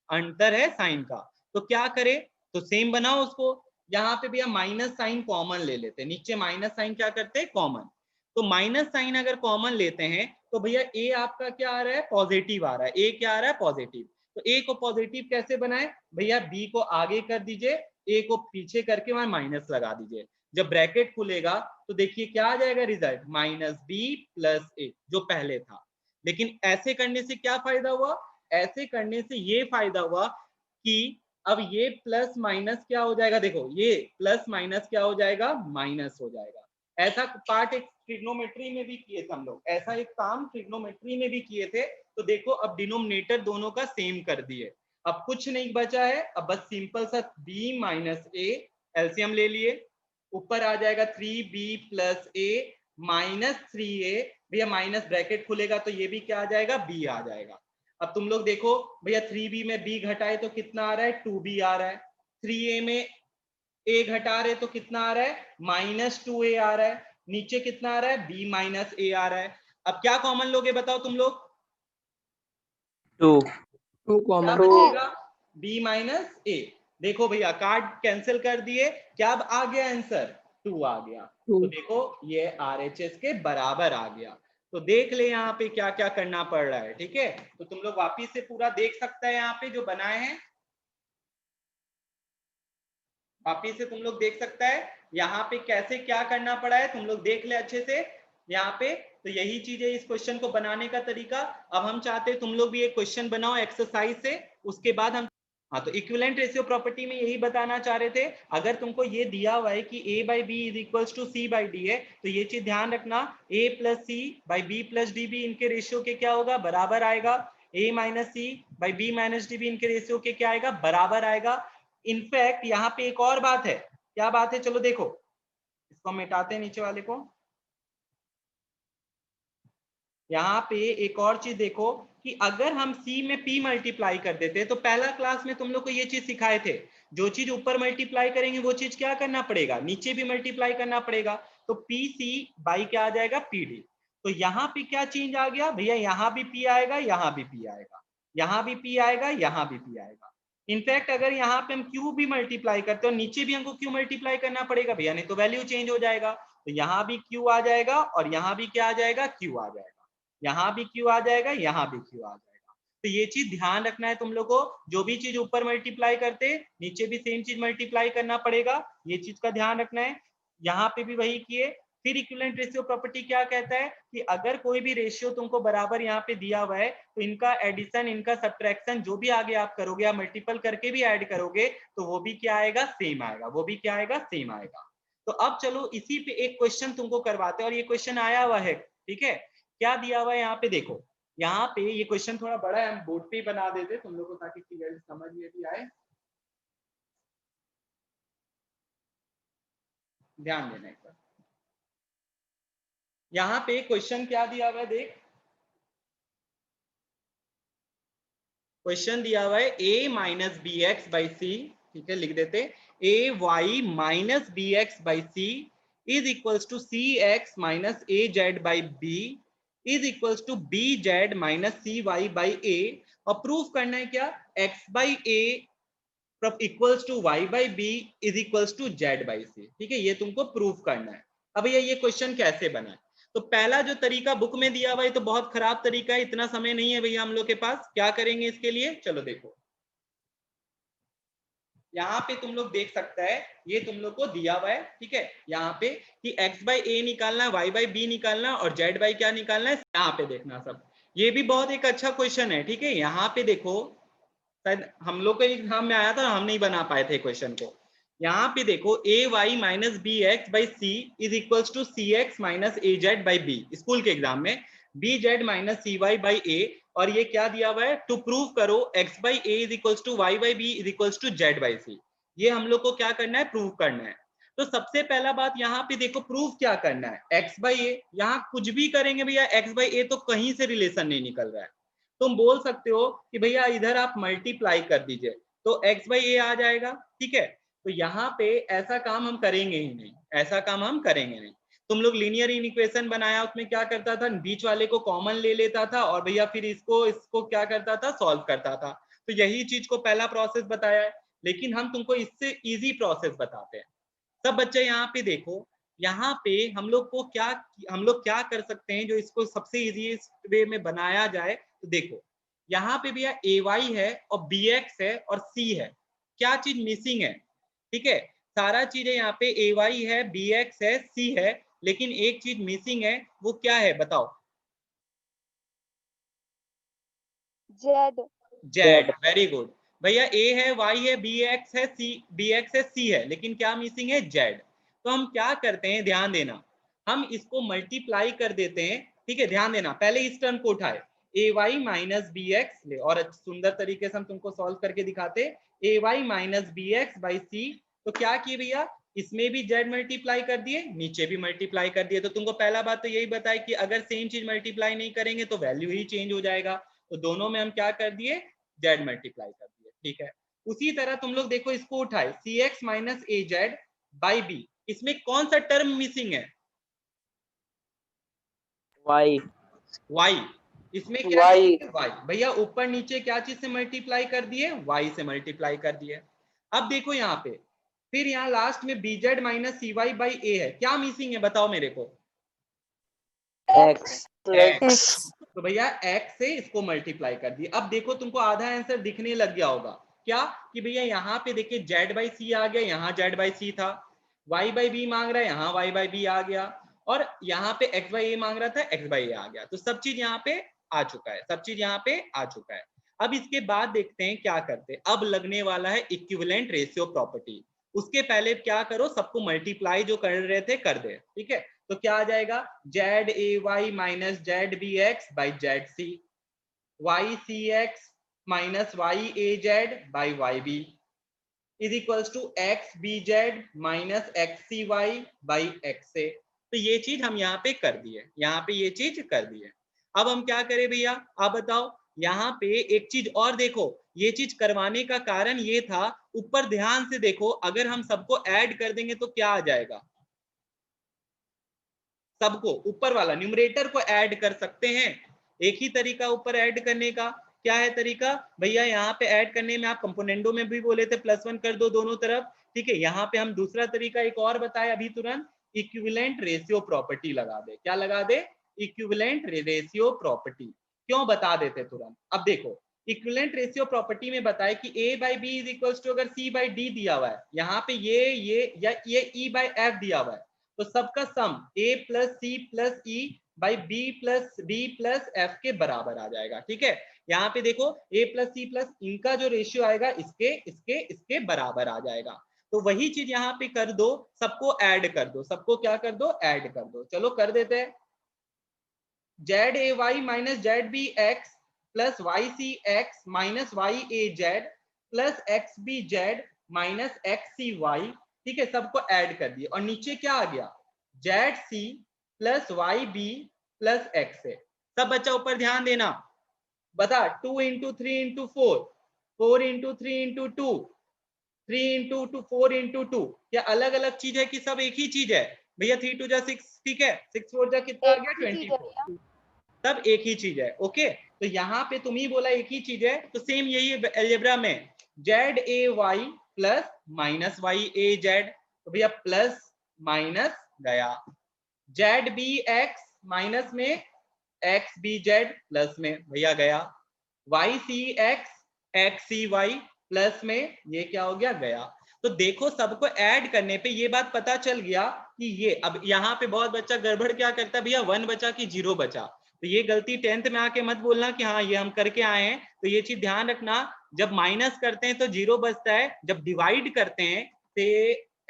अंतर है साइन का। तो क्या करें, तो सेम बनाओ उसको। यहाँ पे भैया माइनस साइन कॉमन ले लेते हैं, नीचे माइनस साइन क्या करते हैं, कॉमन। तो माइनस साइन अगर कॉमन लेते हैं तो भैया ए आपका क्या आ रहा है, पॉजिटिव आ रहा है, ए क्या आ रहा है, पॉजिटिव। तो ए को पॉजिटिव कैसे बनाए भैया, बी को आगे कर दीजिए, ए को पीछे करके वहां माइनस लगा दीजिए। जब ब्रैकेट खुलेगा तो देखिए क्या आ जाएगा रिजल्ट, माइनस बी प्लस ए, जो पहले था। लेकिन ऐसे करने से क्या फायदा हुआ, ऐसे करने से ये फायदा हुआ कि अब ये प्लस माइनस क्या हो जाएगा, देखो ये प्लस माइनस क्या हो जाएगा, माइनस हो जाएगा। ऐसा पार्ट एक ट्रिग्नोमेट्री में भी किए थे हम लोग, ऐसा एक काम ट्रिग्नोमेट्री में भी किए थे। तो देखो अब डिनोमिनेटर दोनों का सेम कर दिए, अब कुछ नहीं बचा है, अब बस सिंपल सा b माइनस ए, एलसीएम ले लिए, ऊपर आ जाएगा 3b प्लस ए माइनस 3a, भैया माइनस ब्रैकेट खुलेगा तो ये भी क्या आ जाएगा, b आ जाएगा। अब तुम लोग देखो भैया 3b में b घटाए तो कितना आ रहा है, 2b आ रहा है, 3a में a घटा रहे तो कितना आ रहा है, माइनस 2a आ रहा है, नीचे कितना आ रहा है, b माइनस a आ रहा है। अब क्या कॉमन लोगे बताओ तुम लोग, 2 क्या कॉमन, बचेगा, b माइनस a। देखो भैया कार्ड कैंसिल कर दिए, क्या अब आ गया आंसर, 2 आ गया। तो देखो ये RHS के बराबर आ गया। तो देख ले यहाँ पे क्या क्या करना पड़ रहा है, ठीक है। तो तुम लोग वापिस से पूरा देख सकता है, यहाँ पे जो बनाए हैं वापिस से तुम लोग देख सकता है यहाँ पे कैसे क्या करना पड़ा है, तुम लोग देख ले अच्छे से यहाँ पे। तो यही चीज है इस क्वेश्चन को बनाने का तरीका। अब हम चाहते हैं तुम लोग भी एक क्वेश्चन बनाओ एक्सरसाइज से, उसके बाद हम, हाँ तो इक्विवेलेंट रेशियो प्रॉपर्टी में यही बताना चाह रहे थे। अगर तुमको ये दिया हुआ है कि a by B is equals to c by d है, तो ये चीज ध्यान रखना, a plus C by B plus d भी इनके रेशियो के क्या होगा, बराबर आएगा। a minus c by B minus d भी इनके रेशियो के क्या आएगा, बराबर आएगा। इनफैक्ट यहाँ पे एक और बात है, क्या बात है, चलो देखो इसको मिटाते हैं नीचे वाले को। यहाँ पे एक और चीज देखो कि अगर हम c में p मल्टीप्लाई कर देते तो पहला क्लास में तुम लोग को ये चीज सिखाए थे, जो चीज ऊपर मल्टीप्लाई करेंगे वो चीज क्या करना पड़ेगा, नीचे भी मल्टीप्लाई करना पड़ेगा। तो pc बाई क्या आ जाएगा, pd। तो यहाँ पे क्या चेंज आ गया भैया, यहाँ भी p आएगा, यहाँ भी p आएगा, यहाँ भी p आएगा, यहाँ भी p आएगा। इनफैक्ट अगर यहाँ पे हम q भी मल्टीप्लाई करते हो, नीचे भी हमको q मल्टीप्लाई करना पड़ेगा भैया, नहीं तो वैल्यू चेंज हो जाएगा। तो यहाँ भी q आ जाएगा और यहाँ भी क्या आ जाएगा, q आ जाएगा, यहाँ भी q आ जाएगा, यहाँ भी q आ जाएगा। तो ये चीज ध्यान रखना है तुम लोग को, जो भी चीज ऊपर मल्टीप्लाई करते नीचे भी सेम चीज मल्टीप्लाई करना पड़ेगा, ये चीज का ध्यान रखना है। यहाँ पे भी वही किए। फिर इक्विवेलेंट रेशियो प्रॉपर्टी क्या कहता है कि अगर कोई भी रेशियो तुमको बराबर यहाँ पे दिया हुआ है तो इनका एडिशन, इनका सब्ट्रैक्शन जो भी आगे आप करोगे, या मल्टीपल करके भी ऐड करोगे तो वो भी क्या आएगा, सेम आएगा, वो भी क्या आएगा, सेम आएगा। तो अब चलो इसी पे एक क्वेश्चन तुमको करवाते हैं, और ये क्वेश्चन आया हुआ है, ठीक है। क्या दिया हुआ है यहाँ पे देखो, यहाँ पे ये क्वेश्चन थोड़ा बड़ा है, हम बोर्ड पे बना देते तुम लोग को ताकि क्लियर समझ में भी आए, ध्यान देना एक बार। यहाँ पे क्वेश्चन क्या दिया हुआ है देख, क्वेश्चन दिया हुआ है a minus B X by C, ठीक है, लिख देते a Y minus B X by C is equals to C x minus A Z by B is equals to B Z minus C Y by A. और proof करना है क्या, x by A equals to Y by B is equals to Z by C, ठीक है, ये तुमको proof करना है। अब ये क्वेश्चन कैसे बना है, तो पहला जो तरीका बुक में दिया हुआ है तो बहुत खराब तरीका है, इतना समय नहीं है भैया हम लोग के पास। क्या करेंगे इसके लिए, चलो देखो यहाँ पे तुम लोग देख सकता है, ये तुम लोग को दिया हुआ है, ठीक है, यहाँ पे कि x बाई ए निकालना है, y बाई बी निकालना और z बाई क्या निकालना है, यहाँ पे देखना सब। ये भी बहुत एक अच्छा क्वेश्चन है, ठीक है। यहाँ पे देखो शायद हम लोग के एग्जाम में आया था, हम नहीं बना पाए थे क्वेश्चन को। यहाँ पे देखो A Y minus B X by C is equals to C x minus A Z by B. School के एग्जाम में B Z minus C Y by A, और ये क्या दिया हुआ है, टू प्रूव करो X by A is equals to Y by B is equals to Z by C. ये हम लोग को क्या करना है, प्रूव करना है। तो सबसे पहला बात यहाँ पे देखो प्रूव क्या करना है, एक्स बाई ए। यहाँ कुछ भी करेंगे भैया एक्स बाई ए तो कहीं से रिलेशन नहीं निकल रहा है। तुम बोल सकते हो कि भैया इधर आप मल्टीप्लाई कर दीजिए तो एक्स बाई ए आ जाएगा, ठीक है। तो यहाँ पे ऐसा काम हम करेंगे ही नहीं, ऐसा काम हम करेंगे नहीं। तुम लोग लीनियर इक्वेशन बनाया, उसमें क्या करता था, बीच वाले को कॉमन ले लेता था और भैया फिर इसको क्या करता था, सॉल्व करता था। तो यही चीज को पहला प्रोसेस बताया है, लेकिन हम तुमको इससे इजी प्रोसेस बताते हैं। सब बच्चे यहाँ पे देखो, यहाँ पे हम लोग क्या कर सकते हैं जो इसको सबसे इजीएस्ट वे में बनाया जाए। तो देखो यहाँ पे भैया ए वाई है और बी एक्स है और सी है, क्या चीज मिसिंग है, ठीक है। सारा चीजें यहाँ पे ए वाई है, बी एक्स है, सी है, लेकिन एक चीज मिसिंग है, वो क्या है बताओ, जेड। जेड। वेरी गुड भैया, ए है, वाई है, बी एक्स है, सी है, लेकिन क्या मिसिंग है, जेड। तो हम क्या करते हैं, ध्यान देना, हम इसको मल्टीप्लाई कर देते हैं, ठीक है। ध्यान देना, पहले इस टर्म को उठाए, ए वाई माइनस बी एक्स ले, और सुंदर तरीके से हम तुमको सॉल्व करके दिखाते, A Y minus B X by C. तो क्या किए भैया, इसमें भी जेड मल्टीप्लाई कर दिए, नीचे भी मल्टीप्लाई कर दिए। तो तुमको पहला बात तो यही बताया कि अगर सेम चीज मल्टीप्लाई नहीं करेंगे तो वैल्यू ही चेंज हो जाएगा। तो दोनों में हम क्या कर दिए, जेड मल्टीप्लाई कर दिए, ठीक है। उसी तरह तुम लोग देखो, इसको उठाए, C x minus A Z by B, इसमें कौन सा टर्म मिसिंग है, वाई। वाई। इसमें क्या है, वाई। भैया ऊपर नीचे क्या चीज से मल्टीप्लाई कर दिए, वाई से मल्टीप्लाई कर दिए। अब देखो यहाँ पे फिर यहाँ लास्ट में B Z minus C Y by A है, क्या मिसिंग है बताओ मेरे को, एक्स। एक्स। तो भैया एक्स से इसको मल्टीप्लाई कर दिए। अब देखो तुमको आधा आंसर दिखने लग गया होगा, क्या कि भैया यहाँ पे देखिए जेड बाई सी आ गया, यहाँ जेड बाई सी था, वाई बाई बी मांग रहा है, यहाँ वाई बाई बी आ गया, और यहाँ पे एक्स बाई ए मांग रहा था, एक्स बाई ए आ गया। तो सब चीज यहाँ पे आ चुका है, सब चीज यहाँ पे आ चुका है। अब इसके बाद देखते हैं क्या करते हैं। अब लगने वाला है इक्विवेलेंट रेशियो प्रॉपर्टी। उसके पहले क्या करो, सबको मल्टीप्लाई जो कर रहे थे कर दे, ठीक है। तो क्या आ जाएगा, Z A Y minus Z B X by Z C, Y C x minus Y A Z by Y B is equals to X B Z minus x C Y by X A. तो ये चीज हम यहाँ पे कर दिए, यहाँ पे ये चीज कर दिए। अब हम क्या करें भैया, आप बताओ। यहाँ पे एक चीज और देखो, ये चीज करवाने का कारण ये था, ऊपर ध्यान से देखो, अगर हम सबको ऐड कर देंगे तो क्या आ जाएगा, सबको ऊपर वाला न्यूमरेटर को ऐड कर सकते हैं। एक ही तरीका ऊपर ऐड करने का, क्या है तरीका भैया, यहाँ पे ऐड करने में आप कंपोनेंटों में भी बोले थे +1 कर दो दोनों तरफ, ठीक है। यहाँ पे हम दूसरा तरीका एक और बताया अभी तुरंत, इक्विवेलेंट रेशियो प्रॉपर्टी लगा दे। क्या लगा दे, इक्विवेलेंट रेशियो प्रॉपर्टी। क्यों बता देते तुरंत, अब देखो इक्विवेलेंट रेशियो प्रॉपर्टी में बताए कि a by B is equals to, अगर c बाई डी दिया हुआ है, यहाँ पे ये e बाई एफ दिया हुआ है, तो सबका sum a plus c plus E by B plus f के बराबर आ जाएगा, ठीक है। यहाँ पे देखो a प्लस सी प्लस इनका जो रेशियो आएगा इसके बराबर आ जाएगा। तो वही चीज यहाँ पे कर दो, सबको ऐड कर दो, सबको क्या कर दो, ऐड कर दो। चलो कर देते हैं, जेड ए Y minus Z B x plus y सी एक्स माइनस वाई ए z plus x B Z minus x सी वाई, ठीक है। सबको ऐड कर दिए, और नीचे क्या आ गया, z c plus y b plus x है। सब बच्चा ऊपर ध्यान देना, बता 2 into 3 into 4, 4 into 3 into 2, 3 into 2, 4 into 2, क्या अलग अलग चीज है कि सब एक ही चीज है भैया, 3 2 जा 6, ठीक है, 6 4 जा कितना आ गया, 24, सब एक ही चीज है, ओके। तो यहाँ पे तुम ही बोला एक ही चीज है, तो सेम यही है अलजेब्रा में, जेड ए वाई प्लस माइनस वाई ए जेड, तो भैया प्लस माइनस गया, जेड बी एक्स माइनस में एक्स बी जेड प्लस में भैया गया, वाई सी एक्स सी वाई प्लस में ये क्या हो गया, गया। तो देखो सबको ऐड करने पे ये बात पता चल गया कि ये, अब यहाँ पे बहुत बच्चा गड़बड़ क्या करता है भैया, 1 बचा कि 0 बचा, तो ये गलती 10th में आके मत बोलना कि हाँ ये हम करके आए हैं। तो ये चीज ध्यान रखना, जब माइनस करते हैं तो 0 बचता है, जब डिवाइड करते हैं से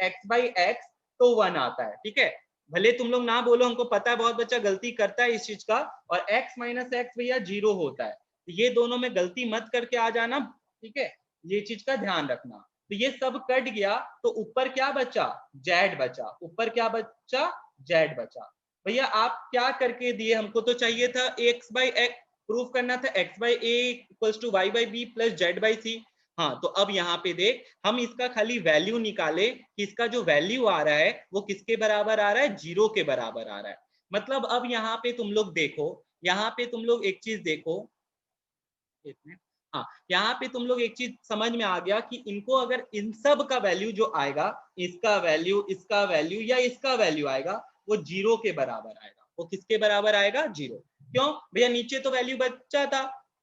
x बाई एक्स तो 1 आता है, ठीक है। भले तुम लोग ना बोलो, हमको पता है बहुत बच्चा गलती करता है इस चीज का, और x माइनस एक्स भैया 0 होता है, तो ये दोनों में गलती मत करके आ जाना, ठीक है, ये चीज का ध्यान रखना। तो ये सब कट गया, तो ऊपर क्या बचा, जेड बचा, ऊपर क्या बचा, जेड बचा। भैया आप क्या करके दिए, हमको तो चाहिए था x बाई एक्स, प्रूफ करना था x by A equals to Y by B plus Z by C. हाँ, तो अब यहाँ पे देख, हम इसका खाली वैल्यू निकाले कि इसका जो वैल्यू आ रहा है वो किसके बराबर आ रहा है, 0 के बराबर आ रहा है। मतलब अब यहाँ पे तुम लोग देखो, यहाँ पे तुम लोग एक चीज देखो, हाँ, यहाँ पे तुम लोग एक चीज समझ में आ गया कि इनको अगर इन सब का वैल्यू जो आएगा, इसका वैल्यू, इसका वैल्यू या इसका वैल्यू आएगा, वो 0 के बराबर आएगा। वो किसके बराबर आएगा, 0। क्यों भैया, नीचे तो वैल्यू बचा था,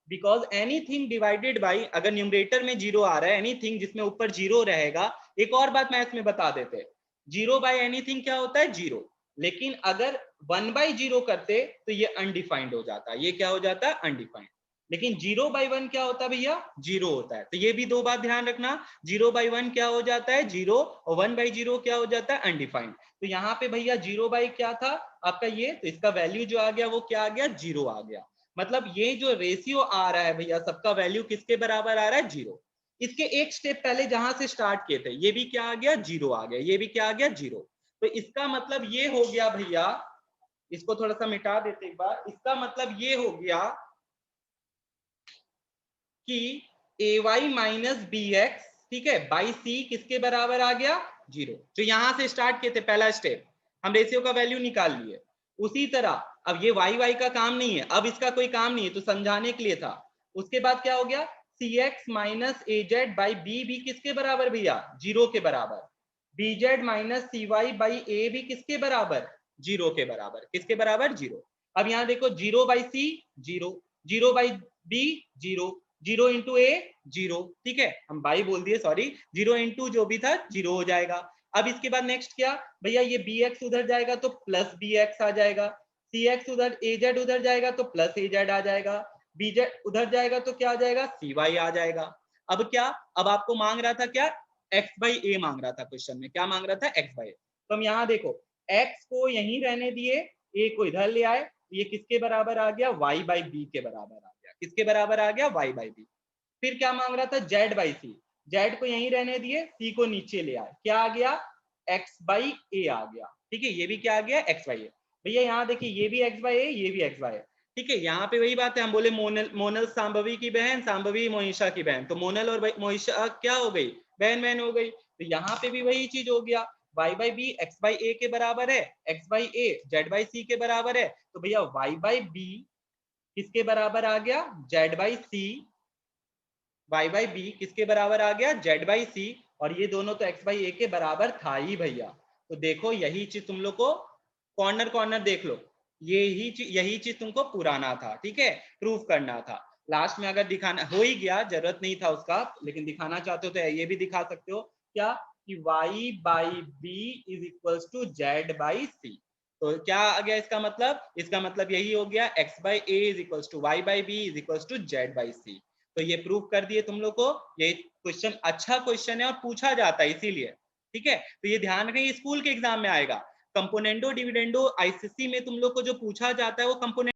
बिकॉज एनीथिंग डिवाइडेड बाई, अगर न्यूमरेटर में 0 आ रहा है, एनीथिंग जिसमें ऊपर 0 रहेगा। एक और बात मैथ्स में बता देते, 0 बाई एनीथिंग क्या होता है, 0। लेकिन अगर 1 बाई 0 करते तो ये अनडिफाइंड हो जाता है, ये क्या हो जाता है, अनडिफाइंड। लेकिन 0 बाई 1 क्या होता है भैया, 0 होता है। तो ये भी दो बात ध्यान रखना, 0 बाई 1 क्या हो जाता है, 0, और 1 बाई 0 क्या हो जाता है, अनडिफाइंड। तो यहाँ पे भैया 0 बाई क्या था आपका ये, तो इसका वैल्यू जो आ गया वो क्या आ गया, 0 आ गया। मतलब ये जो रेशियो आ रहा है भैया, सबका वैल्यू किसके बराबर आ रहा है, 0। इसके एक स्टेप पहले जहां से स्टार्ट किए थे, ये भी क्या आ गया, 0 आ गया, ये भी क्या आ गया, 0। तो इसका मतलब ये हो गया भैया, इसको थोड़ा सा मिटा देते एक बार, इसका मतलब ये हो गया कि ए वाई माइनस बी एक्स, ठीक है, बाई सी किसके बराबर आ गया, 0। जो यहां से स्टार्ट किए थे पहला स्टेप, हम रेशियो का वैल्यू निकाल लिए। उसी तरह अब ये वाई वाई का काम नहीं है, अब इसका कोई काम नहीं है, तो समझाने के लिए था। उसके बाद क्या हो गया, C x minus A Z by B भी किसके बराबर भैया, 0 के बराबर। B Z minus C Y by A भी किसके बराबर, 0 के बराबर। किसके बराबर, 0। अब यहाँ देखो 0 by C 0, 0 by B 0, 0 into A 0, ठीक है, हम बाई बोल दिए, सॉरी, 0 इंटू जो भी था 0 हो जाएगा। अब इसके बाद नेक्स्ट क्या भैया, ये बी एक्स उधर जाएगा तो प्लस बी एक्स आ जाएगा, सी एक्स उधर, ए जेड उधर जाएगा तो प्लस ए जेड आ जाएगा, बी जेड उधर जाएगा तो क्या आ जाएगा, सी वाई आ जाएगा। अब क्या, अब आपको मांग रहा था क्या, एक्स बाई ए मांग रहा था, क्वेश्चन में क्या मांग रहा था, एक्स बाई ए। तो हम यहाँ देखो, एक्स को यहीं रहने दिए, ए को इधर ले आए, ये किसके बराबर आ गया, वाई बाई बी के बराबर आ गया। किसके बराबर आ गया, वाई बाई बी। फिर क्या मांग रहा था, जेड बाई सी, जेड को यहीं रहने दिए, सी को नीचे ले आए, क्या आ गया, एक्स बाई ए आ गया, ठीक है, ये भी क्या आ गया, एक्स बाई ए। भैया यहाँ देखिए, ये भी एक्स बाई ए, ये भी एक्स बाई ए, ठीक है। यहाँ पे वही बात है, हम बोले मोनल सांभवी की बहन, सांभवी मोहिशा की बहन, तो मोनल और मोहिशा क्या हो गई, बहन बहन हो गई। तो यहाँ पे भी वही चीज हो गया, Y by B X by A के बराबर है, X by A Z by C के बराबर है। तो भैया वाई बाई बी किसके बराबर आ गया, z by c, Y by b किसके बराबर आ गया, जेड बाई सी, और ये दोनों तो एक्स बाई ए के बराबर था ही भैया। तो देखो यही चीज तुम लोग को कॉर्नर कॉर्नर देख लो, यही चीज तुमको पुराना था, ठीक है, प्रूफ करना था। लास्ट में अगर दिखाना हो ही गया, जरूरत नहीं था उसका, लेकिन दिखाना चाहते हो तो ये भी दिखा सकते हो, क्या कि y by B is equals to Z by C. तो क्या आ गया इसका मतलब, इसका मतलब यही हो गया, x by A is equals to Y by B is equals to Z by C. तो ये प्रूफ कर दिए तुम लोग को। ये क्वेश्चन अच्छा क्वेश्चन है और पूछा जाता है इसीलिए, ठीक है। तो ये ध्यान रखें, स्कूल के एग्जाम में आएगा। कंपोनेंडो डिविडेंडो आईसीसी में तुम लोग को जो पूछा जाता है वो कंपोनेंट